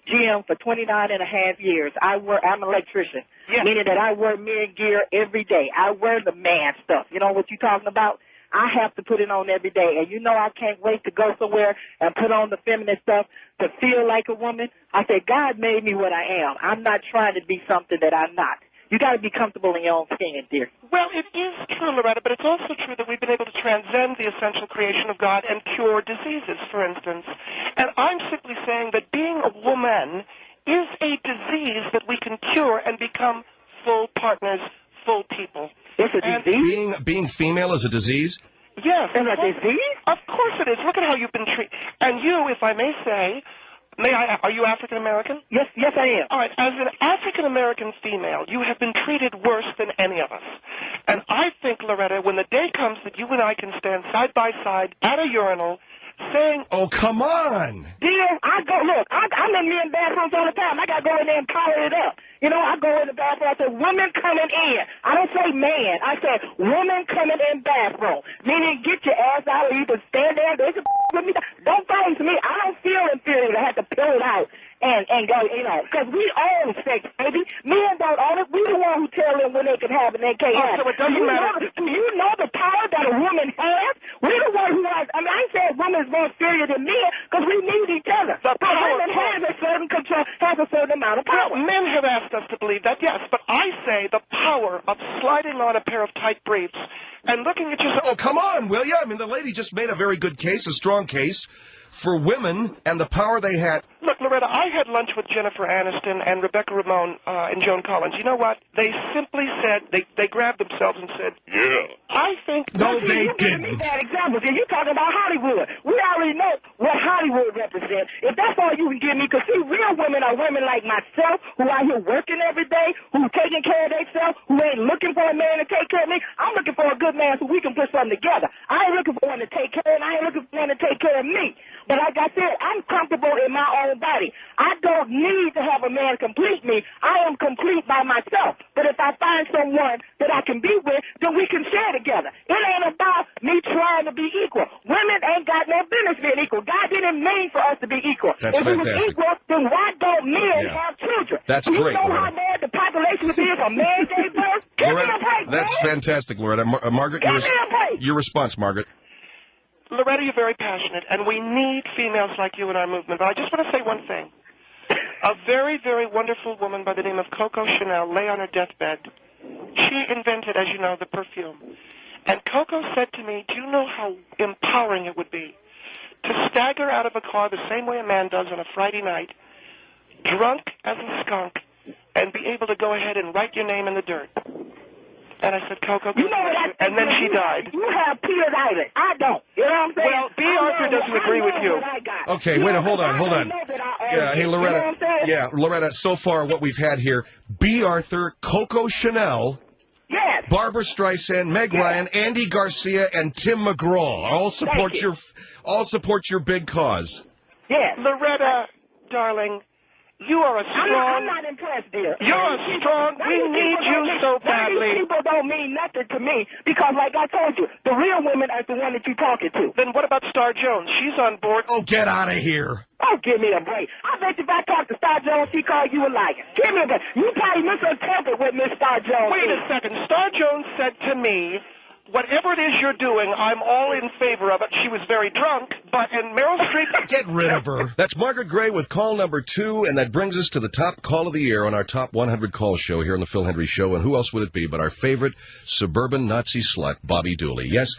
GM for 29 and a half years. I'm an electrician, meaning that I wear men gear every day. I wear the man stuff. You know what you're talking about? I have to put it on every day. And you know I can't wait to go somewhere and put on the feminine stuff to feel like a woman. I said, God made me what I am. I'm not trying to be something that I'm not. You got to be comfortable in your own skin, dear. Well, it is true, Loretta, but it's also true that we've been able to transcend the essential creation of God and cure diseases, for instance. And I'm simply saying that being a woman is a disease that we can cure and become full partners, full people. It's a disease? Being female is a disease? Yes. It's a disease? Of course it is. Look at how you've been treated. And you, if I may say... are you African-American? Yes, I am. All right, as an African-American female, you have been treated worse than any of us. And I think, Loretta, when the day comes that you and I can stand side by side at a urinal saying... Oh, come on! Dear, I'm in men's bathrooms all the time. I got to go in there and collar it up. You know, I go in the bathroom, I say, women coming in. I don't say man. I say, woman coming in bathroom. Meaning, get your ass out or either stand there, there's a with me. Don't face me. I don't feel inferior to have to pull it out and go, you know, because we own sex, baby. Men don't own it. We the one who tell them when they can have it and they can't have it. So it doesn't matter. Do you know the power that a woman has. We're the one who has, I mean, I ain't saying women's more inferior than men, because we need each other. But women has a certain control, has a certain amount of power. Well, men have asked us to believe that, yes, but I say the power of sliding on a pair of tight briefs and looking at yourself. Oh, come on, will you? I mean, the lady just made a very good case, a strong case for women and the power they had. Look, Loretta, I had lunch with Jennifer Aniston and Rebecca Ramon and Joan Collins. You know what? They simply said, they grabbed themselves and said, yeah. I think... No, they didn't. You bad examples. You're talking about Hollywood. We already know what Hollywood represents. If that's all you can give me, because see, real women are women like myself, who are here working every day, who taking care of themselves, who ain't looking for a man to take care of me. I'm looking for a good man so we can put something together. I ain't looking for one to take care of, and I ain't looking for one to take care of me. But like I said, I'm comfortable in my own body. I don't need to have a man complete me. I am complete by myself. But if I find someone that I can be with, then we can share together. It ain't about me trying to be equal. Women ain't got no business being equal. God didn't mean for us to be equal. That's if fantastic. we was equal, then why don't men have children? That's Do you great, know Loretta. how bad the population would be if a man gave birth? Give me a break, That's man. fantastic, Loretta. Margaret, Give me a break. your response, Margaret. Loretta, you're very passionate, and we need females like you in our movement. But I just want to say one thing. A very, very wonderful woman by the name of Coco Chanel lay on her deathbed. She invented, as you know, the perfume. And Coco said to me, do you know how empowering it would be to stagger out of a car the same way a man does on a Friday night, drunk as a skunk, and be able to go ahead and write your name in the dirt? And I said, Coco, you know what and then she died. You have Peter's Island. I don't. You know what I'm saying? Well, B. Arthur doesn't agree with you. Okay, wait, hold on. Yeah, hey, Loretta. Yeah, Loretta, so far what we've had here, B. Arthur, Coco Chanel, yes, Barbara Streisand, Meg Ryan, Andy Garcia, and Tim McGraw all support your big cause. Yes. Loretta, darling, you are a strong... I'm not impressed, dear. You're a strong... We need you so badly. These people don't mean nothing to me because, like I told you, the real women are the one that you're talking to. Then what about Star Jones? She's on board. Oh, get out of here. Oh, give me a break. I bet if I talk to Star Jones, she call you a liar. Give me a break. You probably misinterpret what Miss Star Jones Wait a second. Star Jones said to me, whatever it is you're doing, I'm all in favor of it. She was very drunk, and Meryl Streep... Get rid of her. That's Margaret Gray with call number 2, and that brings us to the top call of the year on our Top 100 Call show here on the Phil Hendry Show. And who else would it be but our favorite suburban Nazi slut, Bobby Dooley. Yes,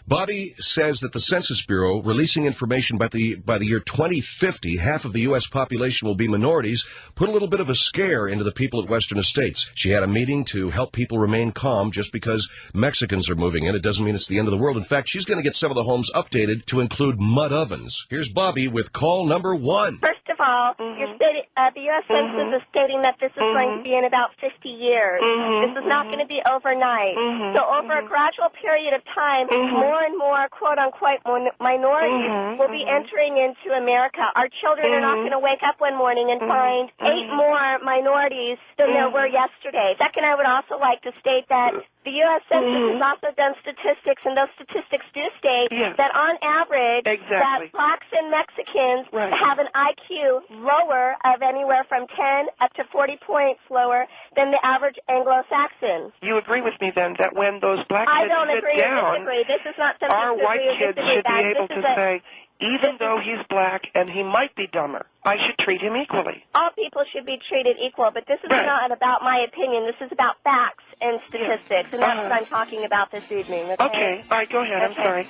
Bobby says that the Census Bureau, releasing information by the year 2050, half of the U.S. population will be minorities, put a little bit of a scare into the people at Western Estates. She had a meeting to help people remain calm. Just because Mexicans are moving in, it doesn't mean it's the end of the world. In fact, she's going to get some of the homes updated to include mud ovens. Here's Bobby with call number 1. First of all, you're stating, the U.S. Census is stating that this is going to be in about 50 years. This is not going to be overnight. So over a gradual period of time, more and more quote-unquote minorities will be entering into America. Our children are not going to wake up one morning and find 8 more minorities than there were yesterday. Second, I would also like to state that the U.S. Census has also done statistics, and those statistics do state that on average, that blacks and Mexicans have an IQ lower of anywhere from 10 up to 40 points lower than the average Anglo-Saxon. You agree with me, then, that when those black I kids don't sit agree down, disagree. This is not something our to white agree kids disagree should be about. able to say, even though he's black and he might be dumber, I should treat him equally. All people should be treated equal, but this is not about my opinion. This is about facts and statistics, and that's what I'm talking about this evening. Okay. All right, go ahead. I'm sorry.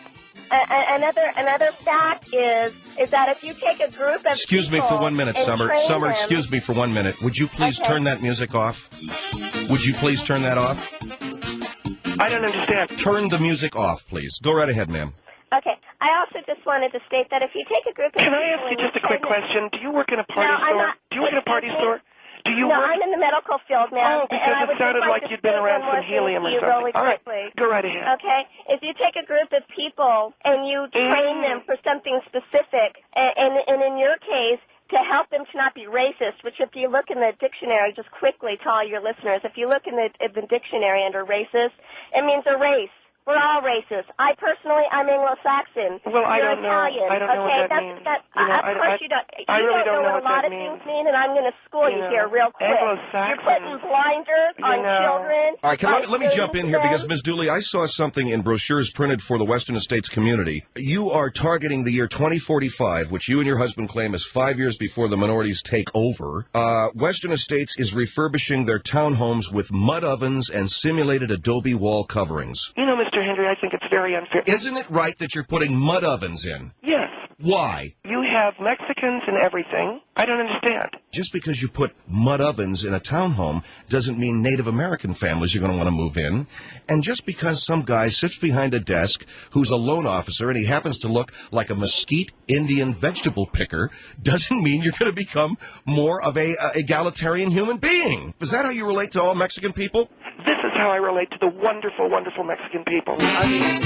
Another fact is that if you take a group of Excuse me for 1 minute, Summer. Summer, excuse me for 1 minute. Would you please turn that music off? Would you please turn that off? I don't understand. Turn the music off, please. Go right ahead, ma'am. Okay. I also just wanted to state that if you take a group of Can I ask you just a quick question? Do you work in a party store? Do you work in a party store? Do you No, work? I'm in the medical field, ma'am. Oh, because it sounded like you'd been around some helium or something. All right, go right ahead. Okay? If you take a group of people and you train them for something specific, and in your case, to help them to not be racist, which if you look in the dictionary, just quickly to all your listeners, if you look in the dictionary under racist, it means a race We're all racist. I personally, I'm Anglo-Saxon. Well, I You're don't know. Italian. I don't know what that means. Of course you don't. I really don't know what a lot of things mean, and I'm going to school you here real quick. You're putting blinders on children. All right, let me jump in here because, Ms. Dooley, I saw something in brochures printed for the Western Estates community. You are targeting the year 2045, which you and your husband claim is 5 years before the minorities take over. Western Estates is refurbishing their townhomes with mud ovens and simulated adobe wall coverings. You know, Mr. Henry, I think it's very unfair. Isn't it right that you're putting mud ovens in? Yes. Why? You have Mexicans and everything. I don't understand. Just because you put mud ovens in a townhome doesn't mean Native American families are going to want to move in. And just because some guy sits behind a desk who's a loan officer and he happens to look like a mesquite Indian vegetable picker doesn't mean you're going to become more of a egalitarian human being. Is that how you relate to all Mexican people? This is how I relate to the wonderful, wonderful Mexican people. I mean,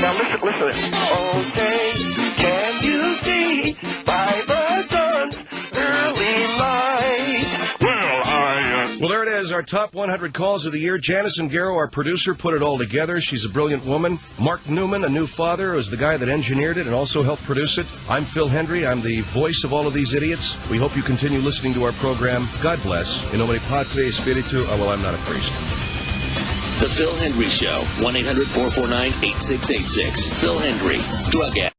now listen. Oh, say, can you see by the dawn's early light? Well, there it is, our top 100 calls of the year. Janice Ngaro, our producer, put it all together. She's a brilliant woman. Mark Newman, a new father, is the guy that engineered it and also helped produce it. I'm Phil Hendry. I'm the voice of all of these idiots. We hope you continue listening to our program. God bless. In nomine Patri Spiritu. Oh, well, I'm not a priest. The Phil Hendry Show, 1-800-449-8686. Phil Hendry, drug addict.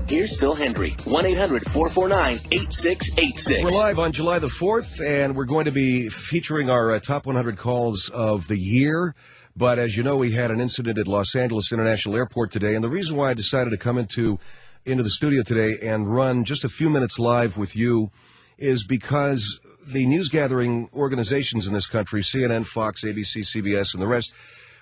Here's Phil Hendry, 1-800-449-8686. We're live on July the 4th, and we're going to be featuring our top 100 calls of the year. But as you know, we had an incident at Los Angeles International Airport today, and the reason why I decided to come into the studio today and run just a few minutes live with you is because the news-gathering organizations in this country, CNN, Fox, ABC, CBS, and the rest,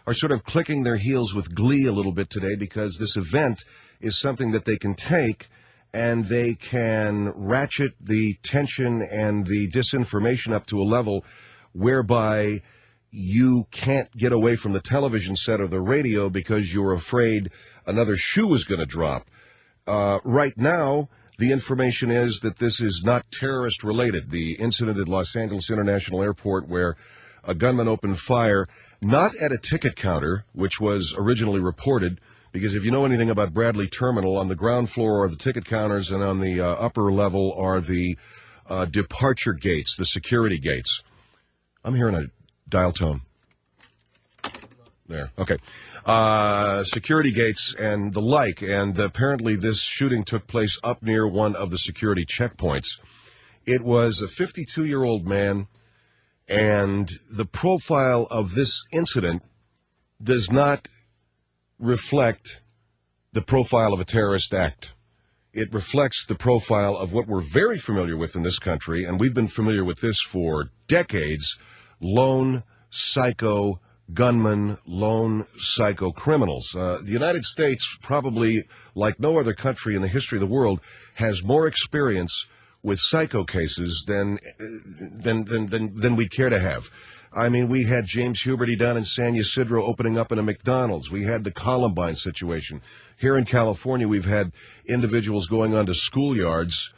are sort of clicking their heels with glee a little bit today because this event is something that they can take and they can ratchet the tension and the disinformation up to a level whereby you can't get away from the television set or the radio because you're afraid another shoe is going to drop. Right now, the information is that this is not terrorist related. The incident at Los Angeles International Airport where a gunman opened fire, not at a ticket counter, which was originally reported, because if you know anything about Bradley Terminal, on the ground floor are the ticket counters, and on the upper level are the departure gates, the security gates. I'm hearing a dial tone. There, okay. Security gates and the like, and apparently this shooting took place up near one of the security checkpoints. It was a 52-year-old man, and the profile of this incident does not reflect the profile of a terrorist act. It reflects the profile of what we're very familiar with in this country, and we've been familiar with this for decades, lone psycho gunmen, lone psycho criminals. The United States, probably like no other country in the history of the world, has more experience with psycho cases than we'd care to have. I mean, we had James Huberty down in San Ysidro opening up in a McDonald's. We had the Columbine situation. Here in California, we've had individuals going onto schoolyards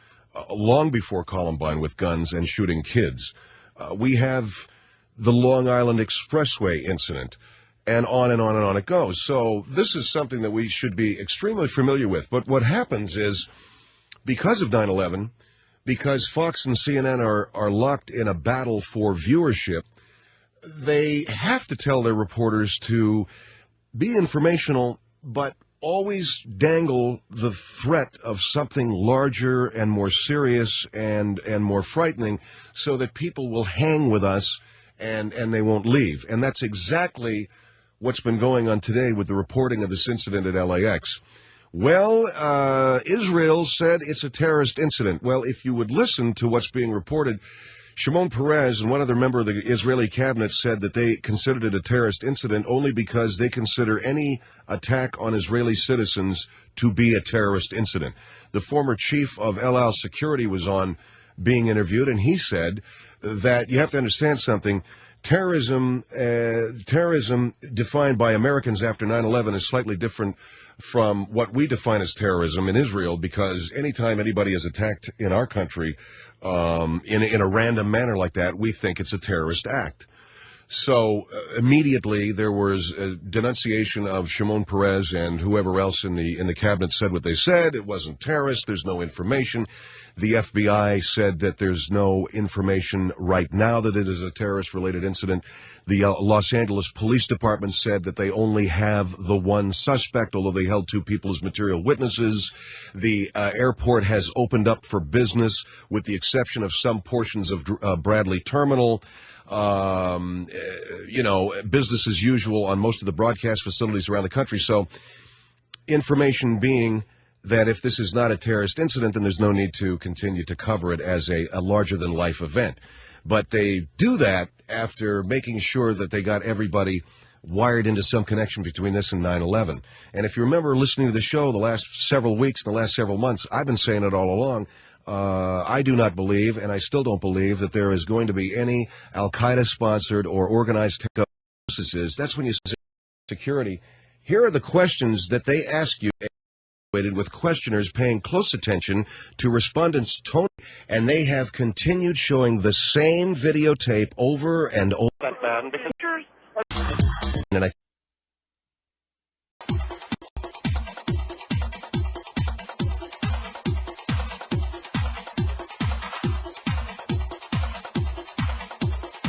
long before Columbine with guns and shooting kids. We have the Long Island Expressway incident, and on and on and on it goes. So this is something that we should be extremely familiar with. But what happens is, because of 9/11, because Fox and CNN are locked in a battle for viewership, they have to tell their reporters to be informational, but always dangle the threat of something larger and more serious and more frightening so that people will hang with us and they won't leave. And that's exactly what's been going on today with the reporting of this incident at LAX. Well, Israel said it's a terrorist incident. Well, if you would listen to what's being reported, Shimon Peres and one other member of the Israeli cabinet said that they considered it a terrorist incident only because they consider any attack on Israeli citizens to be a terrorist incident. The former chief of El Al Security was on being interviewed, and he said that you have to understand something. Terrorism defined by Americans after 9/11 is slightly different from what we define as terrorism in Israel, because anytime anybody is attacked in our country in a random manner like that, we think it's a terrorist act. So immediately there was a denunciation of Shimon Peres, and whoever else in the cabinet said what they said. It wasn't terrorist. There's no information. The FBI said that there's no information right now that it is a terrorist-related incident. The Los Angeles Police Department said that they only have the one suspect, although they held 2 people as material witnesses. The airport has opened up for business, with the exception of some portions of Bradley Terminal. Business as usual on most of the broadcast facilities around the country. So information being that if this is not a terrorist incident, then there's no need to continue to cover it as a larger-than-life event. But they do that after making sure that they got everybody wired into some connection between this and 9/11. And if you remember listening to the show the last several weeks and the last several months, I've been saying it all along. I do not believe, and I still don't believe, that there is going to be any Al-Qaeda-sponsored or organized processes. That's when you say security. Here are the questions that they ask you, with questioners paying close attention to respondents' tone, and they have continued showing the same videotape over and over. And I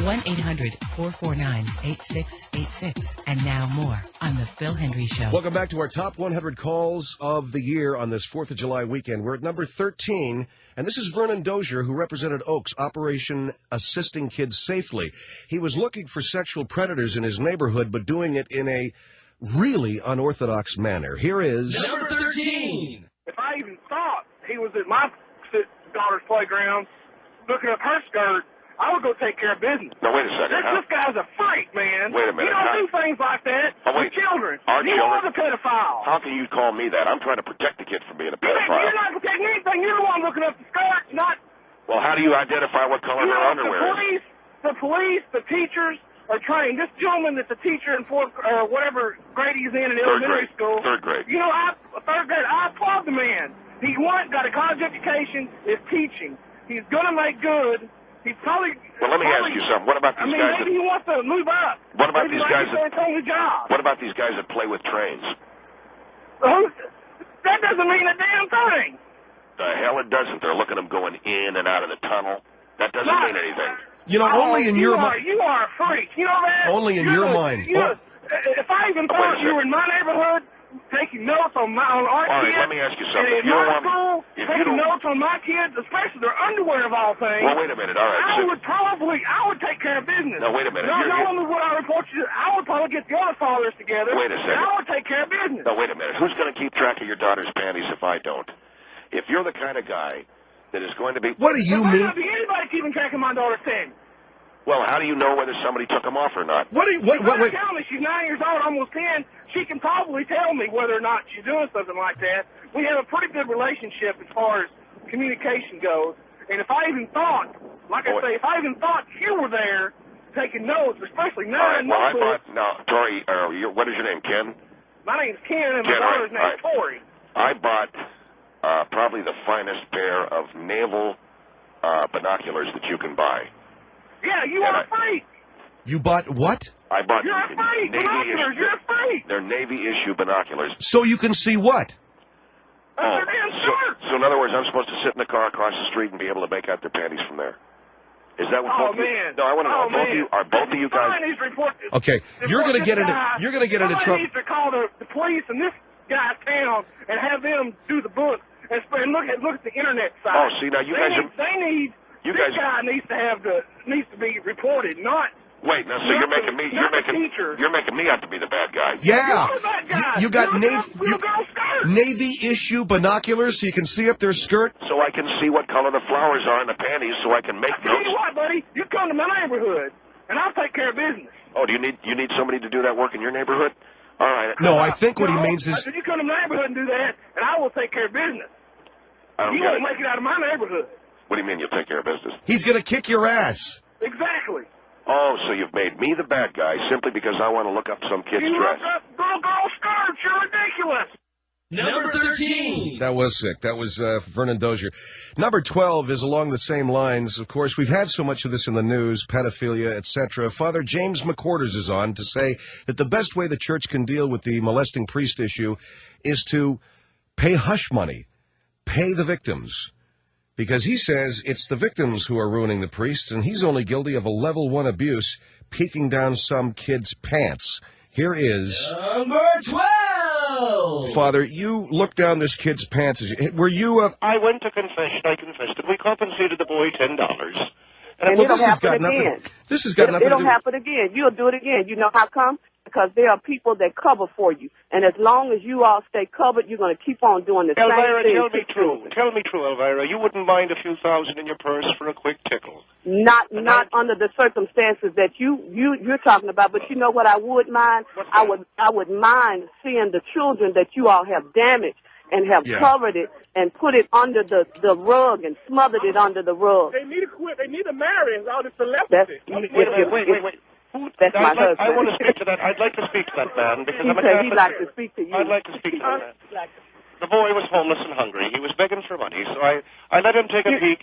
1-800-449-8686. And now more on The Phil Hendrie Show. Welcome back to our top 100 calls of the year on this 4th of July weekend. We're at number 13, and this is Vernon Dozier, who represented Oaks, Operation Assisting Kids Safely. He was looking for sexual predators in his neighborhood, but doing it in a really unorthodox manner. Here is... Number 13! If I even thought he was at my daughter's playground looking up her skirt, I would go take care of business. Now, wait a second. This guy's a freak, man. Wait a minute. You don't do things like that with children. Our You children? are the pedophile. How can you call me that? I'm trying to protect the kid from being a pedophile. You're not protecting anything. You're the one looking up the skirts, not... Well, how do you identify what color her underwear is? The police, the teachers are trained. This gentleman that's a teacher in whatever grade he's in elementary school. Third grade. You know, third grade, I applaud the man. He got a college education, is teaching. He's going to make good. He's probably... Well, let me ask you something. What about these guys maybe he wants to move up. What about maybe these guys that... job. What about these guys that play with trains? That doesn't mean a damn thing. The hell it doesn't. They're looking at them going in and out of the tunnel. That doesn't mean anything. You know, only in your mind. You are a freak. You know that? Only in your mind. If I even thought you were in my neighborhood, taking notes on our all kids. right, let me ask you something. If you don't want me, taking notes on my kids, especially their underwear of all things. Well, wait a minute. All right. I would take care of business. No, wait a minute. Not only would I report you, I would probably get the other fathers together. Wait a second. And I would take care of business. No, wait a minute. Who's going to keep track of your daughter's panties if I don't? If you're the kind of guy that is going to be... What do you mean? There might not be anybody keeping track of my daughter's panties. Well, how do you know whether somebody took them off or not? Wait. Tell me, she's 9 years old, almost 10. She can probably tell me whether or not she's doing something like that. We have a pretty good relationship as far as communication goes. And if I even thought, if I even thought you were there taking notes, especially Tori, what is your name, Ken? My name's Ken, and my daughter's name's Tori. I bought probably the finest pair of naval binoculars that you can buy. Yeah, you are a freak. You bought what? I bought You're a freak. Binoculars. You're a freak. They're Navy issue binoculars. So you can see what? So in other words, I'm supposed to sit in the car across the street and be able to make out their panties from there. Is that what both of you? No, I want to know. Both of you guys? Okay, you're going to get into trouble. Somebody needs to call the police in this guy's town and have them do the book and look at the internet site. Oh, see now you guys are. This guy needs to be reported, not Wait, now, so you're making me out to be the bad guy. Yeah. You're the bad guy. You got You're Navy issue binoculars so you can see up their skirt? So I can see what color the flowers are in the panties so I can make Tell notes. you what, buddy, you come to my neighborhood, and I'll take care of business. Oh, do you need somebody to do that work in your neighborhood? All right. No, I think what he means I is... said, you come to my neighborhood and do that, and I will take care of business. You won't make it out of my neighborhood. What do you mean you'll take care of business? He's going to kick your ass. Exactly. Oh, so you've made me the bad guy simply because I want to look up some kid's dress. Look up girl skirts. You're ridiculous. Number 13. That was sick. That was Vernon Dozier. Number 12 is along the same lines. Of course, we've had so much of this in the news, pedophilia, etc. Father James McQuarters is on to say that the best way the church can deal with the molesting priest issue is to pay hush money, pay the victims. Because he says it's the victims who are ruining the priests, and he's only guilty of a level 1 abuse, peeking down some kid's pants. Here is... Number 12! Father, you looked down this kid's pants. Were you... I went to confession. I confessed it. We compensated the boy $10. And well, it'll this has happen got again. nothing... This has got nothing to do... It'll happen again. You'll do it again. You know how come? Because there are people that cover for you. And as long as you all stay covered, you're going to keep on doing the Elvira, same thing. tell me true. Tell me true, Elvira. You wouldn't mind a few thousand in your purse for a quick tickle. Not under the circumstances that you're talking about. But you know what I would mind? I would mind seeing the children that you all have damaged and have covered it and put it under the rug and smothered it under the rug. They need to quit. They need to marry and all this celebrity. Wait. That's my husband. I want to speak to that. I'd like to speak to that man because I'm a He'd Catholic. like to speak to you. I'd like to speak to that man. The boy was homeless and hungry. He was begging for money, so I let him take a peek.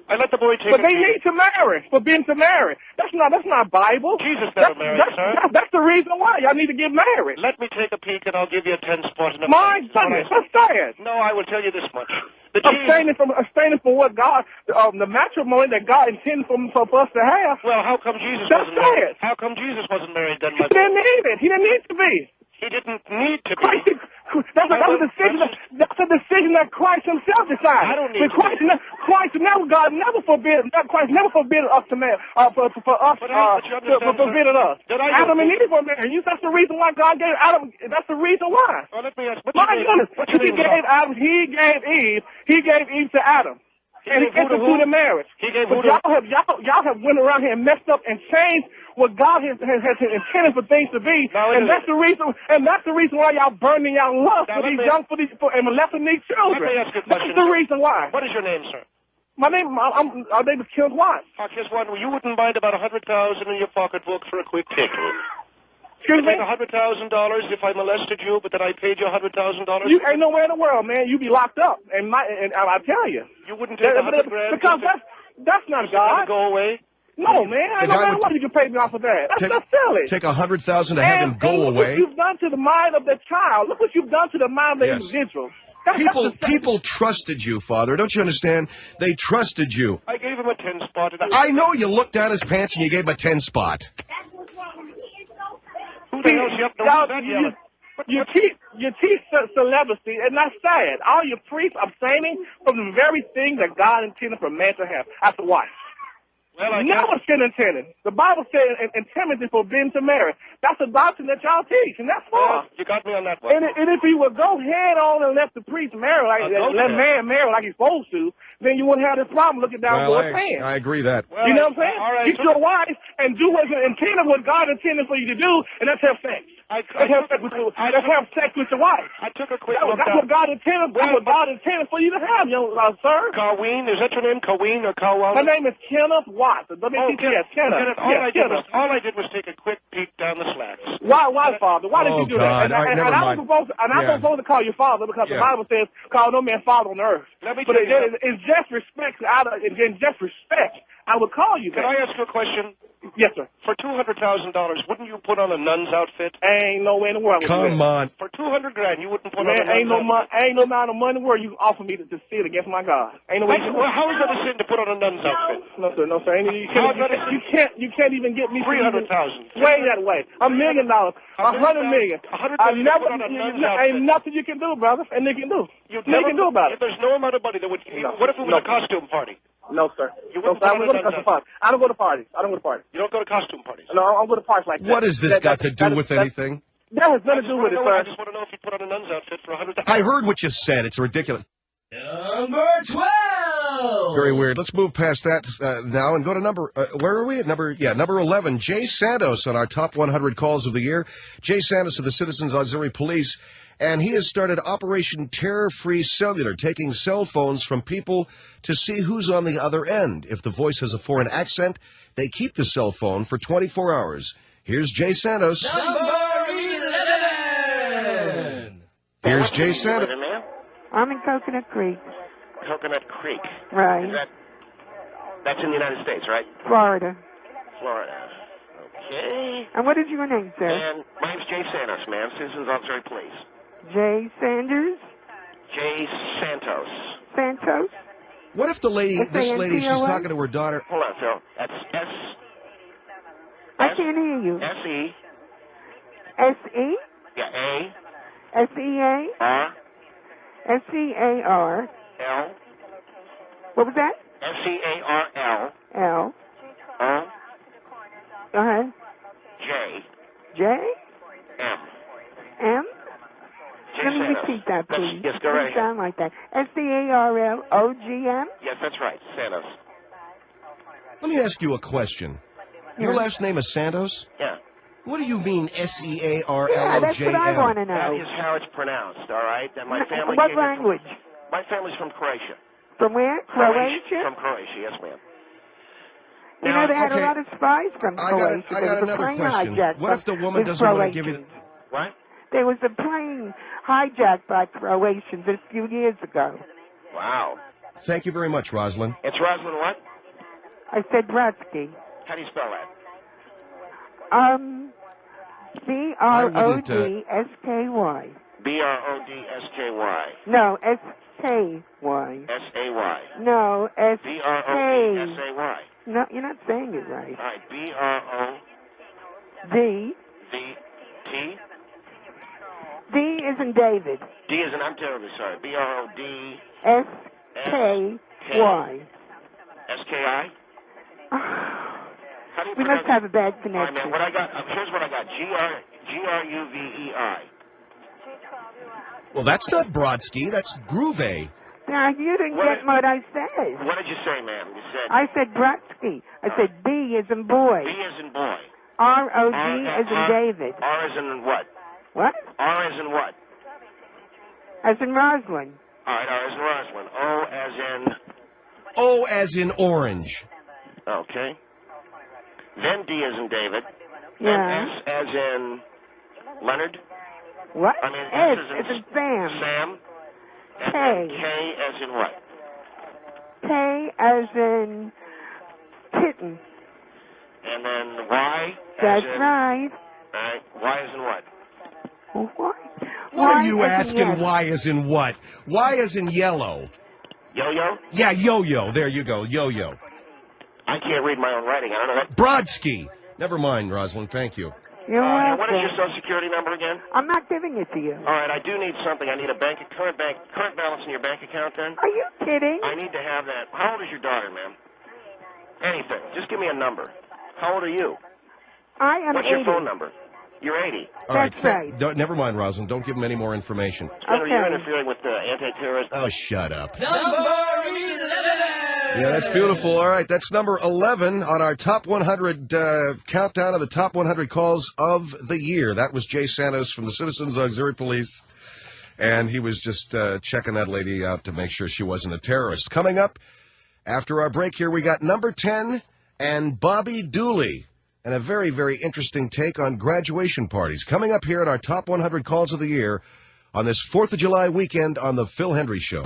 I let the boy take a peek. But they need to marry, forbidden to marry. That's not Bible. Jesus never married, sir. That's the reason why y'all need to get married. Let me take a peek and I'll give you a 10 spot in the My goodness, that's sad. No, I will tell you this much. Abstaining from what God, the matrimony that God intended for us to have. Well, how come Jesus wasn't married? How come Jesus wasn't married then, my He didn't need it. He didn't need to be. He didn't need to be. That's a decision that Christ himself decided. I don't need Christ never forbidden us to marry, forbidden us. Adam and Eve were married. That's the reason why God gave Adam. That's the reason why. Well, let me ask. My goodness, He gave Eve to Adam. And he instituted marriage. But y'all have went around here and messed up and changed what God has intended for things to be. And that's the reason why y'all burning y'all lust for these young and molesting these children. Let me ask you a question. That's the reason why. What is your name, sir? My name is Kent Watts. Kent Watts, you wouldn't mind about $100,000 in your pocketbook for a quick tickle. Excuse me? $100,000 if I molested you, but then I paid you $100,000? You ain't nowhere in the world, man. You be locked up. And I tell you. You wouldn't take $100,000? Because that's not God. Go away? No, man. I don't know what you can pay me off of that. That's silly. Take $100,000 to have him go away. Look what you've done to the mind of the child. Look what you've done to the mind of the individual. People trusted you, Father. Don't you understand? They trusted you. I gave him a 10 spot. I know you looked down his pants and you gave him a 10 spot. Who the hell's up to You teach celibacy, and that's sad. All your priests abstaining from the very thing that God intended for man to have as a wife. Well, never sin intended. The Bible said in Timothy forbidden to marry. That's a doctrine that y'all teach, and that's false. You got me on that one. And if he would go head on and let the priest marry, let man marry like he's supposed to, then you wouldn't have this problem looking down God's pants. I agree that. You know what I'm saying? All right, get your wife and do what's intended, what God intended for you to do, and that's have sex. Let's have sex with your wife. I took a quick look. That's what God intended. That's what God intended for you to have, sir. Kaween, is that your name? Kaween or Kawan? My name is Kenneth Watts. Kenneth. All I did was take a quick peek down the slats. Why, Father? Why did you do that? I'm supposed to call you Father because the Bible says, "Call no man Father on earth." Let me but it's just respect. In just respect, I would call you. Can I ask you a question? Yes, sir. For $200,000, wouldn't you put on a nun's outfit? Ain't no way in the world. Come on. For $200,000, you wouldn't put on a nun's outfit? Ain't no amount of money where you offer me to sit against my God. Ain't no way. Well, how is that a sin to put on a nun's outfit? No, sir. You can't even get me $300,000. Way that way. $1 million. $100 million. Ain't nothing you can do, brother. And they can do. Nothing you can do about it. There's no amount of money that would. What if it was a costume party? No, sir. You No, wouldn't sir. I put don't on go a to dunce custom parties. I don't go to parties. I don't go to parties. You don't go to costume parties? No, I don't go to parties like that. What has this got to do with anything? That has nothing to do with it, I sir. just want to know if you put on a nun's outfit for $100. I heard what you said. It's ridiculous. Number 12! Very weird. Let's move past that now and go to number, where are we? Number 11. Jay Santos on our top 100 calls of the year. Jay Santos of the Citizens Auxiliary Police. And he has started Operation Terror-Free Cellular, taking cell phones from people to see who's on the other end. If the voice has a foreign accent, they keep the cell phone for 24 hours. Here's Jay Santos. Number 11! Here's Jay Santos. I'm in Coconut Creek. Coconut Creek. Right. That's in the United States, right? Florida. Florida. Okay. And what is your name, sir? And my name's Jay Santos, ma'am. Citizens Auxiliary Police. Jay Sanders? Jay Santos. Santos? What if this lady, she's talking to her daughter. Hold on, Phil. That's I can't hear you. S-E. S-E? Yeah, A. S-E-A? R. S-C-A-R. L. What was that? S-C-A-R-L. L. O. Go ahead. J. J? M. M? Jay Let me Santos. repeat that, please. Yes, go right It sound like that. S-C-A-R-L-O-G-M? Yes, that's right. Santos. Let me ask you a question. Your last name is Santos? Yeah. What do you mean S-E-A-R-L-O-J-M? Yeah, that's what I want to know. That is how it's pronounced, all right? And my family What came here language? My family's from Croatia. From where? Croatia? From Croatia, yes, ma'am. You know, they had a lot of spies from Croatia. I got another question. What if the woman doesn't want to give you... What? There was a plane hijacked by Croatians a few years ago. Wow. Thank you very much, Rosalind. It's Rosalind what? I said Brodsky. How do you spell that? B-R-O-D-S-K-Y. B-R-O-D-S-K-Y. No, S-K-Y. S-A-Y. No, S-K. B-R-O-D-S-A-Y. No, you're not saying it right. All right, B-R-O... D. D-T? D is in David. D is in... I'm terribly sorry. B-R-O-D... S-K-Y. S-K-I? How do you We must have a bad connection. All right, man, what I got... here's what I got. G-R-U-V-E-I. Well, that's not Brodsky. That's Groove. Now, you didn't get what I said. What did you say, ma'am? You said... I said Brodsky. I said B as in boy. B as in boy. R-O-D as in David. R as in what? What? R as in what? As in Rosalind. All right, R as in Rosalind. O as in... O as in orange. Okay. Then D as in David. Yeah. And S as in Leonard. What? I mean, S as in Sam. Sam. And K. then K as in what? K as in kitten. And then Y That's as in... right. All right. Y as in what? What? What are you asking? Y as in what? Y as in yellow. Yo-yo? Yeah, yo-yo. There you go. Yo-yo. I can't read my own writing. I don't know that. Brodsky. Never mind, Rosalind. Thank you. You're welcome. What is your Social Security number again? I'm not giving it to you. All right, I do need something. I need a current balance in your bank account then. Are you kidding? I need to have that. How old is your daughter, ma'am? Anything. Just give me a number. How old are you? I am What's 80. your phone number? You're 80. All right. That's right. Never mind, Rosalind. Don't give him any more information. Spencer, you're interfering with anti-terrorism. Oh, shut up. Number 11! Yeah, that's beautiful. All right, that's number 11 on our top 100 countdown of the top 100 calls of the year. That was Jay Santos from the Citizens Auxiliary Police, and he was just checking that lady out to make sure she wasn't a terrorist. Coming up after our break here, we got number 10 and Bobby Dooley, and a very, very interesting take on graduation parties. Coming up here at our top 100 calls of the year on this 4th of July weekend on The Phil Hendrie Show.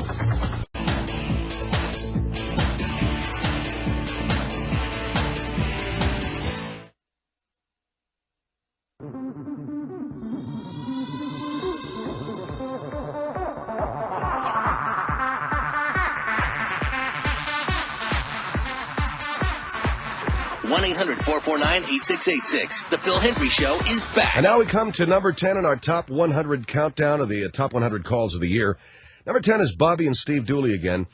One 1-800-449-8686. The Phil Hendrie Show is back. And now we come to number 10 in our top 100 countdown of the top 100 calls of the year. Number 10 is Bobby and Steve Dooley again.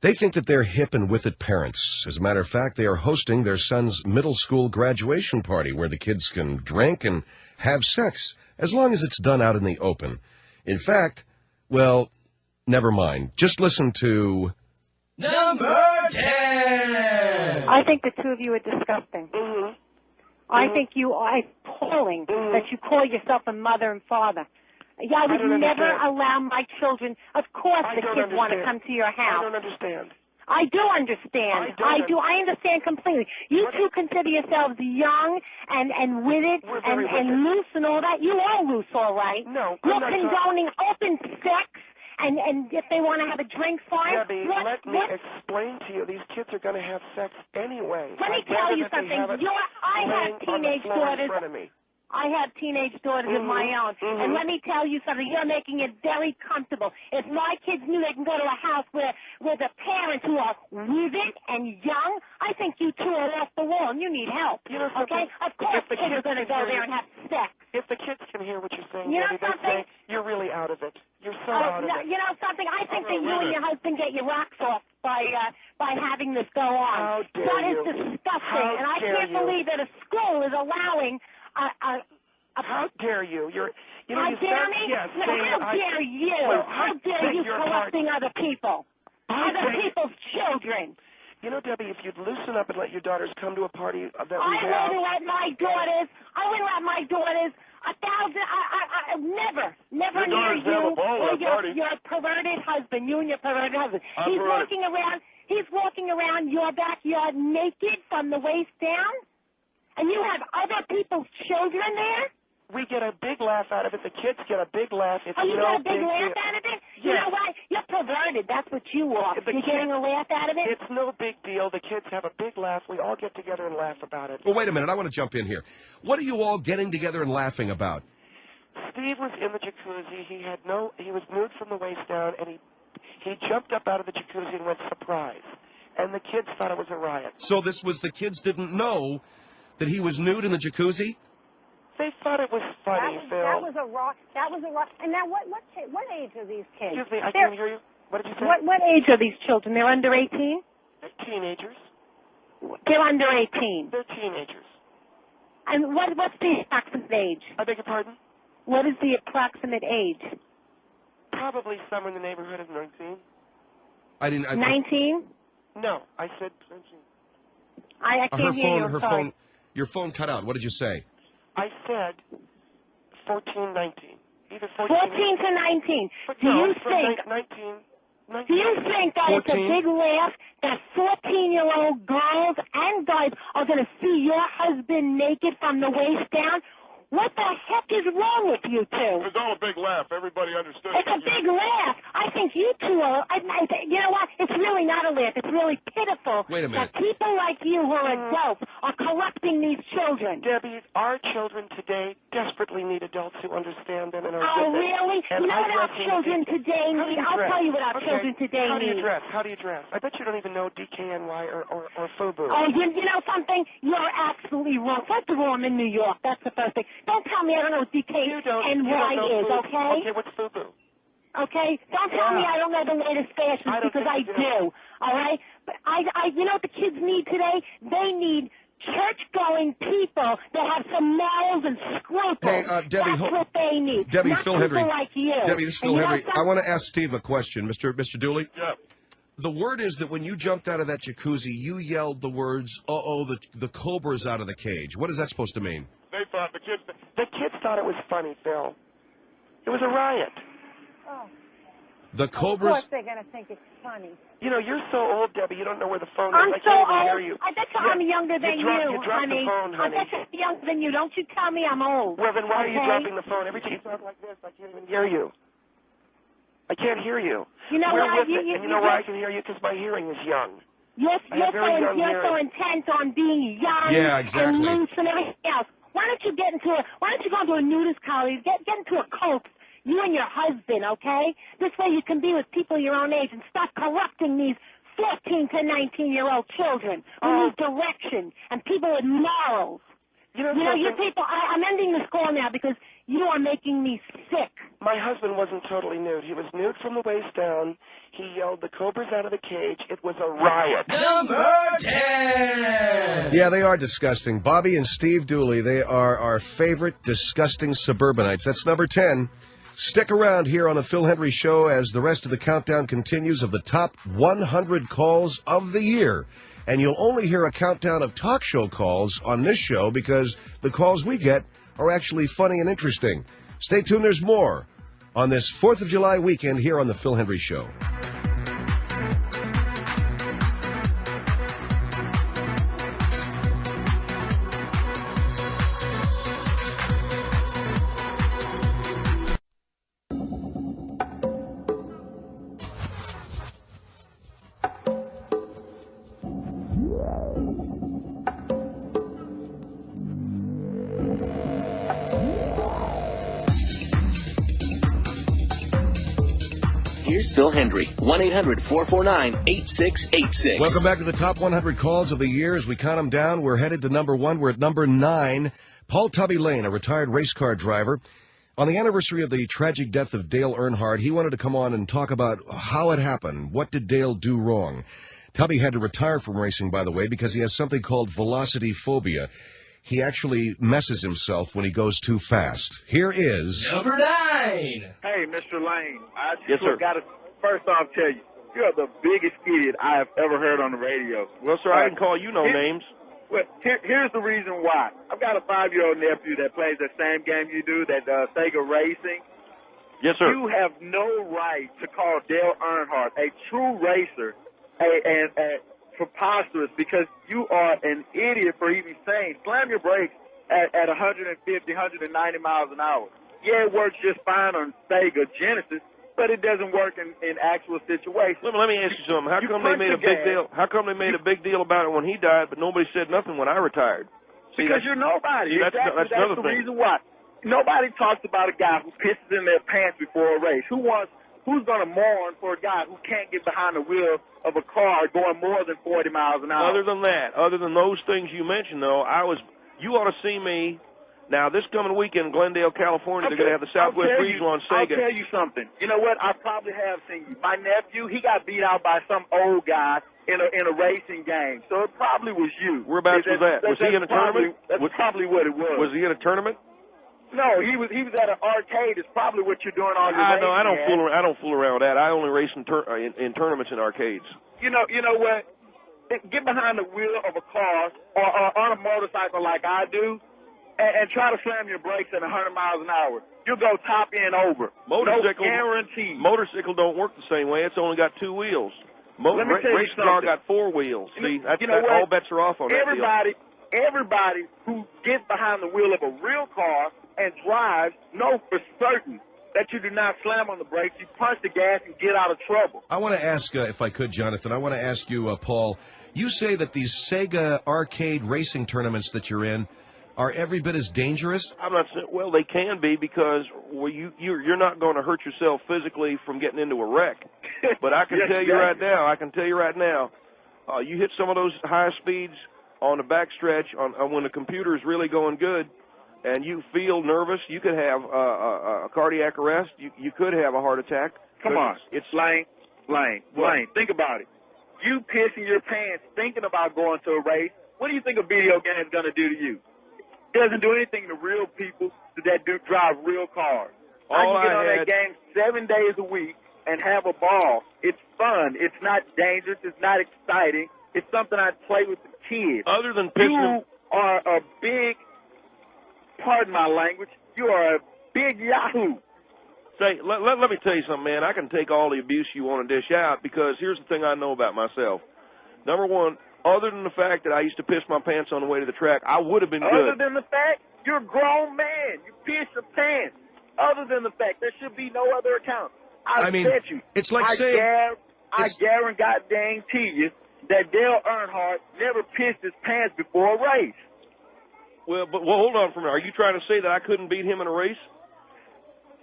They think that they're hip and with it parents. As a matter of fact, they are hosting their son's middle school graduation party where the kids can drink and have sex, as long as it's done out in the open. In fact, well, never mind. Just listen to... Number 10! I think the two of you are disgusting. I think you are appalling that you call yourself a mother and father. Yeah, I would never allow my children. Of course, the kids want to come to your house. I don't understand. I do understand. I understand completely. You two consider yourselves young and with it and loose and all that. You are loose, all right. No, you're condoning open sex. And if they want to have a drink, fine. Debbie, let me explain to you. These kids are going to have sex anyway. Let me tell you something. I have teenage daughters. I have teenage daughters of my own. And let me tell you something. You're making it very comfortable. If my kids knew they can go to a house where the parents who are with it and young, I think you two are off the wall and you need help. Okay? Of course the kids are going to go there and have sex. If the kids can hear what you're saying, you know Debbie, they say you're really out of it. You're so out of it. You know something? I think that you and your husband get your rocks off by having this go on. How dare that you? is disgusting. And I can't believe that a school is allowing how dare you? How dare me? Yes, how dare you? Well, how dare you corrupting other people? Other people's children. You know, Debbie, if you'd loosen up and let your daughters come to a party that we have. I wouldn't let my daughters. Never near you or your perverted husband. You and your perverted husband. He's walking around your backyard naked from the waist down, and you have other people's children there. We get a big laugh out of it. The kids get a big laugh. It's you no get a big laugh deal. out of it? You know what? You're perverted. That's what you are. You're getting a laugh out of it? It's no big deal. The kids have a big laugh. We all get together and laugh about it. Well, wait a minute. I want to jump in here. What are you all getting together and laughing about? Steve was in the jacuzzi. He was nude from the waist down, and he jumped up out of the jacuzzi and went surprise. And the kids thought it was a riot. So the kids didn't know that he was nude in the jacuzzi? They thought it was funny, Phil. That was a rock. And now, what age are these kids? Excuse me, I can't hear you. What did you say? What age are these children? They're under 18? They're teenagers. They're under 18. They're teenagers. And what's the approximate age? I beg your pardon? What is the approximate age? Probably somewhere in the neighborhood of 19. 19? No, I said 19. I can't hear you. Your phone cut out. What did you say? I said 14, 19. Either 14 to 19. Do you think that 14? it's a big laugh that 14-year-old girls and guys are going to see your husband naked from the waist down? What the heck is wrong with you two? It was all a big laugh. Everybody understood. It's a big laugh. I think you two are. You know what? It's really not a laugh. It's really pitiful. Wait a minute. That people like you who are adults are corrupting these children. Debbie, our children today desperately need adults who understand them and are Oh, with them. really? And You know what our children today need? I'll tell you what our children today How do need. you dress? How do you dress? I bet you don't even know DKNY or FUBU. Oh, you know something? You're absolutely wrong. First of all, I'm in New York. That's the first thing. Don't tell me I don't know what DKNY is, okay? Okay, what's FUBU? Okay? Don't tell me I don't know the latest fashions because I do. All right? But you know what the kids need today? They need church-going people that have some morals and scruples. Hey, Debbie, that's what they need. Debbie, Not Phil people Henry. like you. Debbie, this is Phil Henry. I want to ask Steve a question. Mr. Dooley? Yeah. The word is that when you jumped out of that jacuzzi, you yelled the words, "Uh-oh, the cobra's out of the cage." What is that supposed to mean? They thought the kids thought it was funny, Phil. It was a riot. Oh. The Of cobras. course they're going to think it's funny. You know, you're so old, Debbie, you don't know where the phone I'm is. I so can't even old. hear you. I bet you I'm younger than you dropped honey. the phone, honey. I bet you're younger than you. Don't you tell me I'm old. Well, then why are you okay? dropping the phone? Every time you talk like this, I can't even hear you. I can't hear you. You know We're why? with it. And you know why I can hear you? Because my hearing is young. You're hearing. so intent on being young Yeah, exactly. and loose and everything else. Why don't you go into a nudist college, get into a cult, you and your husband, okay? This way you can be with people your own age and stop corrupting these 14 to 19-year-old children who need direction and people with morals. You know, you people, I'm ending this call now because you are making me sick. My husband wasn't totally nude. He was nude from the waist down. He yelled the cobras out of the cage. It was a riot. Number 10. Yeah, they are disgusting. Bobby and Steve Dooley, they are our favorite disgusting suburbanites. That's number 10. Stick around here on the Phil Hendry Show as the rest of the countdown continues of the top 100 calls of the year. And you'll only hear a countdown of talk show calls on this show because the calls we get are actually funny and interesting. Stay tuned, there's more on this 4th of July weekend here on the Phil Hendry Show. Here's Phil Hendry, 1-800-449-8686. Welcome back to the top 100 calls of the year. As we count them down, we're headed to number 1. We're at number 9. Paul Tubby Lane, a retired race car driver. On the anniversary of the tragic death of Dale Earnhardt, he wanted to come on and talk about how it happened. What did Dale do wrong? Tubby had to retire from racing, by the way, because he has something called velocity phobia. He actually messes himself when he goes too fast. Here is... Number 9. Hey, Mr. Lane, I Yes, just sir. got to first off tell you, you're the biggest idiot I have ever heard on the radio. Well, sir, I can call you no names. Well, here's the reason why. I've got a 5-year-old nephew that plays the same game you do, that Sega Racing. Yes, sir. You have no right to call Dale Earnhardt a true racer and preposterous, because you are an idiot for even saying slam your brakes at 150, 190 miles an hour. Yeah, it works just fine on Sega Genesis, but it doesn't work in actual situations. Let me ask you something. How come they made a big deal? How come they made a big deal about it when he died, but nobody said nothing when I retired? Because you're nobody. See, that's That's another the thing. reason why. Nobody talks about a guy who pisses in their pants before a race. Who's going to mourn for a guy who can't get behind the wheel of a car going more than 40 miles an hour? Other than that, other than those things you mentioned, though, you ought to see me. Now, this coming weekend in Glendale, California, they're going to have the Southwest Regional on Sega. I'll tell you something. You know what? I probably have seen you. My nephew, he got beat out by some old guy in a racing game, so it probably was you. Whereabouts was that? Was he in a tournament? That's probably what it was. Was he in a tournament? No, he was at an arcade. It's probably what you're doing on your No, I don't fool around with that. I only race in tournaments and arcades. You know what? Get behind the wheel of a car or on a motorcycle like I do, and try to slam your brakes at 100 miles an hour. You'll go top end over. Motorcycle, no guarantee. Motorcycle don't work the same way. It's only got 2 wheels. Let me tell you Race car something. got 4 wheels. See, what? all bets are off on that deal. Everybody who gets behind the wheel of a real car and drives know for certain that you do not slam on the brakes. You punch the gas and get out of trouble. I want to ask, if I could, Jonathan, I want to ask you, Paul, you say that these Sega arcade racing tournaments that you're in are every bit as dangerous? I'm not saying, well, they can be, because you're not going to hurt yourself physically from getting into a wreck. But I can tell you right now, you hit some of those high speeds on the backstretch on when the computer is really going good, and you feel nervous, you could have a cardiac arrest. You could have a heart attack. Come on. It's Lane. Think about it. You pissing your pants thinking about going to a race. What do you think a video game is going to do to you? It doesn't do anything to real people that do drive real cars. I can get on that game 7 days a week and have a ball. It's fun. It's not dangerous. It's not exciting. It's something I play with the kids. Other than pissing, you are a big, pardon my language, you are a big yahoo. Say, let me tell you something, man. I can take all the abuse you want to dish out, because here's the thing I know about myself. Number one, other than the fact that I used to piss my pants on the way to the track, I would have been good. Other than the fact, you're a grown man. You piss your pants. Other than the fact, there should be no other account. I bet you. It's like saying... I guarantee you that Dale Earnhardt never pissed his pants before a race. Well, hold on for a minute. Are you trying to say that I couldn't beat him in a race?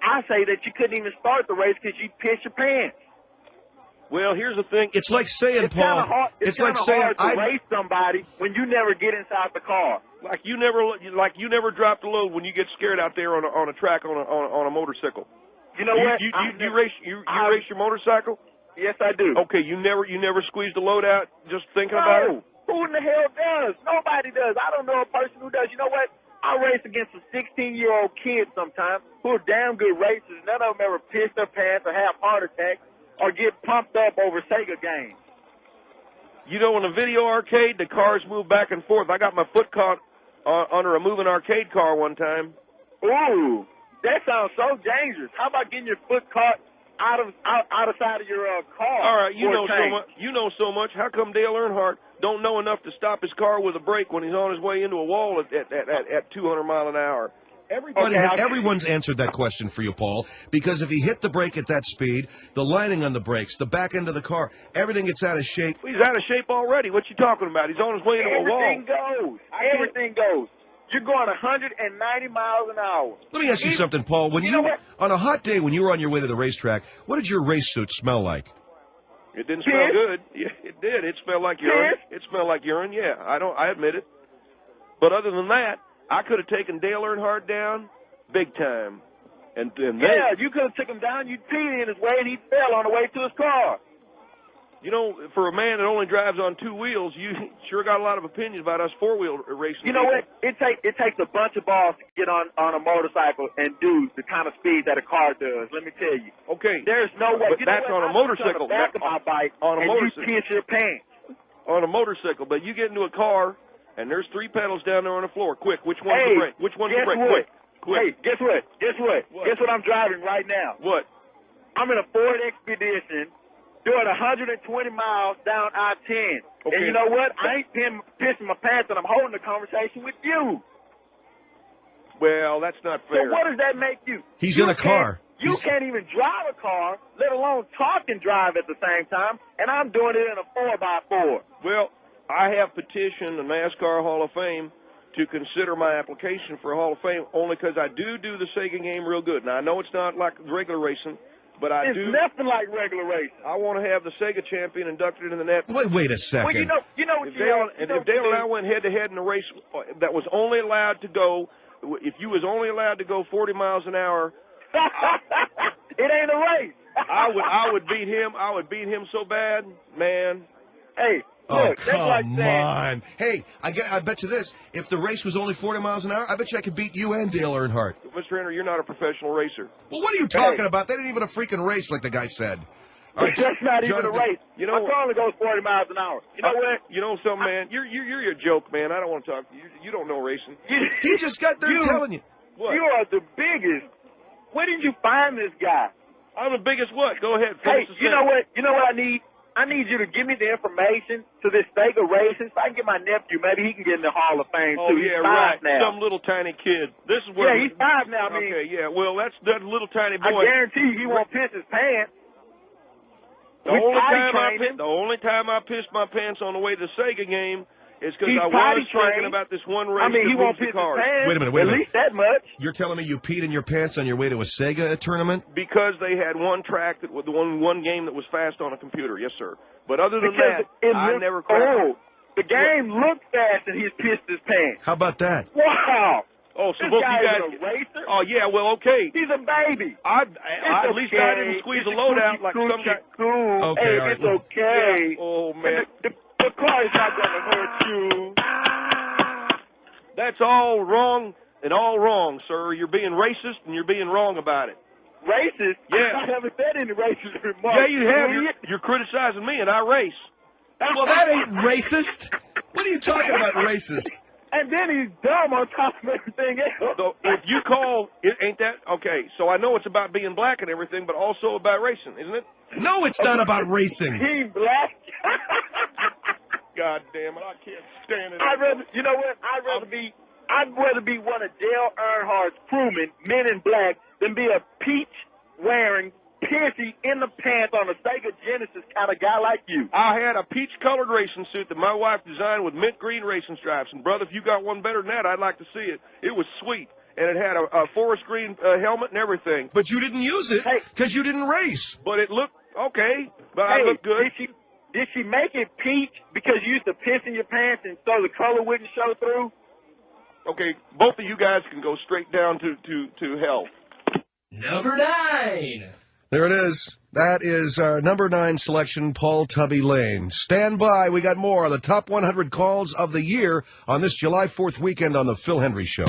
I say that you couldn't even start the race because you pissed your pants. Well, here's the thing. It's like saying, Paul. It's like saying hard to race somebody when you never get inside the car. Like you never drop the load when you get scared out there on a track on a motorcycle. You know what? You race your motorcycle? Yes, I do. Okay, you never squeezed a load out just thinking about it? Who in the hell does? Nobody does. I don't know a person who does. You know what? I race against a 16-year-old kid sometimes who are damn good racers. None of them ever piss their pants or have heart attacks or get pumped up over Sega games. You know, in a video arcade, the cars move back and forth. I got my foot caught under a moving arcade car one time. Ooh, that sounds so dangerous. How about getting your foot caught out of side of your car? All right, you know so much. You know so much. How come Dale Earnhardt don't know enough to stop his car with a brake when he's on his way into a wall at 200 mile an hour? Everyone's answered that question for you, Paul, because if he hit the brake at that speed, the lining on the brakes, the back end of the car, everything gets out of shape. He's out of shape already. What you talking about? He's on his way into a wall. Everything goes. You're going 190 miles an hour. Let me ask you something, Paul. When you on a hot day, when you were on your way to the racetrack, what did your race suit smell like? It didn't smell good. Yeah, it did. It smelled like urine. It smelled like urine. Yeah, I admit it. But other than that, I could have taken Dale Earnhardt down big time. And yeah, you could have took him down. You peed in his way, and he fell on the way to his car. You know, for a man that only drives on two wheels, you sure got a lot of opinions about us four-wheel racing. You know what? It takes a bunch of balls to get on a motorcycle and do the kind of speed that a car does. Let me tell you. Okay. There's no way. But that's on a motorcycle. Back of my bike, on a motorcycle. You piss your pants. On a motorcycle, but you get into a car, and there's three pedals down there on the floor. Quick, which one's the brake? Which one's the brake? Quick. Hey, guess what? Guess what I'm driving right now? What? I'm in a Ford Expedition doing 120 miles down I-10. Okay. And you know what? I ain't pissing my pants, and I'm holding a conversation with you. Well, that's not fair. So what does that make you? He's in a car. You can't even drive a car, let alone talk and drive at the same time, and I'm doing it in a 4x4. Well, I have petitioned the NASCAR Hall of Fame to consider my application for a Hall of Fame only because I do the Sega game real good. Now, I know it's not like regular racing, but it's nothing like regular racing. I want to have the Sega champion inducted into the net. Wait a second. Well, you know what if Dale and I went head-to-head in a race that was only allowed to go, if you was only allowed to go 40 miles an hour, it ain't a race. I would beat him. I would beat him so bad, man. Hey. Oh, come on. Hey, I bet you this. If the race was only 40 miles an hour, I bet you I could beat you and Dale Earnhardt. Mr. Henry, you're not a professional racer. Well, what are you talking about? That ain't even a freaking race, like the guy said. All right, that's not even a race. You know, my car only goes 40 miles an hour. You know what? You know something, man? You're a joke, man. I don't want to talk to you. You don't know racing. He just got there telling you. What? You are the biggest. Where did you find this guy? I'm the biggest what? Go ahead. Hey, you know what? You know what I need? I need you to give me the information to this Sega racing so I can get my nephew. Maybe he can get in the Hall of Fame, too. Yeah, he's 5 right. now. Some little tiny kid. This is where he's 5 now. Okay, yeah. Well, that's that little tiny boy. I guarantee you he won't piss his pants. The only time I pissed my pants on the way to the Sega game is because I was thinking about this one race. I mean, he won't piss his pants. Wait a minute. At least that much. You're telling me you peed in your pants on your way to a Sega tournament? Because they had one track that was one game that was fast on a computer. Yes, sir. But other than that, I never cracked. Oh, the game looked fast and he's pissed his pants. How about that? Wow. Oh, so this both guy you guys. Is a racer? Oh, yeah, well, okay. He's a baby. At least I didn't squeeze a load out like some guy. Cool. Okay, hey, all right, it's okay. Yeah. Oh, man. The car is not going to hurt you. That's all wrong and all wrong, sir. You're being racist and you're being wrong about it. Racist? Yeah. I haven't said any racist remarks. Yeah, you have. You're criticizing me and I race. Well, that ain't racist. What are you talking about, racist? And then he's dumb on top of everything else. So if you call, ain't that okay? So I know it's about being black and everything, but also about racing, isn't it? No, it's not about racing. Team black. God damn it! I can't stand it. You know what? I'd rather be one of Dale Earnhardt's crewmen, men in black, than be a peach-wearing, pissy in the pants on a Sega Genesis kind of guy like you. I had a peach-colored racing suit that my wife designed with mint green racing stripes. And, brother, if you got one better than that, I'd like to see it. It was sweet. And it had a forest green helmet and everything. But you didn't use it because you didn't race. But it looked okay. But I looked good. Did she make it peach because you used to piss in your pants and so the color wouldn't show through? Okay, both of you guys can go straight down to hell. Number 9. There it is. That is our number 9 selection, Paul Tubby Lane. Stand by. We got more of the top 100 calls of the year on this July 4th weekend on The Phil Hendrie Show.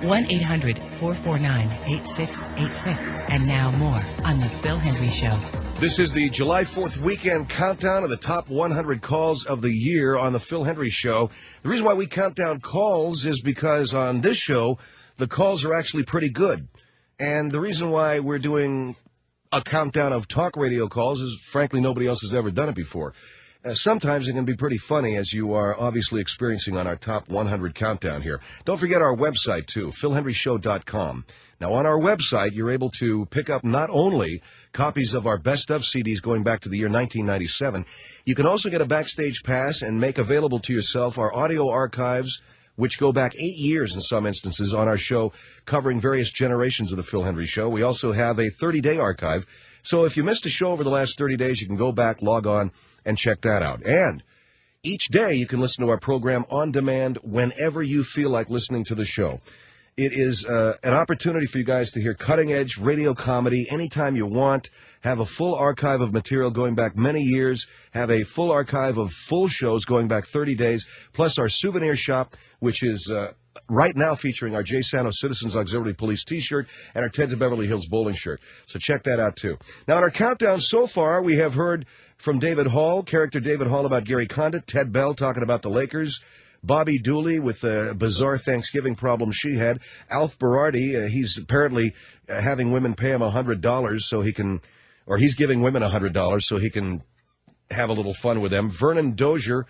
One 1-800-449-8686. And now more on The Phil Hendrie Show. This is the July 4th weekend countdown of the top 100 calls of the year on The Phil Hendrie Show. The reason why we count down calls is because on this show, the calls are actually pretty good. And the reason why we're doing a countdown of talk radio calls is, frankly, nobody else has ever done it before. Sometimes it can be pretty funny, as you are obviously experiencing on our top 100 countdown here. Don't forget our website, too, philhendrieshow.com. Now, on our website, you're able to pick up not only copies of our best of CDs going back to the year 1997, you can also get a backstage pass and make available to yourself our audio archives, which go back 8 years in some instances on our show, covering various generations of the Phil Hendrie Show. We also have a 30-day archive. So if you missed a show over the last 30 days, you can go back, log on, and check that out. And each day you can listen to our program on demand whenever you feel like listening to the show. It is an opportunity for you guys to hear cutting-edge radio comedy anytime you want, have a full archive of material going back many years, have a full archive of full shows going back 30 days, plus our souvenir shop, which is right now featuring our Jay Santos Citizens Auxiliary Police T-shirt and our Ted to Beverly Hills bowling shirt. So check that out, too. Now, in our countdown so far, we have heard from David Hall, character David Hall about Gary Condit, Ted Bell talking about the Lakers, Bobby Dooley with the bizarre Thanksgiving problem she had, Alf Berardi, he's apparently having women pay him $100 so he can, or he's giving women $100 so he can have a little fun with them. Vernon Dozier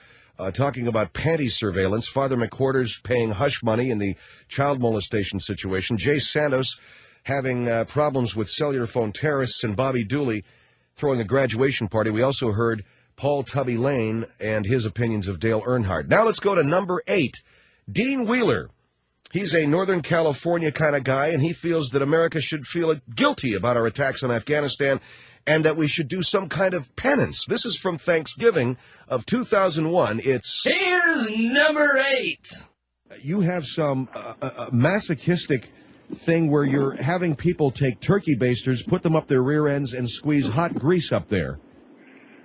talking about panty surveillance, Father McQuarters paying hush money in the child molestation situation, Jay Santos having problems with cellular phone terrorists, and Bobby Dooley throwing a graduation party. We also heard Paul Tubby Lane and his opinions of Dale Earnhardt. Now let's go to number 8, Dean Wheeler. He's a Northern California kind of guy, and he feels that America should feel guilty about our attacks on Afghanistan and that we should do some kind of penance. This is from Thanksgiving of 2001. It's... Here's number 8. You have some masochistic thing where you're having people take turkey basters, put them up their rear ends, and squeeze hot grease up there.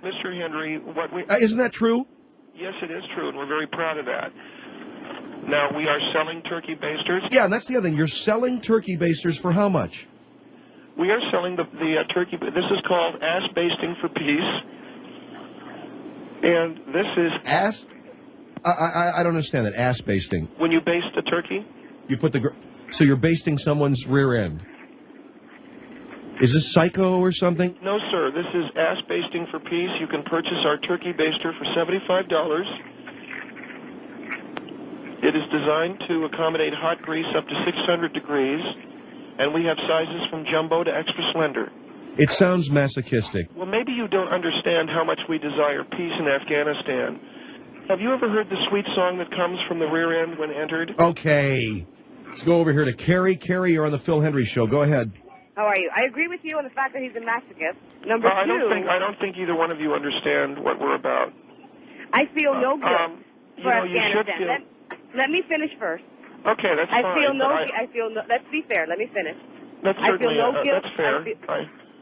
Mr. Hendrie, what we... Isn't that true? Yes, it is true, and we're very proud of that. Now, we are selling turkey basters. Yeah, and that's the other thing. You're selling turkey basters for how much? We are selling the turkey... This is called ass basting for peace. And this is... Ass? I don't understand that, ass basting. When you baste a turkey? You put the... So you're basting someone's rear end. Is this Psycho or something? No, sir. This is Ass Basting for Peace. You can purchase our turkey baster for $75. It is designed to accommodate hot grease up to 600 degrees, and we have sizes from jumbo to extra slender. It sounds masochistic. Well, maybe you don't understand how much we desire peace in Afghanistan. Have you ever heard the sweet song that comes from the rear end when entered? Okay. Let's go over here to Carrie. Carrie, you're on the Phil Hendrie Show. Go ahead. How are you? I agree with you on the fact that he's a masochist. Number I two... I don't think either one of you understand what we're about. I feel no guilt for Afghanistan. Let me finish first. Okay, that's fine. I feel no... Let's be fair. Let me finish. That's certainly... That's fair.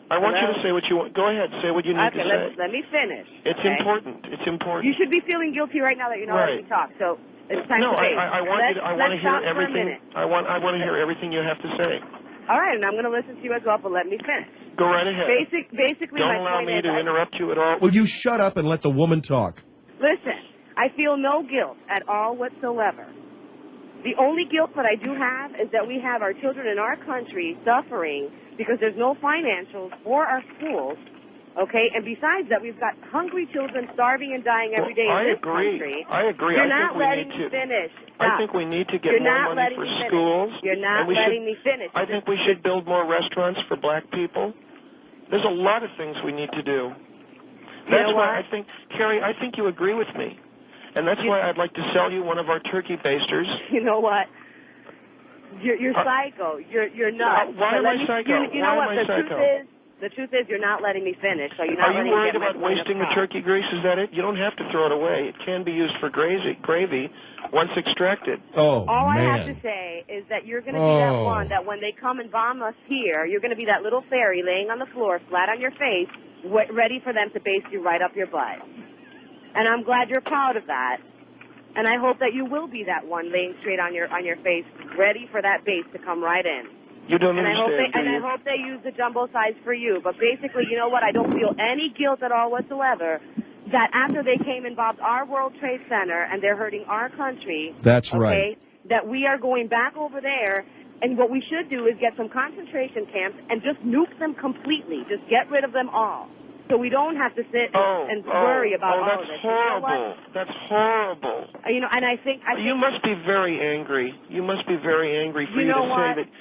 I want you to say what you want. Go ahead. Say what you need to say. Let me finish. It's important. It's important. You should be feeling guilty right now that you're not letting me talk. So it's time to say. I want to hear everything. I want to hear everything you have to say. All right, and I'm going to listen to you as well, but let me finish. Go right ahead. Basically, don't allow me to interrupt you at all. Will you shut up and let the woman talk? Listen, I feel no guilt at all whatsoever. The only guilt that I do have is that we have our children in our country suffering because there's no financials for our schools, okay? And besides that, we've got hungry children starving and dying every day in this country. I agree. You're not letting me finish. I think we need to get more money for schools. You're not letting me finish. I think we should build more restaurants for black people. There's a lot of things we need to do. That's why I think, Carrie, I think you agree with me. And that's why I'd like to sell you one of our turkey basters. You know what? You're psycho. You're nuts. Why am I psycho? You know Why what? am I psycho? The truth is, you're not letting me finish. So you're not Are you letting worried me get about my point wasting the across. turkey grease? Is that it? You don't have to throw it away. It can be used for gravy once extracted. Oh, All man. I have to say is that you're going to be that one that when they come and bomb us here, you're going to be that little fairy laying on the floor, flat on your face, ready for them to baste you right up your butt. And I'm glad you're proud of that. And I hope that you will be that one laying straight on your face, ready for that base to come right in. You don't And understand, I hope they use the jumbo size for you. But basically, you know what? I don't feel any guilt at all whatsoever that after they came and bombed our World Trade Center and they're hurting our country. That's okay, right. That we are going back over there. And what we should do is get some concentration camps and just nuke them completely. Just get rid of them all. So we don't have to sit and worry about all of this. Horrible. You know what? That's horrible. You know, and I think you must be very angry. You must be very angry for you know to what? say that.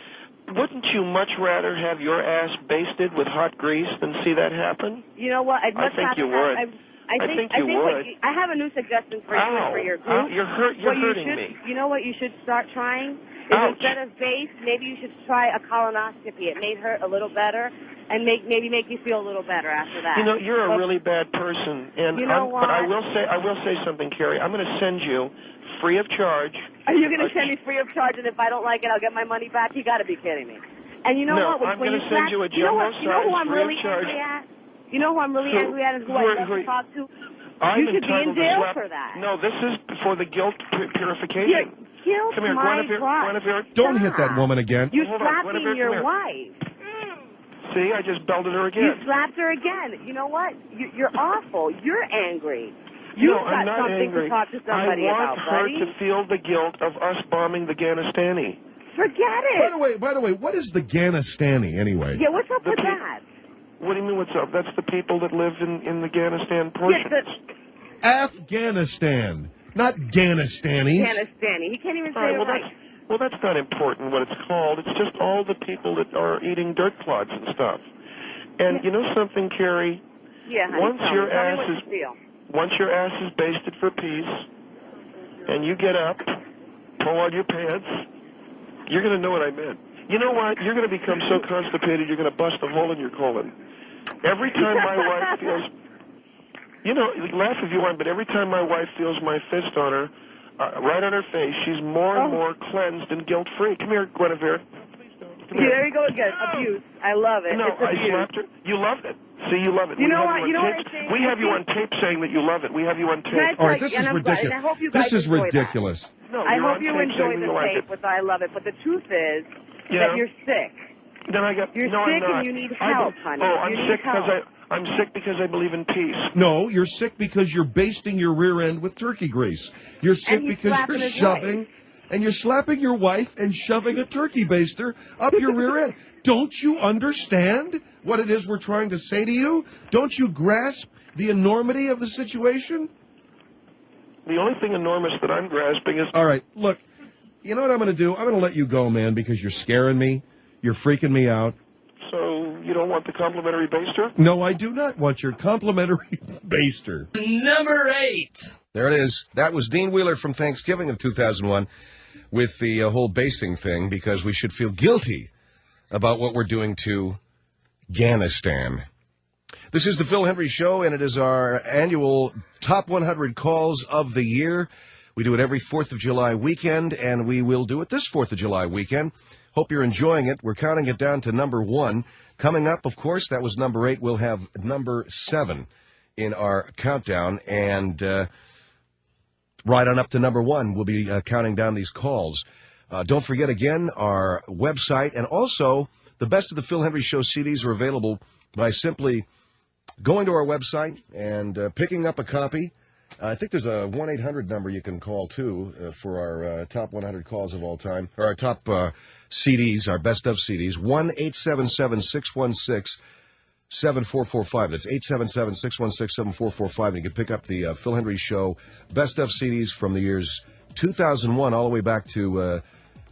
Wouldn't you much rather have your ass basted with hot grease than see that happen? You know what? I'd much I think rather you would. I think you would. I have a new suggestion for you and for your group. You're hurting me. You know what you should start trying? Is instead of base, maybe you should try a colonoscopy. It may hurt a little better and maybe make you feel a little better after that. You know, you're a really bad person, and you know what? But I will say something, Carrie. I'm going to send you free of charge. Are you going to send me free of charge, and if I don't like it, I'll get my money back? You got to be kidding me. And you know No, what? I'm going to send you a you know jumbo who I'm free really of charge. angry at? You know who I'm really angry at and who I love to talk to? You should be in jail for that. No, this is for the guilt purification. Guilt, Come here, Guinevere. Don't hit that woman again. You Hold on, slapping Guinevere, your come here. wife. See, I just belted her again. You slapped her again. You know what? You're awful. You're angry. You've No, got I'm not something angry. to talk to somebody I want about, her buddy. to feel the guilt of us bombing the Afghanistani. Forget it. By the way, what is the Afghanistani anyway? Yeah, what's up with that? What do you mean what's up? That's the people that live in the Afghanistan portion. Afghanistan, not Afghanistani. Afghanistani. He can't even say it right. Well, that's not important what it's called. It's just all the people that are eating dirt clods and stuff. And you know something, Carrie? Yeah, honey, Once tell your me. Tell me ass what is you feel. once your ass is basted for peace, and you get up, pull on your pants, you're going to know what I meant. You know what? You're going to become so constipated, you're going to bust a hole in your colon. Every time my wife feels, laugh if you want, but every time my wife feels my fist on her, right on her face, she's more and more cleansed and guilt-free. Come here, Guinevere. There you go again. Abuse. I love it. No, it's abuse. I slapped her. You loved it. See, you love it. You We know have what? you on You know tape. what I think? We have you on tape saying that you love it. We have you on tape. All right, this is ridiculous. I hope you guys This is enjoy that. ridiculous. No, I you're hope on you tape enjoy saying the you like tape it. with I love it. But the truth is Yeah. that you're sick. Then I got. You're no, sick I'm not. and you need help, honey. Oh, I'm You need sick because help. I'm sick because I believe in peace. No, you're sick because you're basting your rear end with turkey grease. You're sick he's because slapping you're his shoving, and you're slapping your wife and shoving a turkey baster up your rear end. Don't you understand what it is we're trying to say to you? Don't you grasp the enormity of the situation? The only thing enormous that I'm grasping is... All right, look, you know what I'm going to do? I'm going to let you go, man, because you're scaring me. You're freaking me out. So you don't want the complimentary baster? No, I do not want your complimentary baster. Number 8. There it is. That was Dean Wheeler from Thanksgiving of 2001 with the whole basting thing, because we should feel guilty about what we're doing to Afghanistan. This is the Phil Hendry Show, and it is our annual Top 100 Calls of the Year. We do it every 4th of July weekend, and we will do it this 4th of July weekend. Hope you're enjoying it. We're counting it down to number 1. Coming up, of course, that was number 8. We'll have number 7 in our countdown, and right on up to number 1, we'll be counting down these calls. Don't forget, again, our website, and also the Best of the Phil Hendry Show CDs are available by simply going to our website and picking up a copy. I think there's a 1-800 number you can call, too, for our top 100 calls of all time, or our top CDs, our Best of CDs, 1-877-616-7445. That's 877-616-7445, and you can pick up the Phil Hendry Show Best of CDs from the years 2001 all the way back to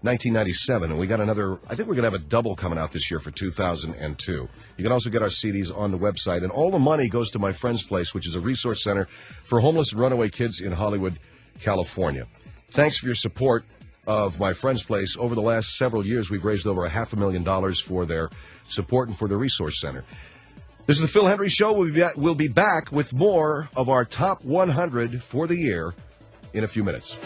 1997, and we got another, I think we're going to have a double coming out this year for 2002. You can also get our CDs on the website, and all the money goes to My Friend's Place, which is a resource center for homeless and runaway kids in Hollywood, California. Thanks for your support. of my friend's place. Over the last several years, we've raised over $500,000 for their support and for the resource center. This is the Phil Hendrie Show. We'll be back with more of our top 100 for the year in a few minutes.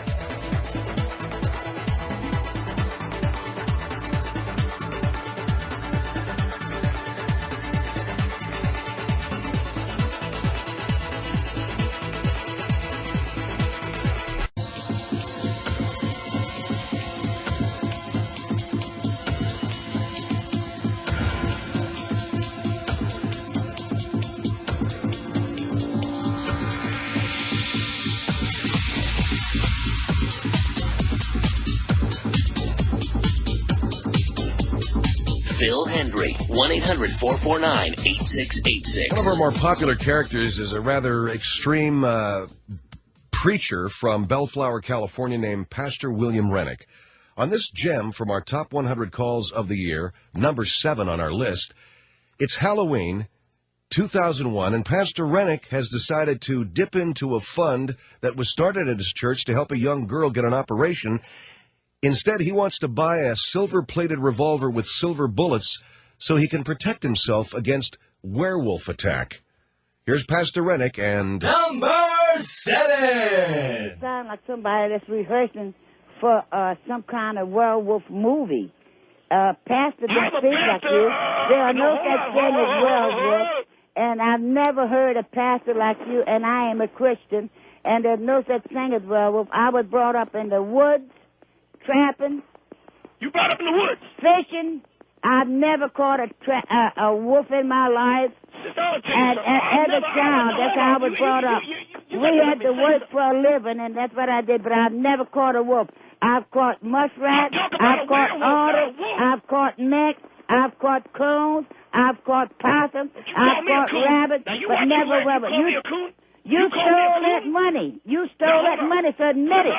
Phil Hendrie, 1-800-449-8686. One of our more popular characters is a rather extreme preacher from Bellflower, California, named Pastor William Rennick. On this gem from our top 100 calls of the year, number 7 on our list, it's Halloween 2001, and Pastor Rennick has decided to dip into a fund that was started at his church to help a young girl get an operation. Instead, he wants to buy a silver-plated revolver with silver bullets so he can protect himself against werewolf attack. Here's Pastor Rennick and... Number 7! Sound like somebody that's rehearsing for some kind of werewolf movie. Pastor don't speak like you. There are no such thing as werewolf. And I've never heard a pastor like you, and I am a Christian, and there's no such thing as werewolf. I was brought up in the woods, trapping. You brought up in the woods? Fishing. I've never caught a wolf in my life. And as a child, that's how I was brought up. We had to work for a living, and that's what I did, but I've never caught a wolf. I've caught muskrats, I've caught otters, I've caught necks, I've caught coons, I've caught possums, I've caught rabbits, but never rabbits. You stole that money. You stole that money, so admit it.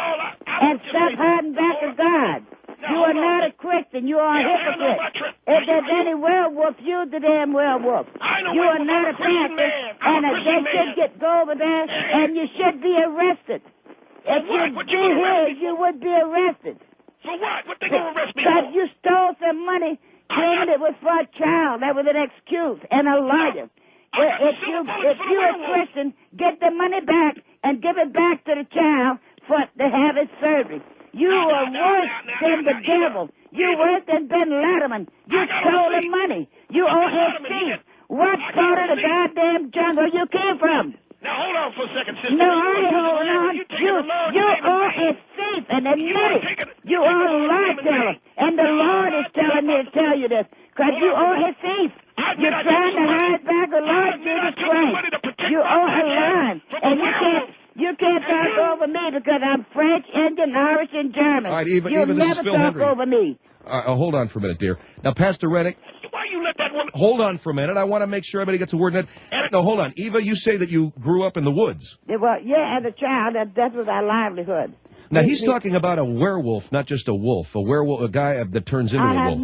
And stop hiding back of God. You are not a Christian. You are a hypocrite. If there's any werewolf, you're the damn werewolf. You are not a pastor, and they should go over there, and you should be arrested. If you'd be here, you would be arrested. For what? What they gonna arrest me for? Because you stole some money, claiming it was for a child. That was an excuse and a liar. If you're a Christian, get the money back and give it back to the child to have his surgery. You are worse than the devil. You're worse than Ben Letterman. You stole the money. You owe his thief. What part of the goddamn jungle you came from? Now, hold on for a second, sister. No, I ain't holding on. You are a thief, and admit it. You are a lie teller, and the Lord is telling me to tell you this, because you are a thief. You're trying to hide back the Lord Jesus Christ. You are a lie, and you can't talk over me because I'm French, Indian, Irish, and German. All right, Eva, You'll this never is Phil talk Hendrie. over me. Hold on for a minute, dear. Now, Pastor Rennick. Why you let that woman... Hold on for a minute. I want to make sure everybody gets a word in it. No, hold on. Eva, you say that you grew up in the woods. Well, yeah, as a child, that was our livelihood. Now, he's talking about a werewolf, not just a wolf. A werewolf, a guy that turns into a wolf.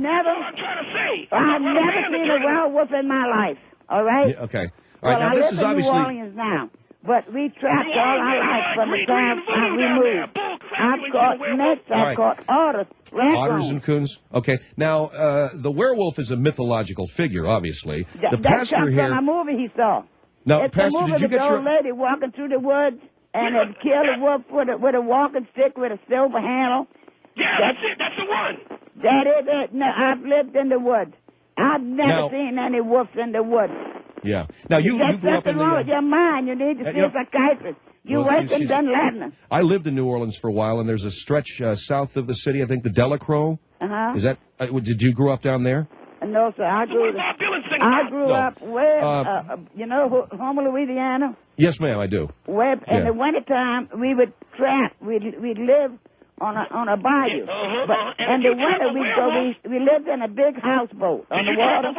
I've never seen a werewolf in my life, all right? Yeah, okay. All right, well, now this is I live in obviously... New Orleans now, but we trapped all our life from the time we moved. I've caught necks, I've caught otters, Otters and coons. Okay. Now, the werewolf is a mythological figure, obviously. The pastor that's here... from a movie he saw. Now, it's Pastor, a movie did you with get the your... old lady walking through the woods and had killed a wolf with a walking stick with a silver handle. Yeah, that's it. That's the one. That is it. No, I've lived in the woods. I've never seen any wolves in the woods. Yeah. Now, you grew up in the... There's something wrong with your mind. You need to see a psychiatrist. You work in Dunleavon. I lived in New Orleans for a while, and there's a stretch south of the city, I think, the Delacroix. Uh-huh. Is that... did you grow up down there? No, sir. I grew up where, Homer, Louisiana. Yes, ma'am, I do. Where in the wintertime, we would trap. We'd live on a bayou. But in the winter, we lived in a big houseboat on the water.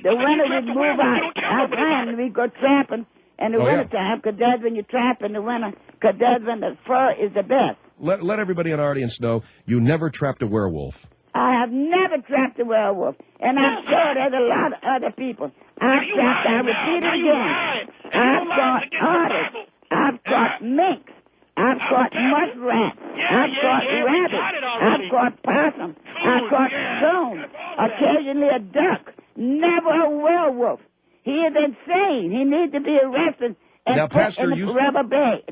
The winter, we'd move out and we'd go trapping in the wintertime, because that's when you trap in the winter, because that's when the fur is the best. Let everybody in our audience know you never trapped a werewolf. I have never trapped a werewolf, and I'm sure there's a lot of other people. I repeat it again. I've caught otters, I've caught minks, I've caught muskrats. I've caught rabbits. I've caught possum. I've caught stones. Occasionally a duck. Never a werewolf. He is insane. He needs to be arrested and now, put Pastor, in a rubber bed.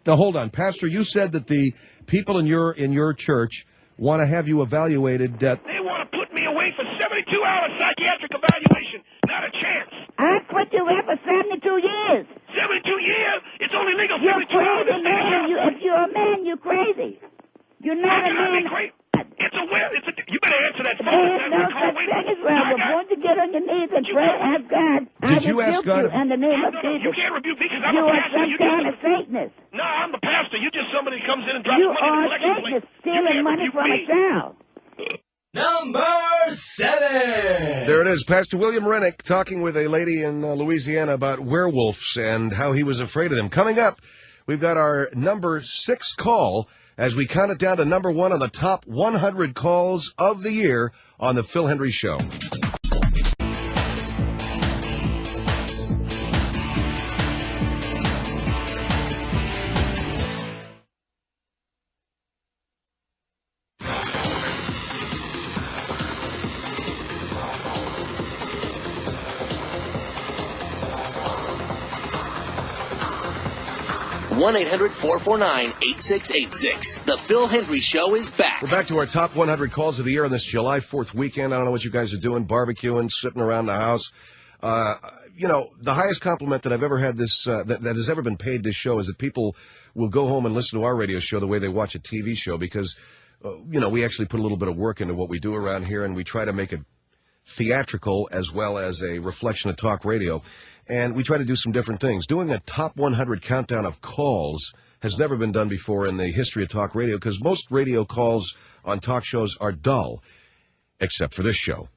Now, hold on. Pastor, you said that the people in your church want to have you evaluated. They want to put me away for 72-hour psychiatric evaluation. Not a chance. I put you away for 72 years. 72 years? It's only legal You're 72 hours. crazy, man. If you're a man, you're crazy. You're not a man. You better answer that phone. There's no such thing as werewolf. Won't you get on your knees and pray? Ask God. Did you ask God? You in the name of Jesus. You can't rebuke me because I'm you a pastor. You are some kind of Satanist. No, I'm the pastor. You just somebody who comes in and drops You money in the are collection plate. Satanist, stealing money from a child. Number 7. There it is. Pastor William Rennick talking with a lady in Louisiana about werewolves and how he was afraid of them. Coming up, we've got our number 6 call as we count it down to number 1 on the top 100 calls of the year on the Phil Hendrie Show. One 1-800-449-8686. The Phil Hendrie Show is back. We're back to our top 100 calls of the year on this July 4th weekend. I don't know what you guys are doing, barbecuing, sitting around the house. You know, the highest compliment that I've ever had that has ever been paid this show is that people will go home and listen to our radio show the way they watch a TV show because, you know, we actually put a little bit of work into what we do around here, and we try to make it theatrical as well as a reflection of talk radio. And we try to do some different things. Doing a top 100 countdown of calls has never been done before in the history of talk radio because most radio calls on talk shows are dull, except for this show.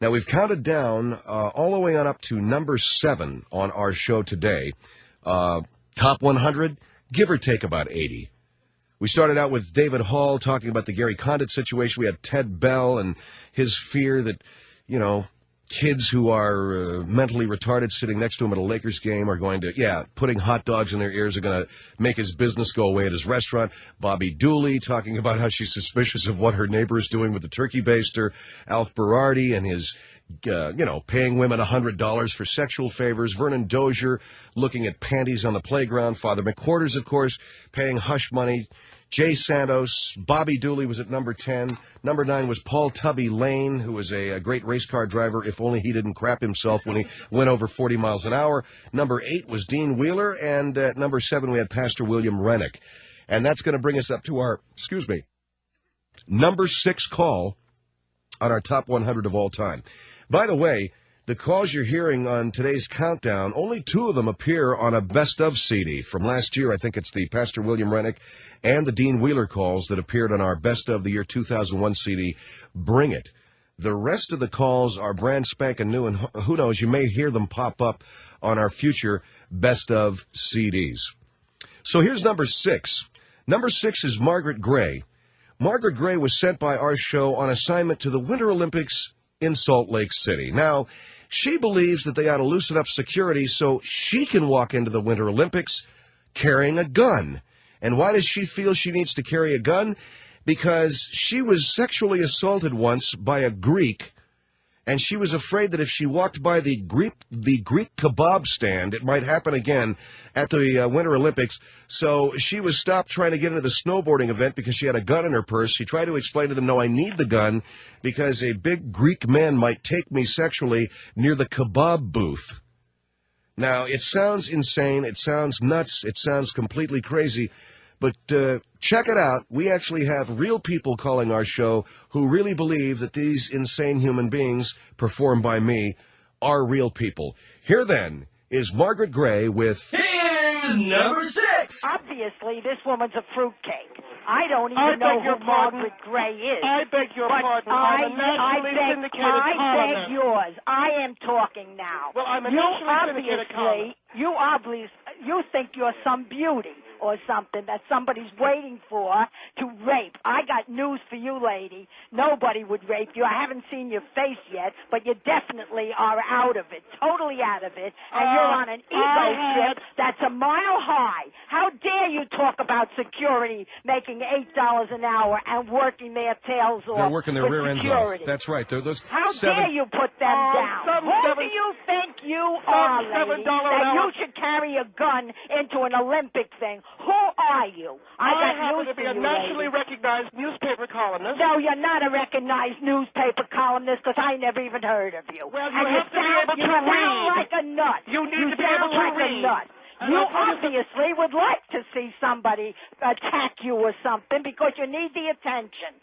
Now, we've counted down all the way on up to number 7 on our show today. Top 100, give or take about 80. We started out with David Hall talking about the Gary Condit situation. We had Ted Bell and his fear that, you know, kids who are mentally retarded sitting next to him at a Lakers game are going to, putting hot dogs in their ears are going to make his business go away at his restaurant. Bobby Dooley talking about how she's suspicious of what her neighbor is doing with the turkey baster. Alf Berardi and his, paying women $100 for sexual favors. Vernon Dozier looking at panties on the playground. Father McQuarters, of course, paying hush money. Jay Santos. Bobby Dooley was at number 10. Number 9 was Paul Tubby Lane, who was a great race car driver, if only he didn't crap himself when he went over 40 miles an hour. Number 8 was Dean Wheeler, and at number 7 we had Pastor William Rennick. And that's going to bring us up to our, number 6 call on our top 100 of all time. By the way, the calls you're hearing on today's countdown, only 2 of them appear on a Best Of CD from last year. I think it's the Pastor William Rennick and the Dean Wheeler calls that appeared on our Best Of the Year 2001 CD, Bring It. The rest of the calls are brand spanking new, and who knows, you may hear them pop up on our future Best Of CDs. So here's number 6. Number 6 is Margaret Gray. Margaret Gray was sent by our show on assignment to the Winter Olympics in Salt Lake City. Now, she believes that they ought to loosen up security so she can walk into the Winter Olympics carrying a gun. And why does she feel she needs to carry a gun? Because she was sexually assaulted once by a Greek, and she was afraid that if she walked by the Greek kebab stand, it might happen again at the Winter Olympics. So she was stopped trying to get into the snowboarding event because she had a gun in her purse. She tried to explain to them, no, I need the gun because a big Greek man might take me sexually near the kebab booth. Now, it sounds insane. It sounds nuts. It sounds completely crazy. But check it out. We actually have real people calling our show who really believe that these insane human beings, performed by me, are real people. Here, then, is Margaret Gray with... Here's number 6. Obviously, this woman's a fruitcake. I don't even know who Margaret Gray is. I beg your pardon. I'm a nationally syndicated I columnist. beg yours. I am talking now. Well, I'm a nationally syndicated columnist. You think you're some beauty. or something that somebody's waiting for to rape. I got news for you, lady. Nobody would rape you. I haven't seen your face yet, but you definitely are out of it, totally out of it, and you're on an ego trip that's a mile high. How dare you talk about security making $8 an hour and working their tails off? They're working their rear ends off. security. That's right. They're those How dare you put them down? Who do you think you are, lady, that you should carry a gun into an Olympic thing? Who are you? I got happen news to be for a you, nationally lady. recognized newspaper columnist. No, you're not a recognized newspaper columnist because I never even heard of you. Well, you and have to be able to sound read. like a nut. You need to be sound able to like read. a nut. And You I'll tell you obviously would like to see somebody attack you or something because you need the attention.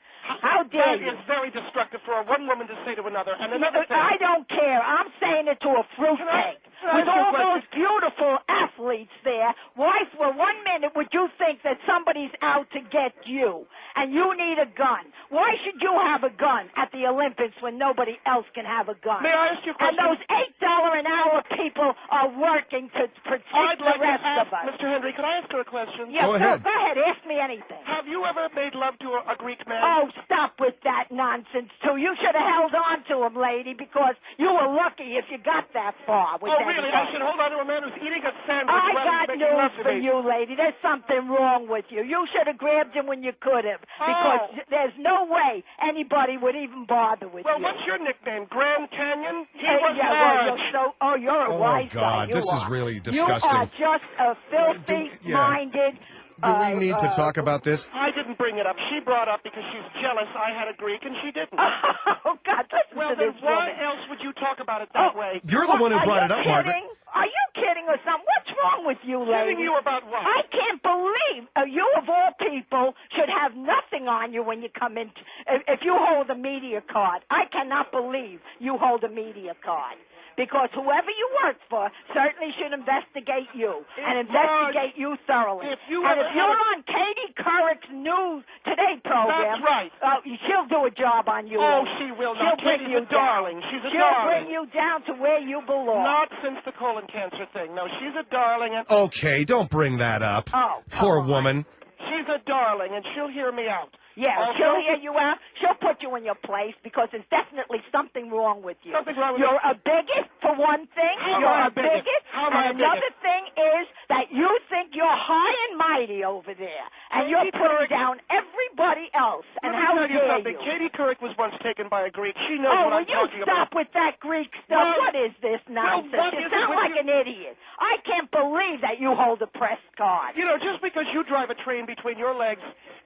How dare That you? is very destructive for one woman to say to another. And another thing. I don't care. I'm saying it to a fruitcake. With all those beautiful athletes there, why for 1 minute would you think that somebody's out to get you and you need a gun? Why should you have a gun at the Olympics when nobody else can have a gun? May I ask you a question? And those $8 an hour people are working to protect I'd like the rest to ask, of us. Mr. Henry, can I ask her a question? Yeah, Go ahead. Go ahead. Ask me anything. Have you ever made love to a Greek man? Oh, stop with that nonsense, too. You should have held on to him, lady, because you were lucky if you got that far with Oh, really? anybody. I should hold on to a man who's eating a sandwich I while got he's making love news to for me. you, lady. There's something wrong with you. You should have grabbed him when you could have, because there's no way anybody would even bother with Well, you. what's your nickname? Grand Canyon? He was yeah, large. you're a Oh, wise God, guy. You this is are. really disgusting. You are just a filthy-minded... Do we need to talk about this? I didn't bring it up. She brought up because she's jealous I had a Greek and she didn't. Oh, God, listen well, to then this why woman. else would you talk about it that way? You're the one who brought it up, Are you Margaret. kidding? Are you kidding or something? What's wrong with you, lady? Kidding you about what? I can't believe you, of all people, should have nothing on you when you come in. If you hold a media card, I cannot believe you hold a media card. Because whoever you work for certainly should investigate you and investigate you thoroughly. If you're on Katie Couric's News Today program, That's right. She'll do a job on you. Oh, lady. she will She'll not. bring Katie's you a darling. She's a She'll darling. bring you down to where you belong. Not since the colon cancer thing. No, she's a darling. And Okay, don't bring that up. Oh, Poor woman. she's a darling, and she'll hear me out. Yeah, Also, she'll hear you out. She'll put you in your place because there's definitely something wrong with you. Something's wrong with You're a bigot, for one thing. How am You're I a a bigot? bigot. How am I a And another bigot? thing is that you think you're high and mighty over there, and you're putting down everybody else. And Let me how tell you dare something. you? Katie Couric was once taken by a Greek. She knows Oh, what I'm will you talking stop about. with that Greek stuff? Well, What is this nonsense? what You is it sound with like you? an idiot. I can't believe that you hold a press card. You know, just because you drive a train between your legs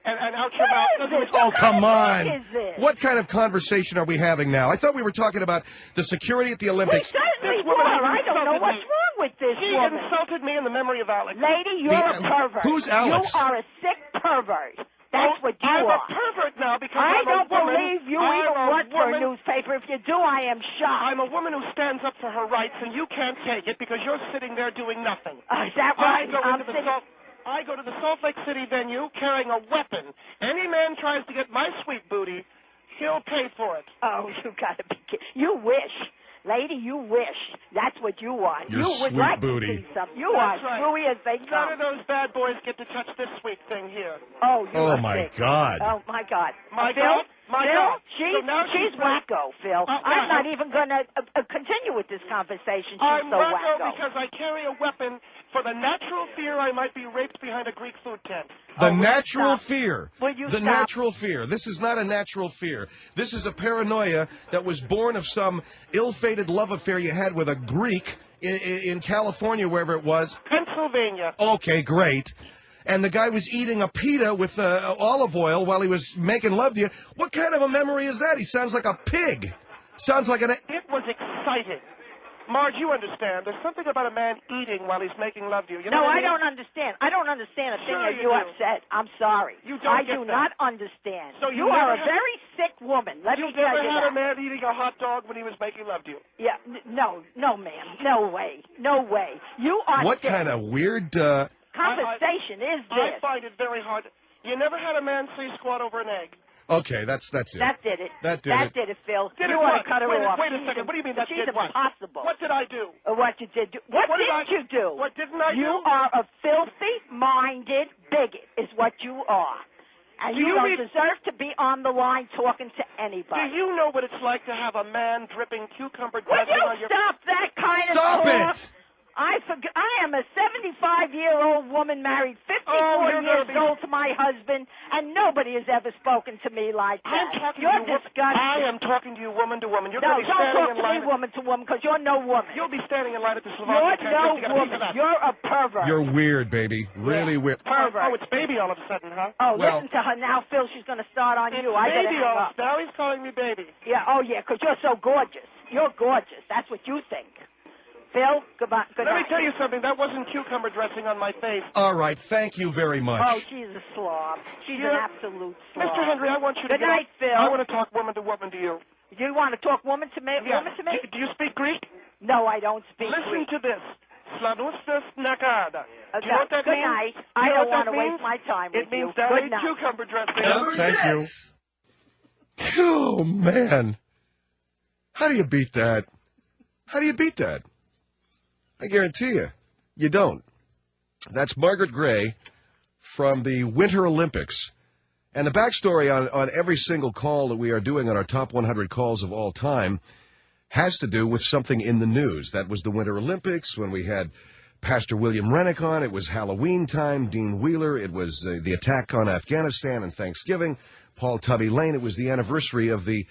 and out your What mouth is doesn't this? mean- Oh, come on. What is this? What kind of conversation are we having now? I thought we were talking about the security at the We Olympics. certainly This woman were. has I don't know insulted what's me. wrong with this She woman. insulted me in the memory of Alex. Lady, you're a pervert. Who's Alex? You are a sick pervert. That's what you I'm are. a pervert now because I I'm don't a woman. believe you I'm even a work for a woman. newspaper. If you do, I am shocked. I'm a woman who stands up for her rights, and you can't take it because you're sitting there doing nothing. Is that right? I go to the Salt Lake City venue carrying a weapon. Any man tries to get my sweet booty, he'll pay for it. Oh, you gotta be kidding. You wish. Lady, you wish. That's what you want. Your you would sweet like booty. to see something. You That's are right. screwy as they None come. of those bad boys get to touch this sweet thing here. Oh, you Oh, are my sick. God. Oh, my God. My Phil? God? My Phil, God. She's, So now she's she's wacko, Phil. I'm yeah. not even going to continue with this conversation. She's I'm so wacko wacko. because I carry a weapon for the natural fear I might be raped behind a Greek food tent. The will you natural stop? fear. Will you The stop? natural fear. This is not a natural fear. This is a paranoia that was born of some ill-fated love affair you had with a Greek in California, wherever it was. Pennsylvania. Okay, great. And the guy was eating a pita with olive oil while he was making love to you. What kind of a memory is that? He sounds like a pig. Sounds like an... It was exciting. Marge, you understand. There's something about a man eating while he's making love to you. You know No, what I mean? don't understand. I don't understand a thing Sure that you you do. have said. I'm sorry. You don't I get do that. not understand. So you you are never a had- very sick woman. Let You me tell never you had a that. man eating a hot dog when he was making love to you. Yeah, no, ma'am. No way. No way. You are What sick. kind of weird... conversation is I this? find it very hard. You never had a man say squat over an egg. Okay, that's it. That did it. That did That it. did it, Phil. Did you it want what? to cut her off. Wait a second. What do you mean that She's did what? impossible. What did I do? What you did? What didn't you do? What didn't I do? You are a filthy-minded bigot, is what you are. And you don't deserve to be on the line talking to anybody. Do you know what it's like to have a man dripping cucumber Would dressing you on your... stop that kind of Stop talk? it! I am a 75-year-old woman married 54 years old to my husband, and nobody has ever spoken to me like that. I'm talking You're to you, disgusting. I am talking to you woman to woman. You're No, going to be don't standing talk in to line... me woman to woman, because you're no woman. You'll be standing in line at the You're Slovakia no to get a piece woman. of that. You're a pervert. You're weird, baby. Really weird. Pervert. Oh, it's baby all of a sudden, huh? Oh, Well- listen to her now, Phil. She's going to start on you. I better Baby hang all up. now he's calling me baby. Yeah, oh, yeah, because you're so gorgeous. You're gorgeous. That's what you think. Phil, goodbye. Good Let me night. tell you something. That wasn't cucumber dressing on my face. All right, thank you very much. Oh, she's a slob. She's an absolute slob. Mr. Henry, I want you to Good night, Phil. I want to talk woman to you. You want to talk woman to me? Yeah. Woman to me? Do you speak Greek? No, I don't speak Listen Greek. to this. Slanustas nakada. Do you know what that Good means? night. Do I you know don't what want that to means? waste my time with It means you. that Good ain't night. cucumber dressing. Thank you. Oh, man. How do you beat that? How do you beat that? I guarantee you, you don't. That's Margaret Gray from the Winter Olympics. And the backstory on every single call that we are doing on our top 100 calls of all time has to do with something in the news. That was the Winter Olympics when we had Pastor William Rennick on. It was Halloween time, Dean Wheeler. It was the attack on Afghanistan and Thanksgiving. Paul Tubby Lane. It was the anniversary of the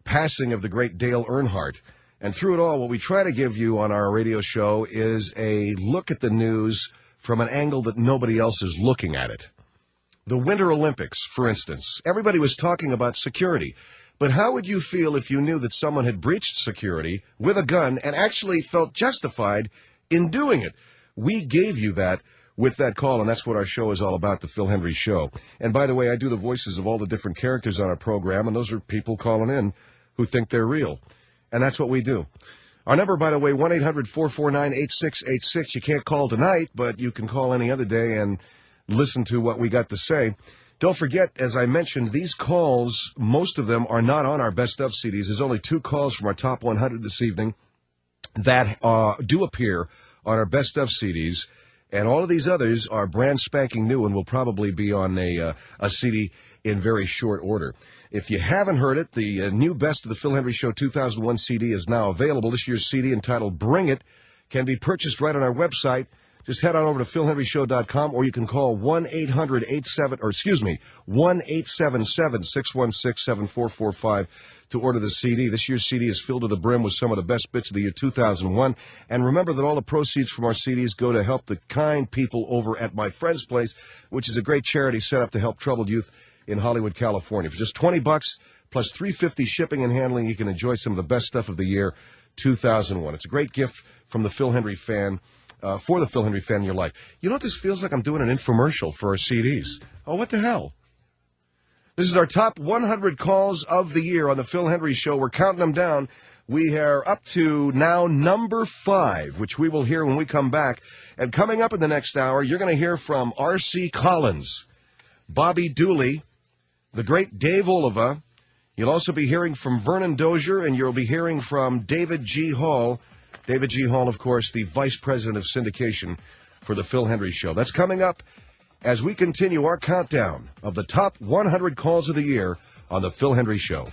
passing of the great Dale Earnhardt. And through it all, what we try to give you on our radio show is a look at the news from an angle that nobody else is looking at it. The Winter Olympics, for instance, everybody was talking about security. But how would you feel if you knew that someone had breached security with a gun and actually felt justified in doing it? We gave you that with that call, and that's what our show is all about, the Phil Henry Show. And by the way, I do the voices of all the different characters on our program, and those are people calling in who think they're real. And that's what we do. Our number, by the way, 1-800-449-8686. You can't call tonight, but you can call any other day and listen to what we got to say. Don't forget, as I mentioned, these calls, most of them are not on our best of CDs. There's only 2 calls from our top 100 this evening that do appear on our best of CDs. And all of these others are brand spanking new and will probably be on a CD in very short order. If you haven't heard it, the new Best of the Phil Henry Show 2001 CD is now available. This year's CD, entitled Bring It, can be purchased right on our website. Just head on over to philhenryshow.com, or you can call 1-877-616-7445 to order the CD. This year's CD is filled to the brim with some of the best bits of the year 2001. And remember that all the proceeds from our CDs go to help the kind people over at My Friend's Place, which is a great charity set up to help troubled youth in Hollywood, California. For just $20 plus $3.50 shipping and handling, you can enjoy some of the best stuff of the year 2001. It's a great gift from the Phil Henry fan, for the Phil Henry fan in your life. You know what this feels like? I'm doing an infomercial for our CDs. Oh, what the hell? This is our top 100 calls of the year on the Phil Henry Show. We're counting them down. We are up to now number 5, which we will hear when we come back. And coming up in the next hour, you're going to hear from R.C. Collins, Bobby Dooley, the great Dave Oliva. You'll also be hearing from Vernon Dozier, and you'll be hearing from David G. Hall. David G. Hall, of course, the Vice President of Syndication for the Phil Henry Show. That's coming up as we continue our countdown of the top 100 calls of the year on the Phil Henry Show.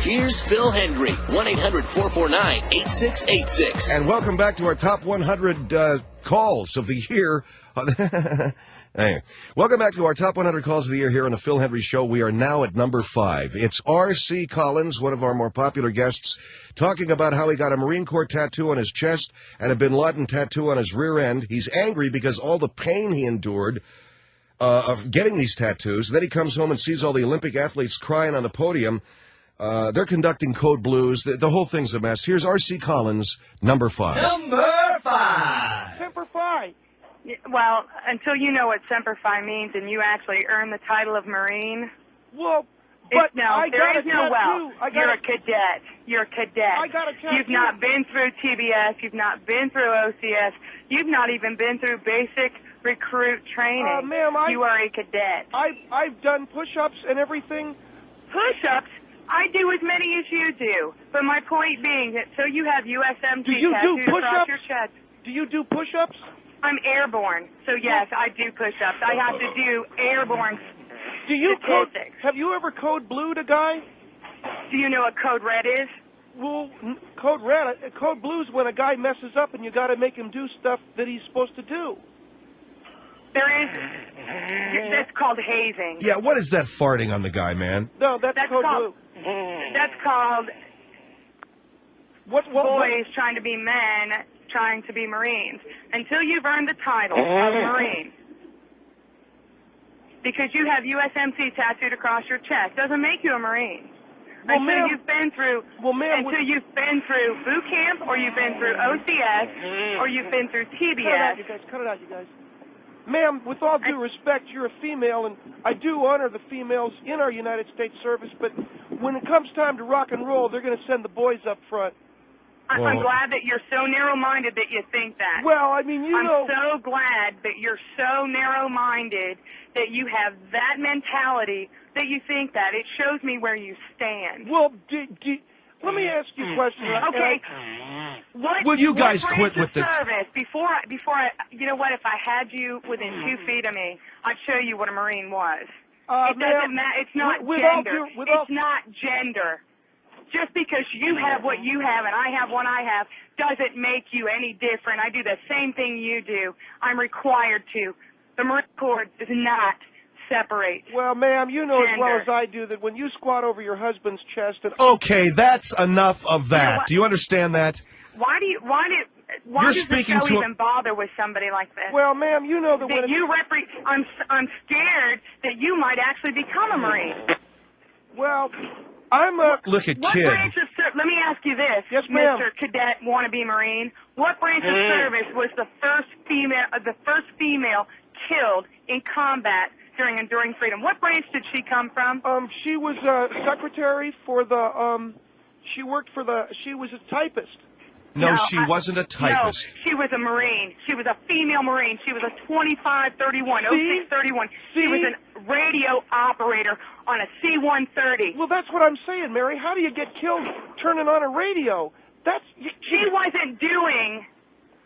Here's Phil Hendry, 1-800-449-8686. And welcome back to our top 100 calls of the year. Anyway, welcome back to our top 100 calls of the year here on the Phil Hendrie Show. We are now at number 5. It's R.C. Collins, one of our more popular guests, talking about how he got a Marine Corps tattoo on his chest and a Bin Laden tattoo on his rear end. He's angry because all the pain he endured of getting these tattoos. Then he comes home and sees all the Olympic athletes crying on the podium. They're conducting Code Blues. The whole thing's a mess. Here's R.C. Collins, number 5. Number 5. Semper Fi. Well, until you know what Semper Fi means and you actually earn the title of Marine. Well, but there is no well. You're a cadet. You're a cadet. I got a tattoo. You've not been through TBS. You've not been through OCS. You've not even been through basic recruit training. Ma'am, you are a cadet. I've done push-ups and everything. Push-ups? I do as many as you do. But my point being that so you have USMC tattooed across your chest. Do you do push-ups? I'm airborne, so yes, I do push-ups. I have to do airborne statistics. Have you ever code blued a guy? Do you know what code red is? Well, code blue's when a guy messes up and you got to make him do stuff that he's supposed to do. That's called hazing. Yeah, what is that farting on the guy, man? No, that's code blue. That's called boys trying to be men, trying to be Marines. Until you've earned the title of Marine, because you have USMC tattooed across your chest, doesn't make you a Marine. Until you've been through boot camp, or you've been through OCS, or you've been through TBS. Cut it out, you guys. Ma'am, with all due respect, you're a female, and I do honor the females in our United States service, but when it comes time to rock and roll, they're going to send the boys up front. I'm glad that you're so narrow-minded that you think that. Well, I mean, I'm so glad that you're so narrow-minded that you have that mentality, that you think that. It shows me where you stand. Well, let me ask you a question. Okay. Will you guys quit with the service? Before I, you know what? If I had you within 2 feet of me, I'd show you what a Marine was. It doesn't matter. It's not gender. It's not gender. Just because you have what you have and I have what I have doesn't make you any different. I do the same thing you do. I'm required to. The Marine Corps does not separate. Well, ma'am, you know as well as I do that when you squat over your husband's chest and... Okay, that's enough of that. Do you understand that? Why does the show even bother with somebody like this? Well, ma'am, you know that when... I'm scared that you might actually become a Marine. Well... Look at what kid. Branch of let me ask you this, yes, ma'am. Mr. Cadet Wannabe Marine. What branch of service was the first female killed in combat during Enduring Freedom? What branch did she come from? She was secretary for the she worked for the she was a typist. No, she wasn't a typist. No, she was a Marine. She was a female Marine. She was a 2531, 0631. She was a radio operator on a C-130. Well, that's what I'm saying, Mary. How do you get killed turning on a radio? She wasn't doing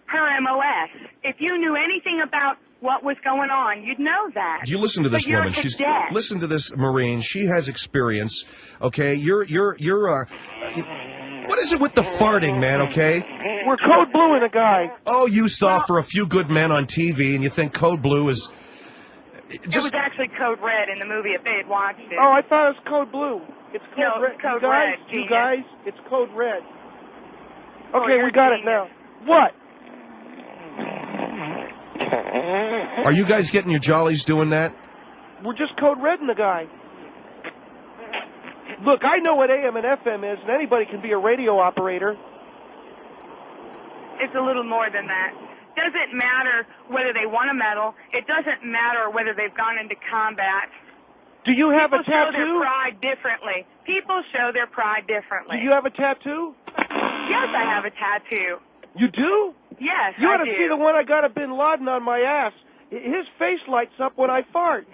her MLS. If you knew anything about what was going on, you'd know that. You listen to this woman. Listen to this Marine. She has experience. Okay, what is it with the farting, man, okay? We're code blue in a guy. Oh, you saw For a Few Good Men on TV, and you think code blue is... It was actually code red in the movie if they had watched it. Oh, I thought it was code blue. It's code red. Code red, you guys, it's code red. Okay, we got it now. What? Are you guys getting your jollies doing that? We're just code red in the guy. Look, I know what AM and FM is, and anybody can be a radio operator. It's a little more than that. Doesn't matter whether they won a medal. It doesn't matter whether they've gone into combat. Do you have a tattoo? People show their pride differently. People show their pride differently. Do you have a tattoo? Yes, I have a tattoo. You do? Yes, you I ought to see the one I got a Bin Laden on my ass. His face lights up when I fart.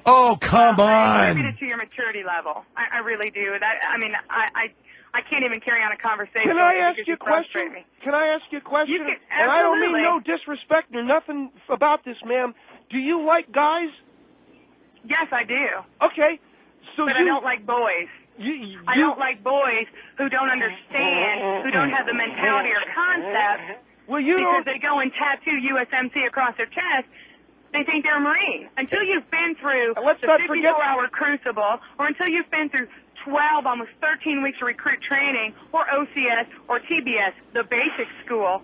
Oh, come on. I attribute it to your maturity level. I really do. I can't even carry on a conversation. Can I ask you a question? Can I ask you a question? You can, and I don't mean no disrespect or nothing about this, ma'am. Do you like guys? Yes, I do. Okay. But I don't like boys. I don't like boys who don't understand, who don't have the mentality or concept Well, because they go and tattoo USMC across their chest, they think they're a Marine. Until you've been through the 54-hour crucible, or until you've been through 12, almost 13 weeks of recruit training, or OCS, or TBS, the basic school,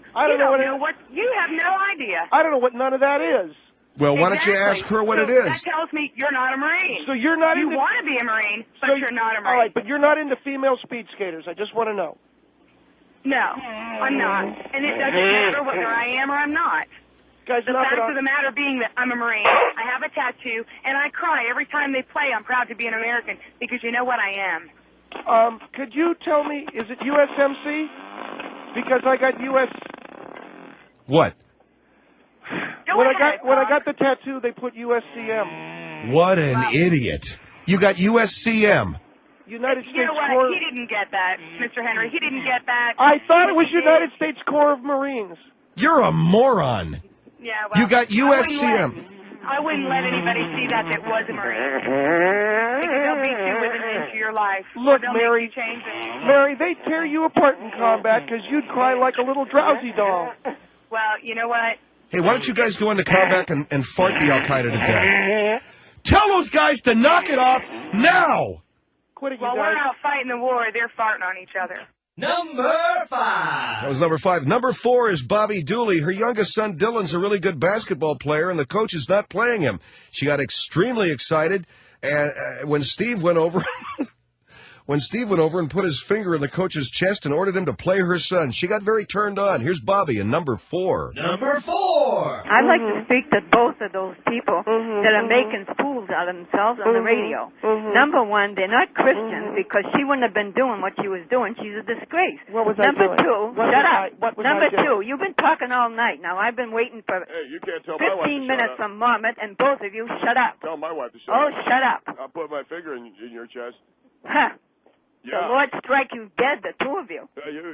you have no idea. I don't know what none of that is. Well, why don't you ask her what it is? That tells me you're not a Marine. So you're not You want to be a Marine, but you're not a Marine. All right, but you're not into female speed skaters. I just want to know. No, I'm not. And it doesn't matter whether I am or I'm not. Guys, the fact of the matter being that I'm a Marine, I have a tattoo, and I cry every time they play I'm proud to be an American, because you know what I am. Could you tell me, is it USMC? Because I got US... What? When I got the tattoo, they put USCM. What an idiot. You got USCM. United States You know what? Corps... He didn't get that, Mr. Henry. He didn't get that. I thought it was United States Corps of Marines. You're a moron. Yeah, well, You got USCM. I wouldn't let anybody see that was a Marine. Because they'll beat you within an inch of your life. Look, they'll Mary, make you change it. Mary, they tear you apart in combat because you'd cry like a little drowsy doll. Well, you know what? Hey, why don't you guys go into combat and fart the Al-Qaeda to death? Tell those guys to knock it off now! While we're out fighting the war, they're farting on each other. Number 5. That was number 5. Number 4 is Bobby Dooley. Her youngest son, Dylan's a really good basketball player, and the coach is not playing him. She got extremely excited when Steve went over... When Steve went over and put his finger in the coach's chest and ordered him to play her son, she got very turned on. Here's Bobby in number 4. Number 4. I'd like to speak to both of those people that are making fools out of themselves on the radio. Number 1, they're not Christians because she wouldn't have been doing what she was doing. She's a disgrace. What was Number I doing? 2, shut up. Number 2, you've been talking all night. Now, I've been waiting for you can't tell my wife to 15 minutes shut up. from Marmot, and both of you, shut up. Tell my wife to shut up. Oh, shut up. I'll put my finger in your chest. Huh. Yeah. The Lord strike you dead, the two of you.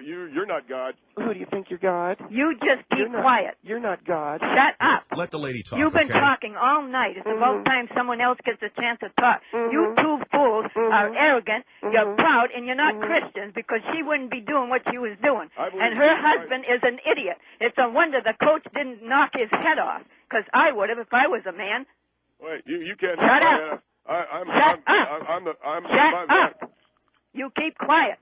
You're not God. Who do you think you're God? You just keep quiet. You're not God. Shut up. Let the lady talk. You've been okay? talking all night. It's about time someone else gets a chance to talk. You two fools are arrogant, you're proud, and you're not Christians because she wouldn't be doing what she was doing. And her husband is an idiot. It's a wonder the coach didn't knock his head off, because I would have if I was a man. Wait, you can't... Shut up. Shut up. You keep quiet.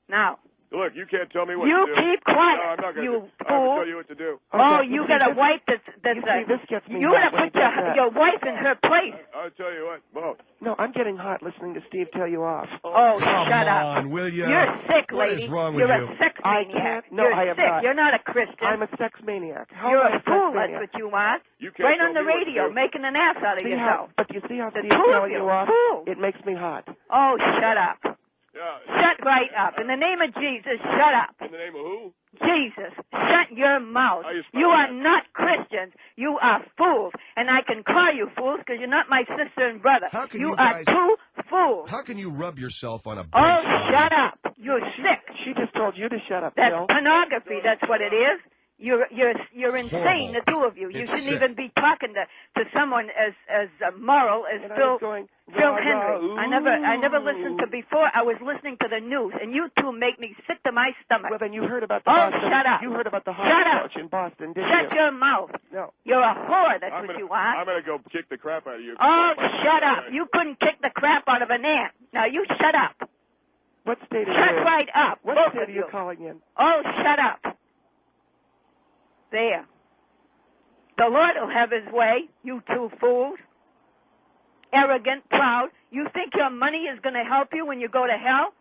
Now. Look, you can't tell me what you to do. keep quiet. No, I'm not going to. You I'm fool. going to tell you what to do. Oh, you got a wife that's this gets me you hot got to put your wife in her place. I'll tell you what. Well. No, I'm getting hot listening to Steve tell you off. Oh, come shut up. on, will you? You're sick, What lady. is wrong with You're you? a sex maniac. No, You're I am sick. not. You're not a Christian. I'm a sex maniac. How You're am I a fool, sex that's maniac? what you are. You can't right tell on the me what to radio, do. making an ass out of yourself. But you see how The Steve's two of telling you. you off? Fool. It makes me hot. Oh, shut up. Yeah. Shut right up. In the name of Jesus, shut up. In the name of who? Jesus, shut your mouth. You are not Christians. You are fools. And I can call you fools because you're not my sister and brother. How can you you are guys- two fools. How can you rub yourself on a bench? Oh, shut up. You're sick. She just told you to shut up, That's Bill. pornography. That's what it is. You're insane, Horrible. the two of you. You It's shouldn't sick. even be talking to someone as moral as And I Phil was going, Phil rah, Henry. rah, I never listened to before. I was listening to the news, and you two make me sick to my stomach. Well, then you heard about the Oh, Boston. shut up. You heard about the Shut hockey up. coach in Boston, didn't Shut you? your mouth. No. You're a whore. That's I'm what gonna, you are. I'm going to go kick the crap out of you. Oh, shut up. You couldn't kick the crap out of an ant. Now, you shut up. What state are you Shut in? right up. What both state of are you calling in? Oh, shut up. There. The Lord will have his way, you two fools. Arrogant, proud. You think your money is going to help you when you go to hell?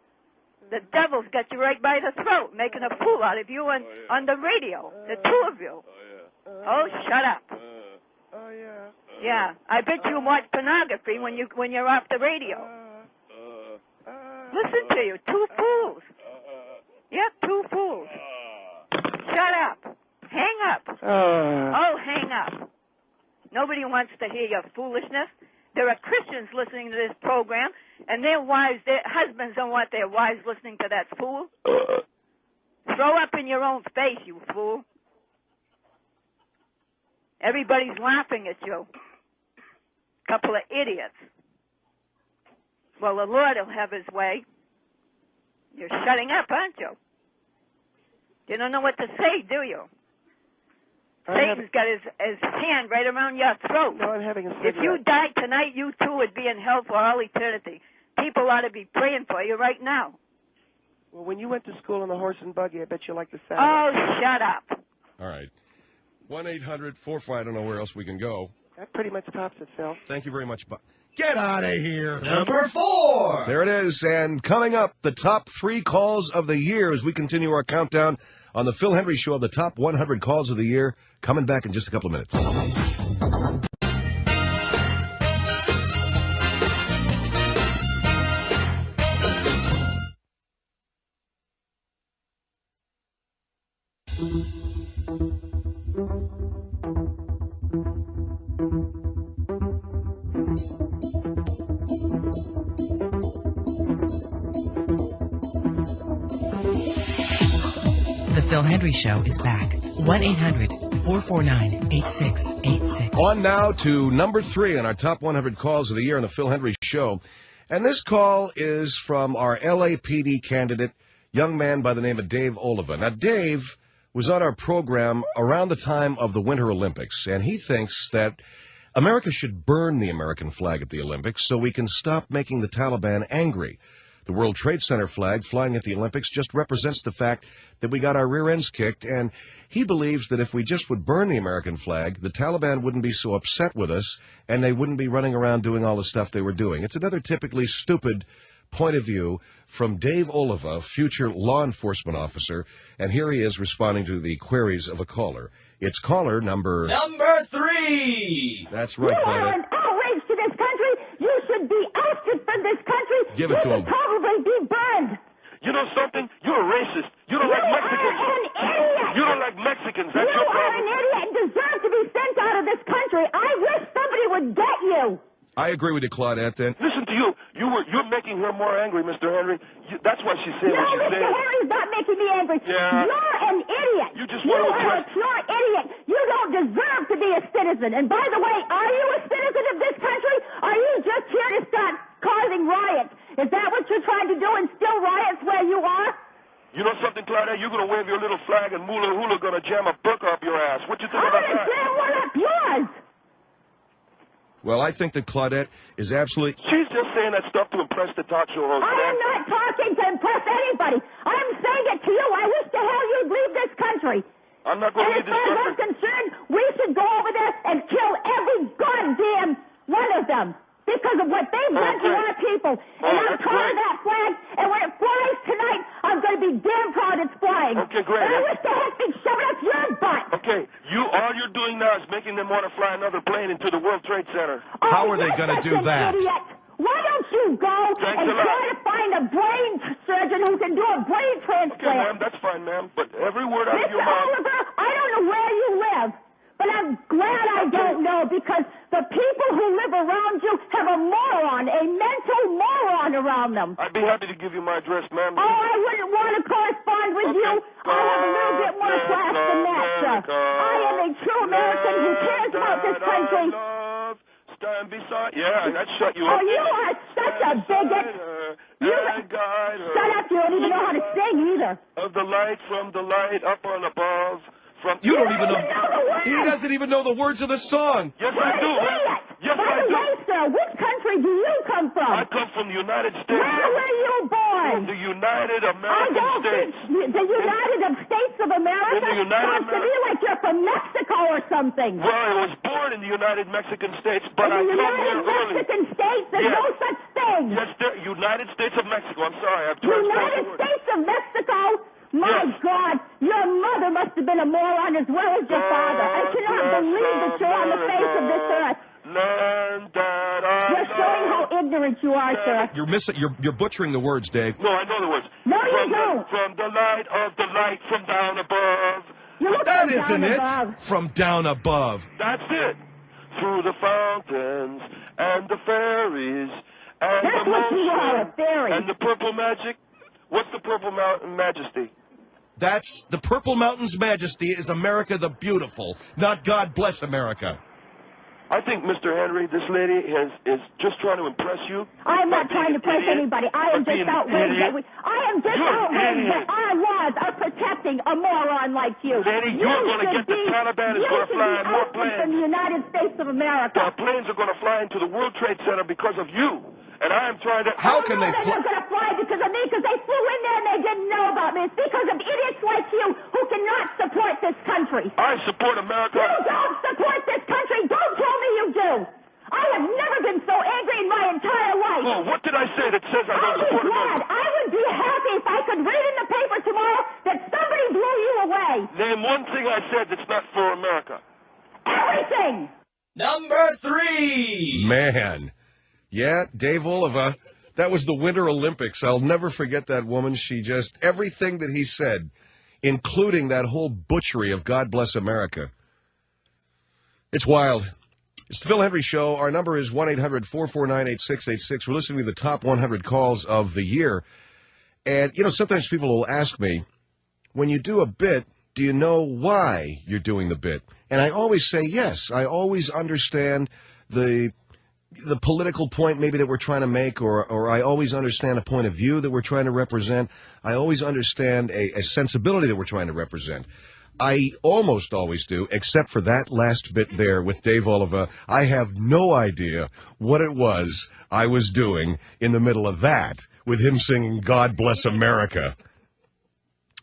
The devil's got you right by the throat, making a fool out of you on the radio. The two of you. Oh, shut up. Oh, yeah. Yeah, I bet you watch pornography when you're off the radio. Listen to you, two fools. Yeah, two fools. Shut up. Hang up. Oh, hang up. Nobody wants to hear your foolishness. There are Christians listening to this program, and their wives, their husbands don't want their wives listening to that fool. Throw up in your own face, you fool. Everybody's laughing at you. Couple of idiots. Well, the Lord will have his way. You're shutting up, aren't you? You don't know what to say, do you? Satan's got his hand right around your throat. No, I'm having a cigarette. If you died tonight, you too would be in hell for all eternity. People ought to be praying for you right now. Well, when you went to school on the horse and buggy, I bet you like the sound. Oh, shut up. All right. 1-800-45. I don't know where else we can go. That pretty much tops it, Phil. Thank you very much. Get out of here. Number 4. There it is. And coming up, the top 3 calls of the year as we continue our countdown on the Phil Hendry Show of the top 100 calls of the year. Coming back in just a couple of minutes. The Phil Hendry Show is back. 1-800-449-8686. On now to number 3 on our top 100 calls of the year on the Phil Hendry Show. And this call is from our LAPD candidate, young man by the name of Dave Oliva. Now, Dave was on our program around the time of the Winter Olympics, and he thinks that America should burn the American flag at the Olympics so we can stop making the Taliban angry. The World Trade Center flag flying at the Olympics just represents the fact that we got our rear ends kicked, and he believes that if we just would burn the American flag, the Taliban wouldn't be so upset with us, and they wouldn't be running around doing all the stuff they were doing. It's another typically stupid point of view from Dave Oliva, future law enforcement officer, and here he is responding to the queries of a caller. It's caller number 3. That's right, You are an outrage to this country. You should be ousted from this country. Give it to him. You should probably be burned. You know something? You're a racist. You don't like Mexicans. You are an idiot. You don't like Mexicans. That's You your are problem. an idiot and deserve to be sent out of this country. I wish somebody would get you. I agree with you, Claudette. Then Listen to you. You're making her more angry, Mr. Henry. That's why she's saying what she's Mr. saying. Henry's not making me angry. Yeah. You're an idiot. You just You want to are a address... pure idiot. You don't deserve to be a citizen. And by the way, are you a citizen of this country? Are you just here to start causing riots? Is that what you're trying to do, instill riots where you are? You know something, Claudette? You're going to wave your little flag and Moolah Hula going to jam a book up your ass. What you think about that? Jam one up yours. well, I think that Claudette is absolutely... She's just saying that stuff to impress the talk show host. I am not talking to impress anybody. I'm saying it to you. I wish the hell you'd leave this country. I'm not going to leave As this far as country. I'm concerned, we should go over there and kill every goddamn one of them because of what they've done to our people. And I'm proud of that flag, and when it flies tonight, I'm going to be damn proud it's flying. Okay, great. And I wish the heck they'd shove it up your butt. Okay, all you're doing now is making them want to fly another plane into the World Trade Center. How are they going to do that? Idiot. Why don't you go and try to find a brain surgeon who can do a brain transplant? Okay, ma'am, that's fine, ma'am. But every word out of Mr. your mouth... Oliver, I don't know where you live, but I'm glad I don't know because the people who live around you have a moron, a mental moron around them. I'd be happy to give you my address, ma'am. Oh, I wouldn't want to correspond with you. I have a little bit more class than that, sir. I am a true American who cares about this country. Stand beside... Yeah, that shut you up. Oh, you are such a bigot. Shut up, you don't even know how to sing either. Of the light, from the light, up on above. From... You don't even know... the words. He doesn't even know the words of the song. Yes, I do. Yes, By I the do. way, sir, which country do you come from? I come from the United States. Where were you born? From the United American States. The United States of America? In the United Sounds to me like you're from Mexico or something. Well, I was born in the United Mexican States, but I In the come here United early. Mexican States? There's no such thing. Yes, United States of Mexico. I'm sorry, I've transposed United the word. States of Mexico? My God, your mother must have been a moron as well as your father. I cannot believe that you're on the face of this earth. You're showing how ignorant you are, sir. You're missing. You're butchering the words, Dave. No, I know the words. No, you don't. From the light of the light from down above. That isn't it. From down above. That's it. Through the fountains and the fairies and That's the what you are, a fairy. and the purple magic. What's the purple majesty? That's the Purple Mountain's Majesty is America the Beautiful, not God Bless America. I think, Mr. Henry, this lady is just trying to impress you. I'm not trying to impress anybody. I am just outraged that I am just outraged that our laws are protecting a moron like you. Lady, you're going to get the Taliban is going to fly in more planes. From the United States of America. The planes are going to fly into the World Trade Center because of you. And I am trying to... How can they fly? They're going to fly because of me, because they flew in there and they didn't know about me. It's because of idiots like you who cannot support this country. I support America. You don't support this country. Don't tell me you do. I have never been so angry in my entire life. Well, what did I say that says I don't support America? I would be happy if I could read in the paper tomorrow that somebody blew you away. Name one thing I said that's not for America. Everything. Number 3. Man. Yeah, Dave Oliva. That was the Winter Olympics. I'll never forget that woman. She just, everything that he said, including that whole butchery of God Bless America. It's wild. It's the Phil Henry Show. Our number is 1-800-449-8686. We're listening to the top 100 calls of the year. And, you know, sometimes people will ask me, when you do a bit, do you know why you're doing the bit? And I always say yes. I always understand the political point maybe that we're trying to make, or I always understand a point of view that we're trying to represent. I always understand a sensibility that we're trying to represent. I almost always do, except for that last bit there with Dave Oliva. I have no idea what it was I was doing in the middle of that with him singing God Bless America.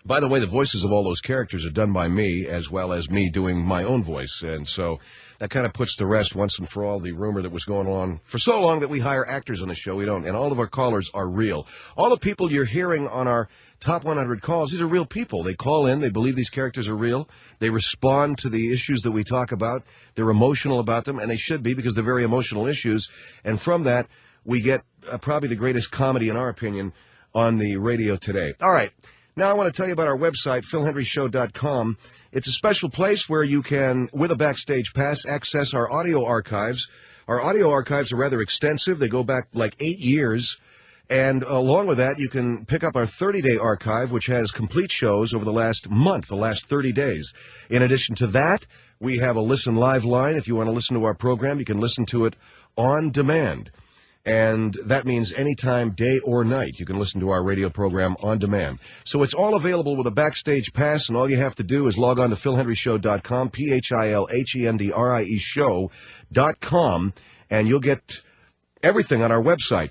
By the way, the voices of all those characters are done by me, as well as me doing my own voice. And so that kind of puts to rest once and for all the rumor that was going on for so long that we hire actors on the show. We don't. And all of our callers are real. All the people you're hearing on our top 100 calls, these are real people. They call in. They believe these characters are real. They respond to the issues that we talk about. They're emotional about them, and they should be because they're very emotional issues. And from that, we get probably the greatest comedy, in our opinion, on the radio today. All right. Now I want to tell you about our website, philhenryshow.com. It's a special place where you can, with a backstage pass, access our audio archives. Our audio archives are rather extensive. They go back like 8 years. And along with that, you can pick up our 30-day archive, which has complete shows over the last month, the last 30 days. In addition to that, we have a Listen Live line. If you want to listen to our program, you can listen to it on demand. And that means anytime, day or night, you can listen to our radio program on demand. So it's all available with a backstage pass, and all you have to do is log on to philhenryshow.com, PHILHENDRIE show.com, and you'll get everything on our website.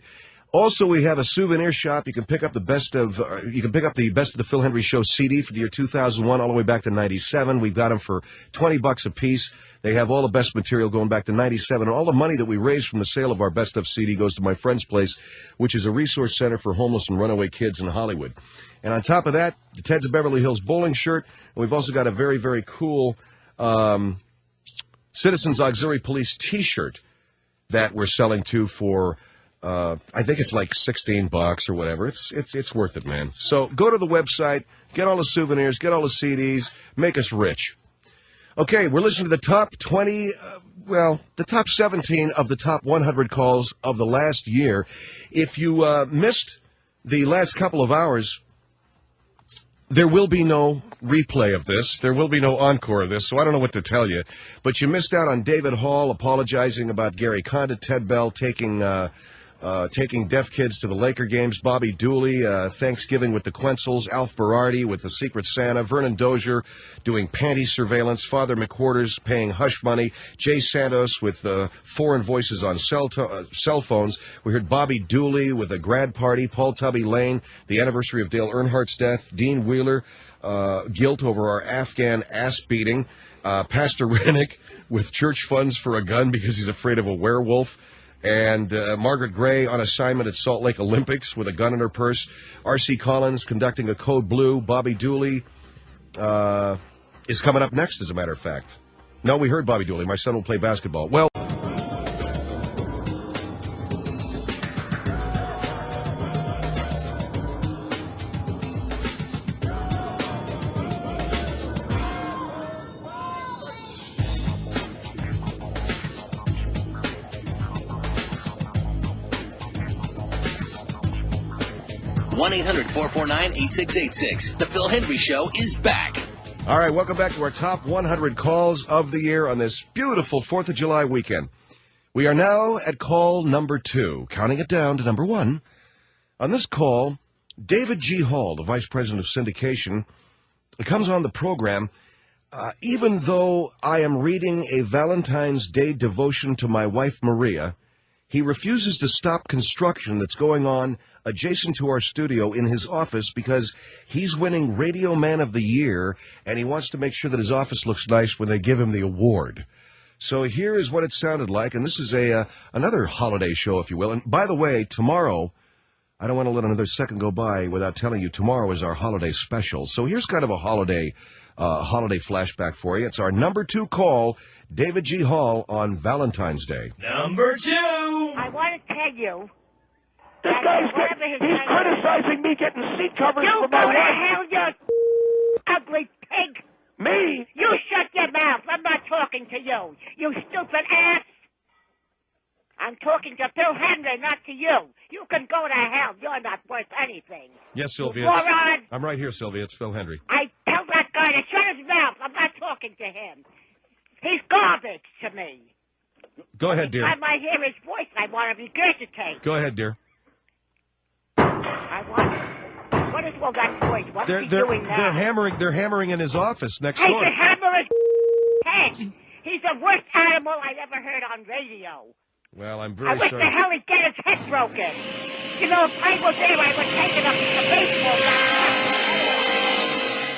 Also, we have a souvenir shop. You can pick up the best of the Phil Henry Show CD for the year 2001 all the way back to 97. We've got them for $20 a piece. They have all the best material going back to 97, and all the money that we raise from the sale of our best of CD goes to my friend's place, which is a resource center for homeless and runaway kids in Hollywood. And on top of that, the Ted's of Beverly Hills bowling shirt. And we've also got a very, very cool Citizens Auxiliary Police T-shirt that we're selling to for I think it's like $16 or whatever. It's worth it, man. So go to the website, get all the souvenirs, get all the CDs, make us rich. Okay, we're listening to the top 20, the top 17 of the top 100 calls of the last year. If you missed the last couple of hours, there will be no replay of this. There will be no encore of this, so I don't know what to tell you. But you missed out on David Hall apologizing about Gary Condit, Ted Bell taking deaf kids to the Laker games, Bobby Dooley, Thanksgiving with the Quenzels, Alf Berardi with the Secret Santa, Vernon Dozier doing panty surveillance, Father McQuarters paying hush money, Jay Santos with foreign voices on cell phones. We heard Bobby Dooley with a grad party, Paul Tubby Lane, the anniversary of Dale Earnhardt's death, Dean Wheeler, guilt over our Afghan ass beating, Pastor Rennick with church funds for a gun because he's afraid of a werewolf, and Margaret Gray on assignment at Salt Lake Olympics with a gun in her purse. R.C. Collins conducting a Code Blue. Bobby Dooley is coming up next, as a matter of fact. No, we heard Bobby Dooley. My son will play basketball. Well, $1-800-449-8686. The Phil Henry Show is back. All right, welcome back to our top 100 calls of the year on this beautiful 4th of July weekend. We are now at call number 2, counting it down to number 1. On this call, David G. Hall, the Vice President of Syndication, comes on the program. Even though I am reading a Valentine's Day devotion to my wife, Maria, he refuses to stop construction that's going on adjacent to our studio in his office because he's winning Radio Man of the Year, and he wants to make sure that his office looks nice when they give him the award. So here is what it sounded like, and this is another holiday show, if you will. And by the way, tomorrow, I don't want to let another second go by without telling you, tomorrow is our holiday special. So here's kind of a holiday flashback for you. It's our number 2 call, David G. Hall on Valentine's Day. Number 2. I want to tell you. This guy's he's criticizing me getting seat covers you for my wife. You go to hell, you ugly pig. Me? You shut your mouth. I'm not talking to you. You stupid ass. I'm talking to Bill Henry, not to you. You can go to hell. You're not worth anything. Yes, Sylvia. Moron. I'm right here, Sylvia. It's Phil Hendry. I tell that guy to shut his mouth. I'm not talking to him. He's garbage to me. Go ahead, dear. I might hear his voice. I want to regurgitate. Go ahead, dear. I want. What is all that noise? What's he doing now? They're hammering in his office next Hey, door. the hammer is head. He's the worst animal I've ever heard on radio. Well, I'm I very wish sorry. the hell he'd get his head broken. You know, if I was there, I would take it up to the baseball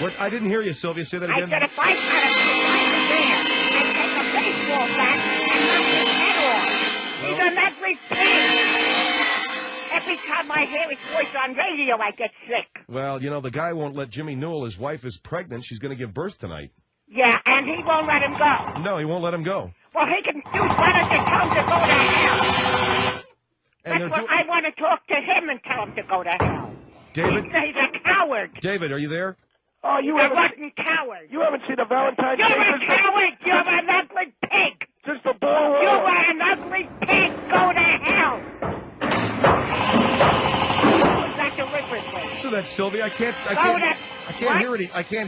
bat. I didn't hear you, Sylvia. Say that I again. said if I was there, I'd take a baseball bat and knock his head off. He's an ugly pig. Every time I hear his voice on radio, I get sick. Well, you know, the guy won't let Jimmy Newell. His wife is pregnant. She's going to give birth tonight. Yeah, and he won't let him go. No, he won't let him go. Well, he can do. Why don't you tell him to go to hell? That's what I want to talk to him and tell him to go to hell. David? He's a coward. David, are you there? Oh, you He's a haven't. rotten coward. You haven't seen a Valentine's Day. You're a coward. You're an ugly pig. Just a ball. You're an ugly pig. Go to hell. That deliberately. So that's Sylvia. I can't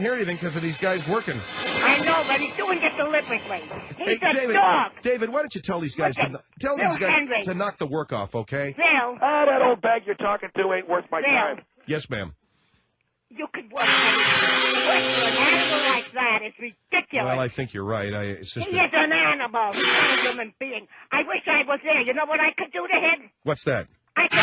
hear anything because of these guys working. I know, but he's doing it deliberately. He's a David, dog. David, why don't you tell these guys to knock the work off, okay? Bill. That old bag you're talking to ain't worth my time. Yes, ma'am. You could work for an animal like that. It's ridiculous. Well, I think you're right. He is an animal. He's not a human being. I wish I was there. You know what I could do to him? What's that? I could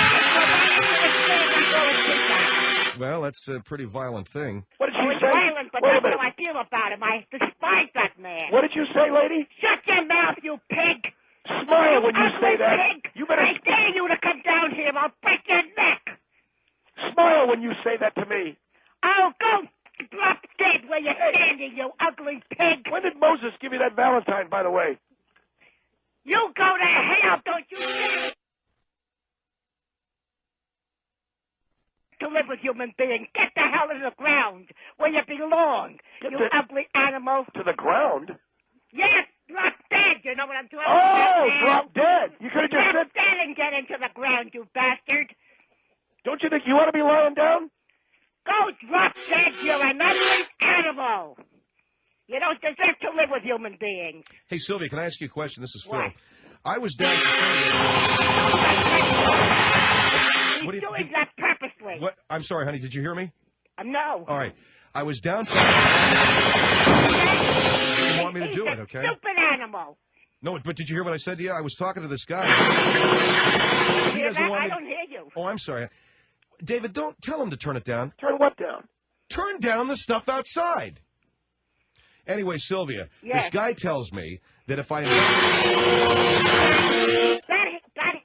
put Well, that's a pretty violent thing. What did you it's say? violent, but that's how I feel about him. I despise that man. What did you say, lady? Shut your mouth, you pig. Smile when you say that. Pig. You better. I dare you to come down here. I'll break your neck. Smile when you say that to me. Oh, go drop dead where you're standing, you ugly pig. When did Moses give you that Valentine, by the way? You go to hell, don't you dare to live with human beings. Get the hell to the ground where you belong, ugly animal. To the ground? Yes, drop dead. You know what I'm talking about? Oh, drop dead. You could have just drop said... dead and get into the ground, you bastard. Don't you think you ought to be lying down? Go drop dead, you're an ugly animal. You don't deserve to live with human beings. Hey, Sylvia, can I ask you a question? This is Phil. What? I was down... He's doing that purposely. What? I'm sorry, honey. Did you hear me? No. All right. I was down... You want me to do it, okay? Stupid animal. No, but did you hear what I said to you? I was talking to this guy. I don't hear you. Oh, I'm sorry. David, don't tell him to turn it down. Turn what down? Turn down the stuff outside. Anyway, Sylvia, yes. This guy tells me that if I...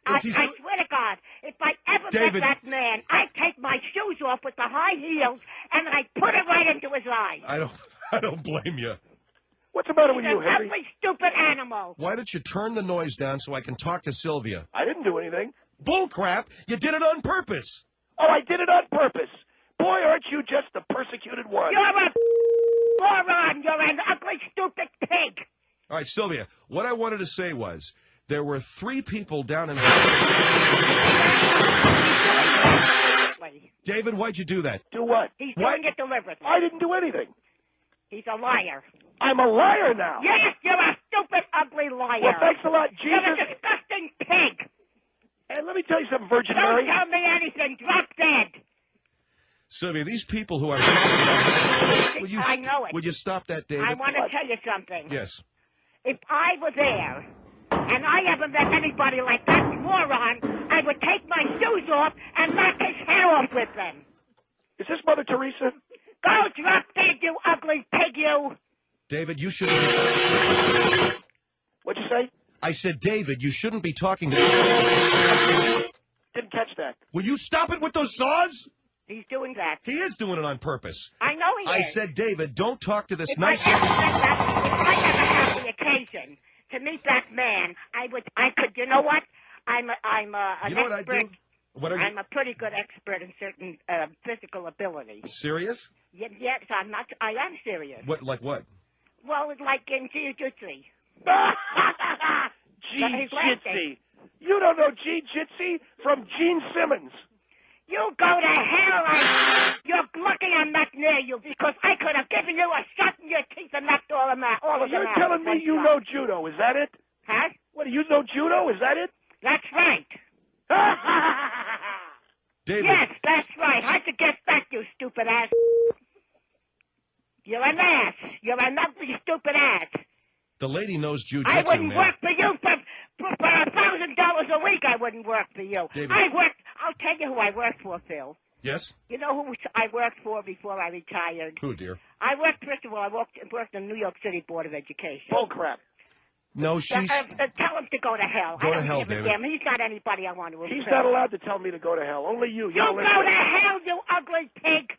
I swear to God, if I ever met that man, I'd take my shoes off with the high heels and I'd put it right into his eyes. I don't blame you. What's the matter with you, Henry? He's an ugly, stupid animal. Why don't you turn the noise down so I can talk to Sylvia? I didn't do anything. Bull crap! You did it on purpose. Oh, I did it on purpose. Boy, aren't you just the persecuted one? You're a moron. You're an ugly, stupid pig. All right, Sylvia, what I wanted to say was there were 3 people down in... deliberately. David, why'd you do that? Do what? He's doing it deliberately. I didn't do anything. He's a liar. I'm a liar now. Yes, you're a stupid, ugly liar. Well, thanks a lot, Jesus. You're a disgusting pig. And let me tell you something, Virgin Don't Mary. tell me anything. Drop dead. Sylvia, these people who are... I know it. Would you stop that, David? I want to tell you something. Yes. If I were there, and I ever met anybody like that moron, I would take my shoes off and knock his head off with them. Is this Mother Teresa? Go drop dead, you ugly pig, you. David, you shouldn't... What'd you say? I said, David, you shouldn't be talking to... Didn't catch that. Will you stop it with those saws? He's doing that. He is doing it on purpose. I know he I is. said, David, don't talk to this If nice... I ever had the occasion to meet that man, I could, you know what? I'm an You know what I expert. do? What are you... I'm a pretty good expert in certain physical abilities. Serious? Yes, I'm not. I am serious. What, like what? Well, it's like in jiu-jitsu. Jiu-jitsu. You don't know jiu-jitsu from Gene Simmons. You go to hell. You're lucky I'm not near you because I could have given you a shot in your teeth and knocked all of them out. You're telling me you know judo, is that it? Huh? What, do you know judo, is that it? That's right. David. Yes, that's right. How'd you guess that, you stupid ass? You're an ass. You're an ugly, stupid ass. The lady knows I jiu-jitsu, wouldn't man. work for you for $1,000 a week. I wouldn't work for you. David. I'll tell you who I worked for, Phil. Yes? You know who I worked for before I retired? Who, dear? I worked, first of all, I worked in the New York City Board of Education. Bull crap. No, she's... Tell him to go to hell. Go I to don't hell, give a David. damn. He's not anybody I want to impress. He's not allowed to tell me to go to hell. Only you. You go to hell, you ugly pig.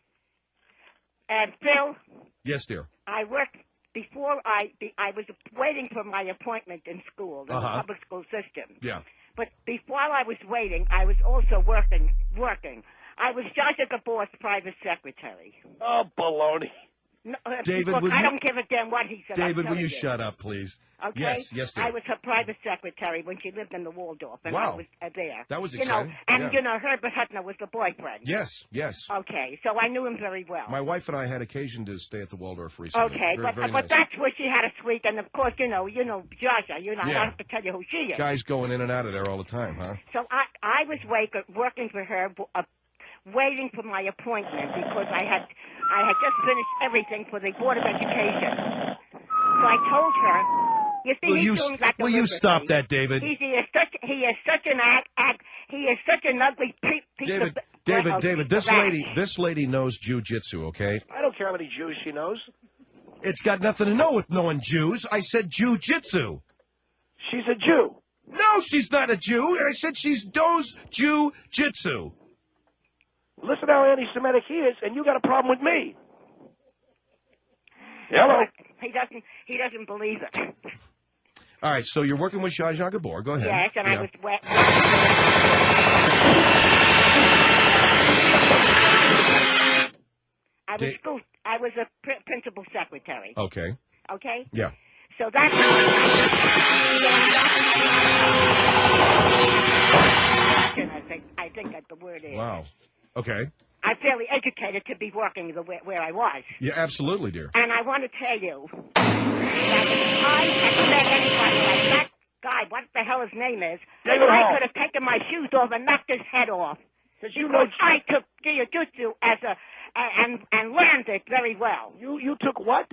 And Phil, Yes, dear. I worked before I was waiting for my appointment in school, in the public school system. Yeah. But before I was waiting, I was also working. I was Joshua Gabor's private secretary. Oh, baloney. No, David, look, will I you- don't give a damn what he said. David, I'm will telling you shut up, please? Okay? Yes, yes, dear. I was her private secretary when she lived in the Waldorf, and Wow. I was there. That was You exciting. know, and, Yeah. you know, Herbert Hutner was the boyfriend. Yes, yes. Okay, so I knew him very well. My wife and I had occasion to stay at the Waldorf recently. Okay, Very, very but nice. that's where she had a suite, and of course, you know, Joshua, I don't Yeah. have to tell you who she is. Guys going in and out of there all the time, huh? So I was working for her, waiting for my appointment because I had just finished everything for the Board of Education. So I told her, you see, he's doing that will you stop deliberately. that, David? He is such an ugly piece of... David, this lady knows jiu-jitsu, okay? I don't care how many Jews she knows. It's got nothing to do with knowing Jews. I said jiu-jitsu. She's a Jew. No, she's not a Jew. I said she knows jiu-jitsu. Listen how anti-Semitic he is, and you got a problem with me. Hello. He doesn't believe it. All right, so you're working with Zsa Zsa Gabor. Go ahead. Yes, and Yeah. I was wet. I was a principal secretary. Okay. Okay? Yeah. So that's I think that the word is. Wow. Okay. I'm fairly educated to be working where I was. Yeah, absolutely, dear. And I want to tell you that if I had met anybody like that guy, what the hell his name is, David I Hall. could have taken my shoes off and knocked his head off. Because you know, I took jiu-jitsu and learned it very well. You took what?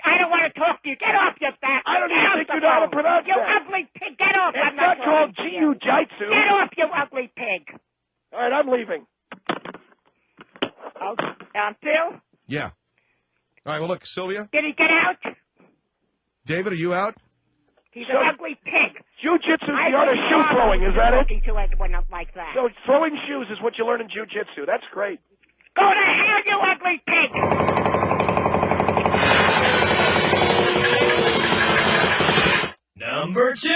I don't want to talk to you. Get off your back. I don't Get even off think the you know how to phone. pronounce You that. ugly pig. Get off. It's I'm not called talking to you. jiu-jitsu. Get off, you ugly pig. All right, I'm leaving. Phil? Yeah. All right, well, look, Sylvia. Did he get out? David, are you out? He's an ugly pig. Jiu-jitsu is the art of shoe throwing, is that it? Talking to anyone like that. So throwing shoes is what you learn in jiu-jitsu. That's great. Go to hell, you ugly pig! Number 2.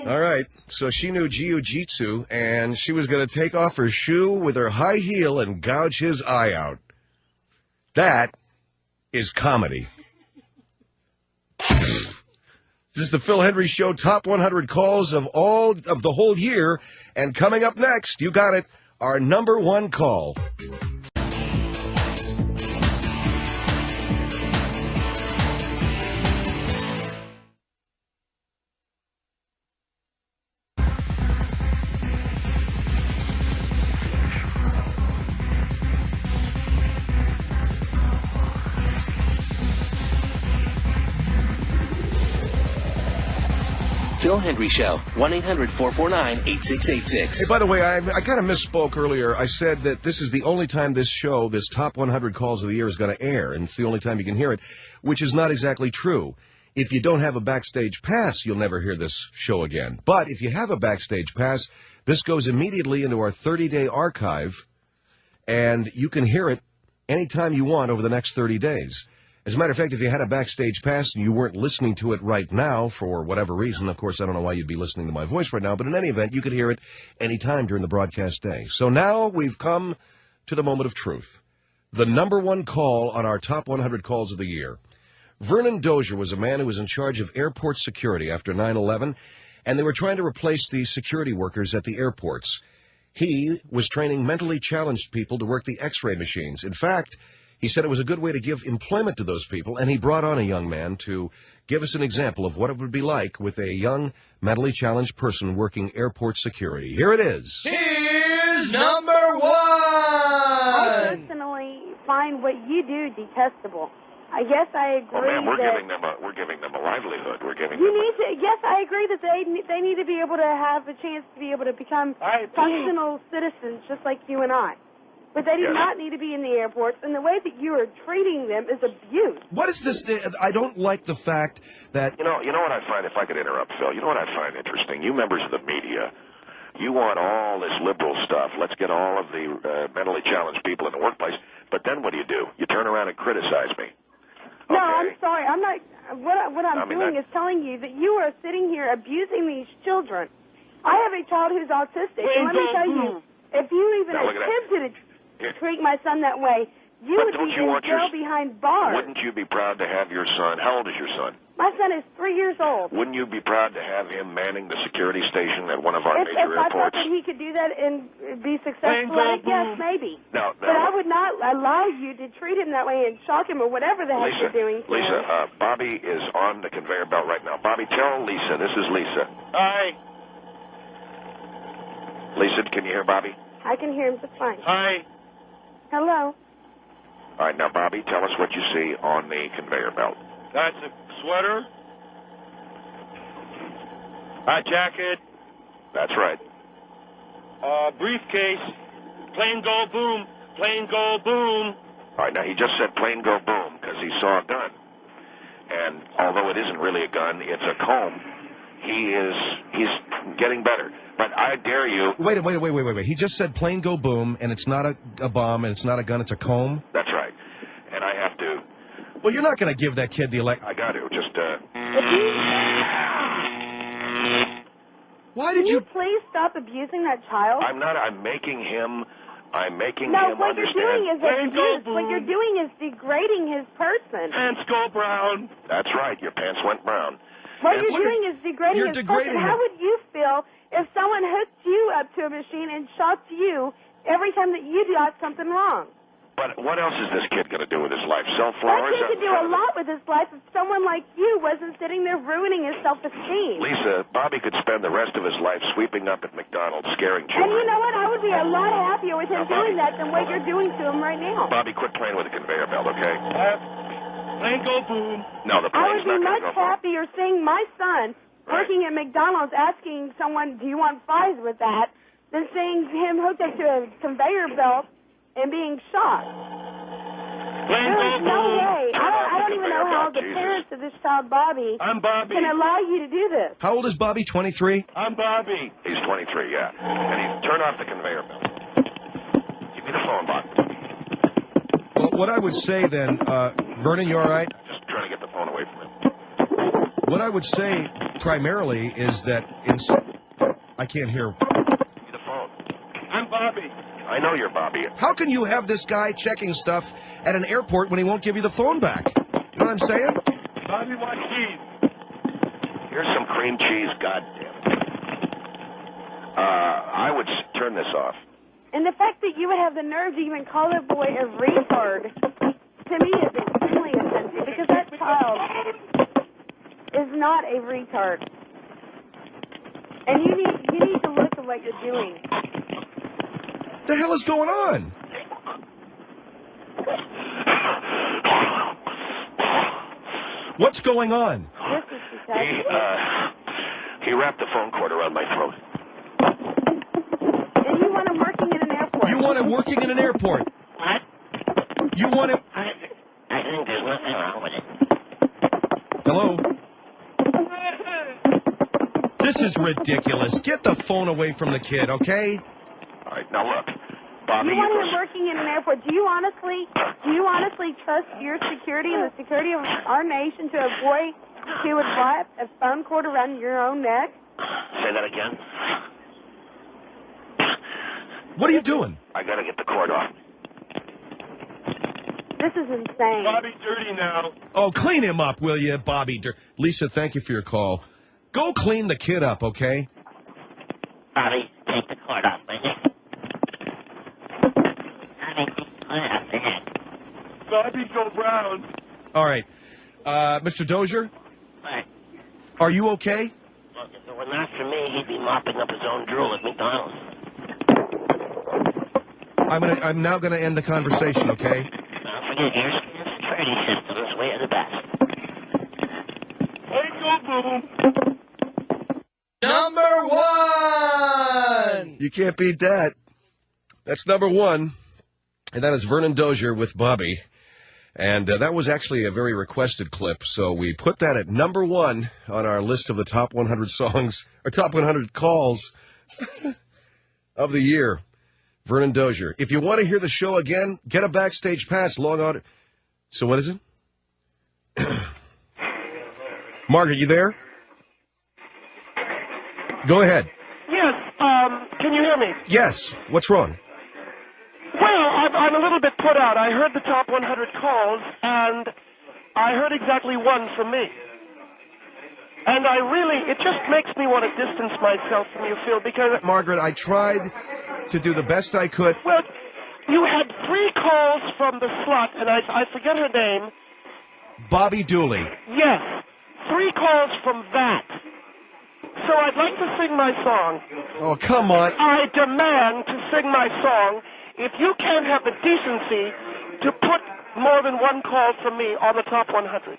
All right, so she knew jiu-jitsu, and she was going to take off her shoe with her high heel and gouge his eye out. That is comedy. This is the Phil Hendry Show, top 100 calls of the whole year, and coming up next, you got it, our number 1 call. Phil Hendry Show, 1-800-449-8686. Hey, by the way, I kind of misspoke earlier. I said that this is the only time this show, this Top 100 Calls of the Year, is going to air, and it's the only time you can hear it, which is not exactly true. If you don't have a Backstage Pass, you'll never hear this show again. But if you have a Backstage Pass, this goes immediately into our 30-day archive, and you can hear it anytime you want over the next 30 days. As a matter of fact, if you had a Backstage Pass and you weren't listening to it right now for whatever reason, of course, I don't know why you'd be listening to my voice right now, but in any event, you could hear it any time during the broadcast day. So now we've come to the moment of truth. The number one call on our Top 100 Calls of the Year. Vernon Dozier was a man who was in charge of airport security after 9/11, and they were trying to replace the security workers at the airports. He was training mentally challenged people to work the X-ray machines. In fact, he said it was a good way to give employment to those people, and he brought on a young man to give us an example of what it would be like with a young, mentally challenged person working airport security. Here it is. Here's number one! I personally find what you do detestable. I guess I agree. Well, ma'am, we're that giving them a livelihood. We're giving you them. need to. Yes, I agree that they need to be able to have a chance to be able to become functional citizens, just like you and I. But they do not need to be in the airports, and the way that you are treating them is abuse. What is this? I don't like the fact that... You know what I find, if I could interrupt, Phil, you know what I find interesting? You members of the media, you want all this liberal stuff. Let's get all of the mentally challenged people in the workplace. But then what do? You turn around and criticize me. No, I'm sorry. I'm not. What I'm doing is telling you that you are sitting here abusing these children. I have a child who's autistic, and let me tell you, if you even attempted to treat my son that way, you would be in jail behind bars. Wouldn't you be proud to have your son? How old is your son? My son is 3 years old. Wouldn't you be proud to have him manning the security station at one of our major If I thought airports? that he could do that and be successful at it, yes, maybe. No, but I would not allow you to treat him that way and shock him or whatever the heck you're doing to him. Lisa, Bobby is on the conveyor belt right now. Bobby, tell Lisa. This is Lisa. Hi. Lisa, can you hear Bobby? I can hear him just fine. Hi. Hello. All right, now, Bobby, tell us what you see on the conveyor belt. That's a sweater. A jacket. That's right. Briefcase. Plain go boom. Plain go boom. All right, now, he just said plain go boom because he saw a gun. And although it isn't really a gun, it's a comb. He's getting better. But I dare you... Wait. He just said plain go boom, and it's not a bomb, and it's not a gun, it's a comb? That's right. And I have to... Well, you're not going to give that kid the I got to. Just, Why did you please stop abusing that child? I'm not. I'm making him No, what understand. you're doing is abuse. What you're doing is degrading his person. Pants go brown. That's right. Your pants went brown. What you're doing is degrading his person. How would you feel if someone hooked you up to a machine and shocked you every time that you got something wrong? But what else is this kid going to do with his life? Sell That flowers? kid could do a lot with his life if someone like you wasn't sitting there ruining his self-esteem. Lisa, Bobby could spend the rest of his life sweeping up at McDonald's, scaring And children. you know what? I would be a lot happier with him doing that than what you're doing to him right now. Bobby, quit playing with the conveyor belt, okay? Plain go boom. No, the I plane's would be not much going to go. happier seeing my son working at McDonald's asking someone, do you want fries with that, than seeing him hooked up to a conveyor belt and being shot. There's no way. I don't even know how the parents of this child, Bobby, can allow you to do this. How old is Bobby? 23? I'm Bobby. He's 23, yeah. And turn off the conveyor belt. Give me the phone, Bob. Well, what I would say then, Vernon, you all right? Just trying to get the phone away from him. What I would say primarily is that I can't hear. Give me the phone. I'm Bobby. I know you're Bobby. How can you have this guy checking stuff at an airport when he won't give you the phone back? You know what I'm saying? Bobby wants cheese. Here's some cream cheese, goddamn it. I would turn this off. And the fact that you would have the nerve to even call that boy a retard, to me, is extremely offensive, because that child is not a retard. And you need to look at what you're doing. What the hell is going on? What's going on? He wrapped the phone cord around my throat. And you want him working in an airport. You want him working in an airport. What? You want him... I think there's nothing wrong with it. Hello? This is ridiculous. Get the phone away from the kid, okay? All right, now look. Bobby, you want him working in an airport. Do you honestly trust your security and the security of our nation to a boy who would wrap a phone cord around your own neck? Say that again. What are you doing? I gotta get the cord off. This is insane. Bobby dirty now. Oh, clean him up, will you, Bobby? Lisa, thank you for your call. Go clean the kid up, okay? Bobby, take the cord off my neck. Bobby, take the cord off my neck. Bobby, go brown. All right. Mr. Dozier? What? Are you okay? Well, if it were not for me, he'd be mopping up his own drool at McDonald's. I'm now gonna end the conversation, okay? Don't forget, air scan security systems way are the best. Hey, go boom. Number 1! You can't beat that. That's number 1. And that is Vernon Dozier with Bobby. And that was actually a very requested clip, so we put that at number 1 on our list of the top 100 songs, or top 100 calls of the year. Vernon Dozier. If you want to hear the show again, get a backstage pass, log on. So what is it? Margaret, you there? Go ahead. Yes, can you hear me? Yes. What's wrong? Well, I'm a little bit put out. I heard the top 100 calls, and I heard exactly one from me. And it just makes me want to distance myself from you, Phil, because... Margaret, I tried to do the best I could. Well, you had 3 calls from the slot, and I forget her name. Bobby Dooley. Yes, 3 calls from that. So I'd like to sing my song. Oh, come on. I demand to sing my song. If you can't have the decency to put more than 1 call from me on the top 100.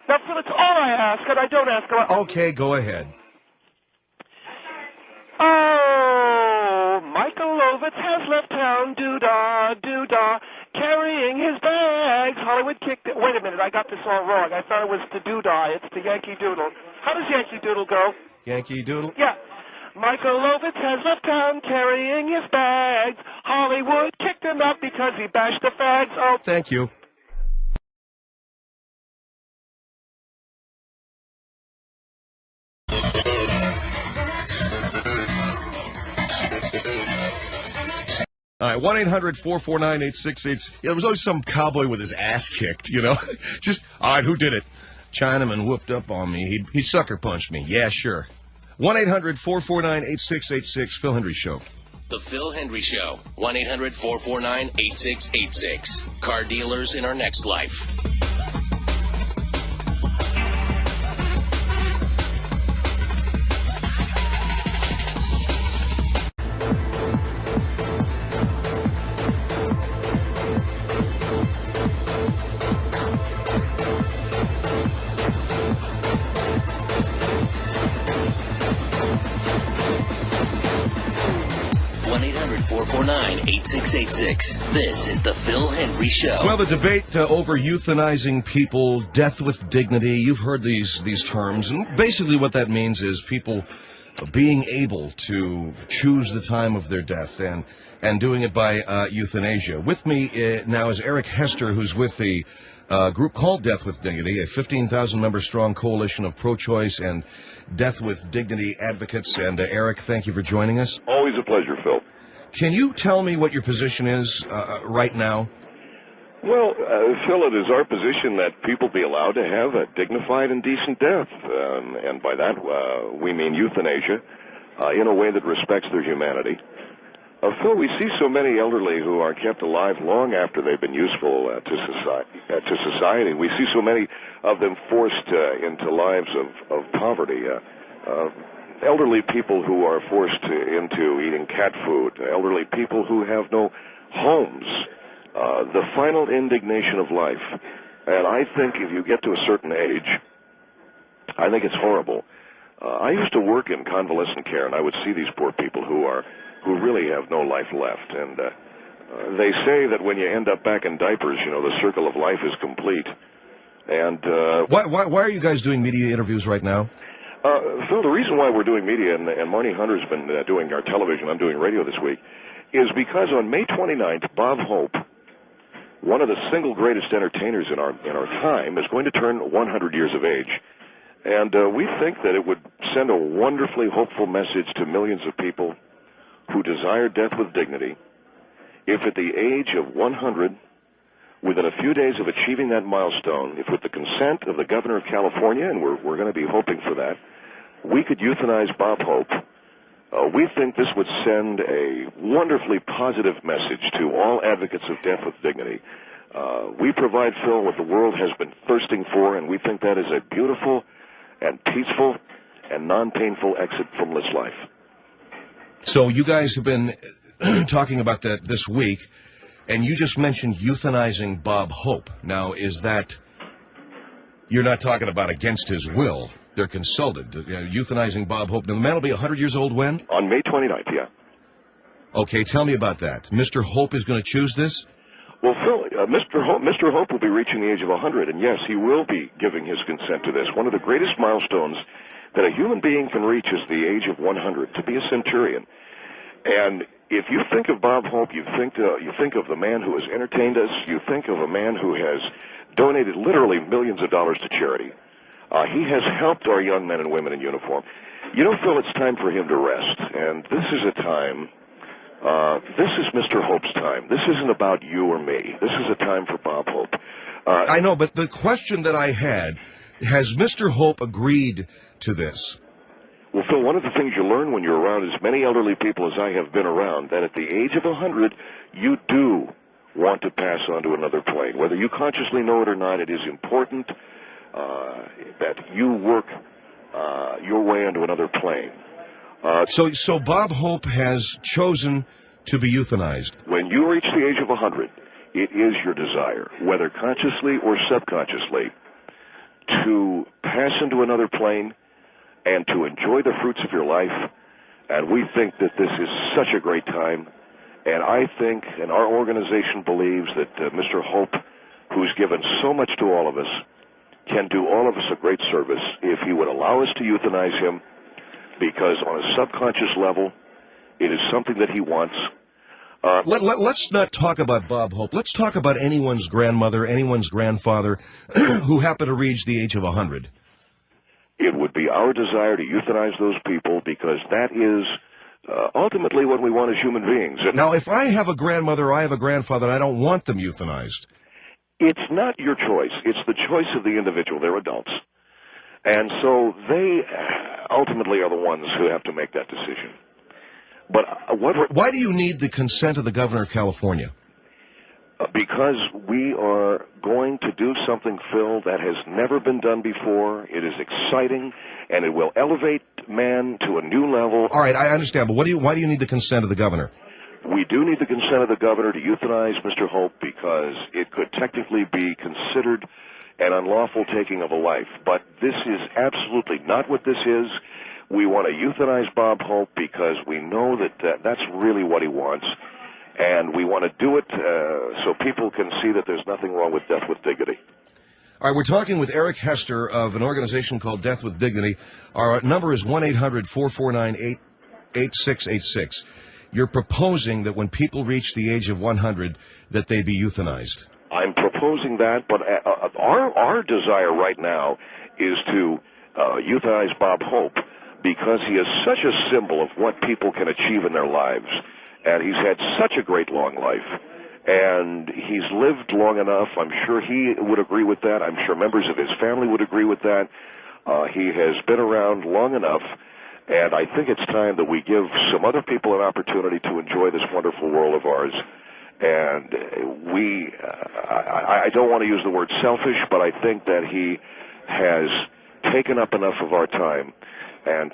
Now, Phil, it's all I ask, and I don't ask a lot. Okay, go ahead. Oh, Michael Lovitz has left town, doo-dah, doo-dah, carrying his bags. Hollywood kicked it. Wait a minute, I got this all wrong. I thought it was the doo-dah. It's the Yankee Doodle. How does Yankee Doodle go? Yankee Doodle? Yeah. Michael Lovitz has left town, carrying his bags. Hollywood kicked him out because he bashed the fags. Oh, thank you. All right, 1-800-449-8686. Yeah, there was always some cowboy with his ass kicked, you know. Just, all right, who did it? Chinaman whooped up on me. He sucker punched me. Yeah, sure. 1-800-449-8686. Phil Hendry Show. The Phil Hendry Show. 1-800-449-8686. Car dealers in our next life. This is the Phil Hendry Show. Well, the debate over euthanizing people, death with dignity, you've heard these terms. And basically what that means is people being able to choose the time of their death and doing it by euthanasia. With me now is Eric Hester, who's with the group called Death with Dignity, a 15,000-member strong coalition of pro-choice and death with dignity advocates. And Eric, thank you for joining us. Always a pleasure, Phil. Can you tell me what your position is right now? Well, Phil, it is our position that people be allowed to have a dignified and decent death. And by that, we mean euthanasia in a way that respects their humanity. Phil, we see so many elderly who are kept alive long after they've been useful to society. We see so many of them forced into lives of poverty. Elderly people who are forced into eating cat food, elderly people who have no homes, the final indignation of life. And I think if you get to a certain age, I think it's horrible I used to work in convalescent care, and I would see these poor people who really have no life left. And they say that when you end up back in diapers, you know, the circle of life is complete. And why are you guys doing media interviews right now? Phil, the reason why we're doing media, and Marnie Hunter's been doing our television, I'm doing radio this week, is because on May 29th, Bob Hope, one of the single greatest entertainers in our time, is going to turn 100 years of age. And we think that it would send a wonderfully hopeful message to millions of people who desire death with dignity if at the age of 100, within a few days of achieving that milestone, if with the consent of the governor of California, and we're going to be hoping for that, we could euthanize Bob Hope, we think this would send a wonderfully positive message to all advocates of death with dignity. We provide, Phil, what the world has been thirsting for, and we think that is a beautiful and peaceful and non-painful exit from this life. So you guys have been talking about that this week, and you just mentioned euthanizing Bob Hope. Now, is that, you're not talking about against his will? They're consulted. Euthanizing Bob Hope. Now, the man will be 100 years old when? On May 29th, yeah. Okay, tell me about that. Mr. Hope is going to choose this? Well, Phil, Mr. Hope will be reaching the age of 100, and yes, he will be giving his consent to this. One of the greatest milestones that a human being can reach is the age of 100, to be a centurion. And if you think of Bob Hope, you think of the man who has entertained us, you think of a man who has donated literally millions of dollars to charity. He has helped our young men and women in uniform. You know, Phil, it's time for him to rest, and this is a time... this is Mr. Hope's time. This isn't about you or me. This is a time for Bob Hope. I know, but the question that I had, has Mr. Hope agreed to this? Well, Phil, one of the things you learn when you're around as many elderly people as I have been around, that at the age of 100, you do want to pass on to another plane. Whether you consciously know it or not, it is important that you work your way onto another plane. So Bob Hope has chosen to be euthanized. When you reach the age of 100, it is your desire, whether consciously or subconsciously, to pass into another plane and to enjoy the fruits of your life. And we think that this is such a great time. And I think, and our organization believes, that Mr. Hope, who's given so much to all of us, can do all of us a great service if he would allow us to euthanize him, because on a subconscious level, it is something that he wants. Let's not talk about Bob Hope. Let's talk about anyone's grandmother, anyone's grandfather who happened to reach the age of 100. It would be our desire to euthanize those people because that is ultimately what we want as human beings. Now, if I have a grandmother or I have a grandfather and I don't want them euthanized. It's not your choice. It's the choice of the individual. They're adults. And so they ultimately are the ones who have to make that decision. But why do you need the consent of the governor of California? Because we are going to do something, Phil, that has never been done before. It is exciting, and it will elevate man to a new level. All right, I understand, but why do you need the consent of the governor? We do need the consent of the governor to euthanize Mr. Hope because it could technically be considered an unlawful taking of a life. But this is absolutely not what this is. We want to euthanize Bob Hope because we know that that's really what he wants. And we want to do it so people can see that there's nothing wrong with death with dignity. All right, we're talking with Eric Hester of an organization called Death with Dignity. Our number is 1-800-449-8686. You're proposing that when people reach the age of 100, that they be euthanized. I'm proposing that, but our desire right now is to euthanize Bob Hope because he is such a symbol of what people can achieve in their lives. And he's had such a great long life. And he's lived long enough. I'm sure he would agree with that. I'm sure members of his family would agree with that. He has been around long enough. And I think it's time that we give some other people an opportunity to enjoy this wonderful world of ours. And I don't want to use the word selfish, but I think that he has taken up enough of our time and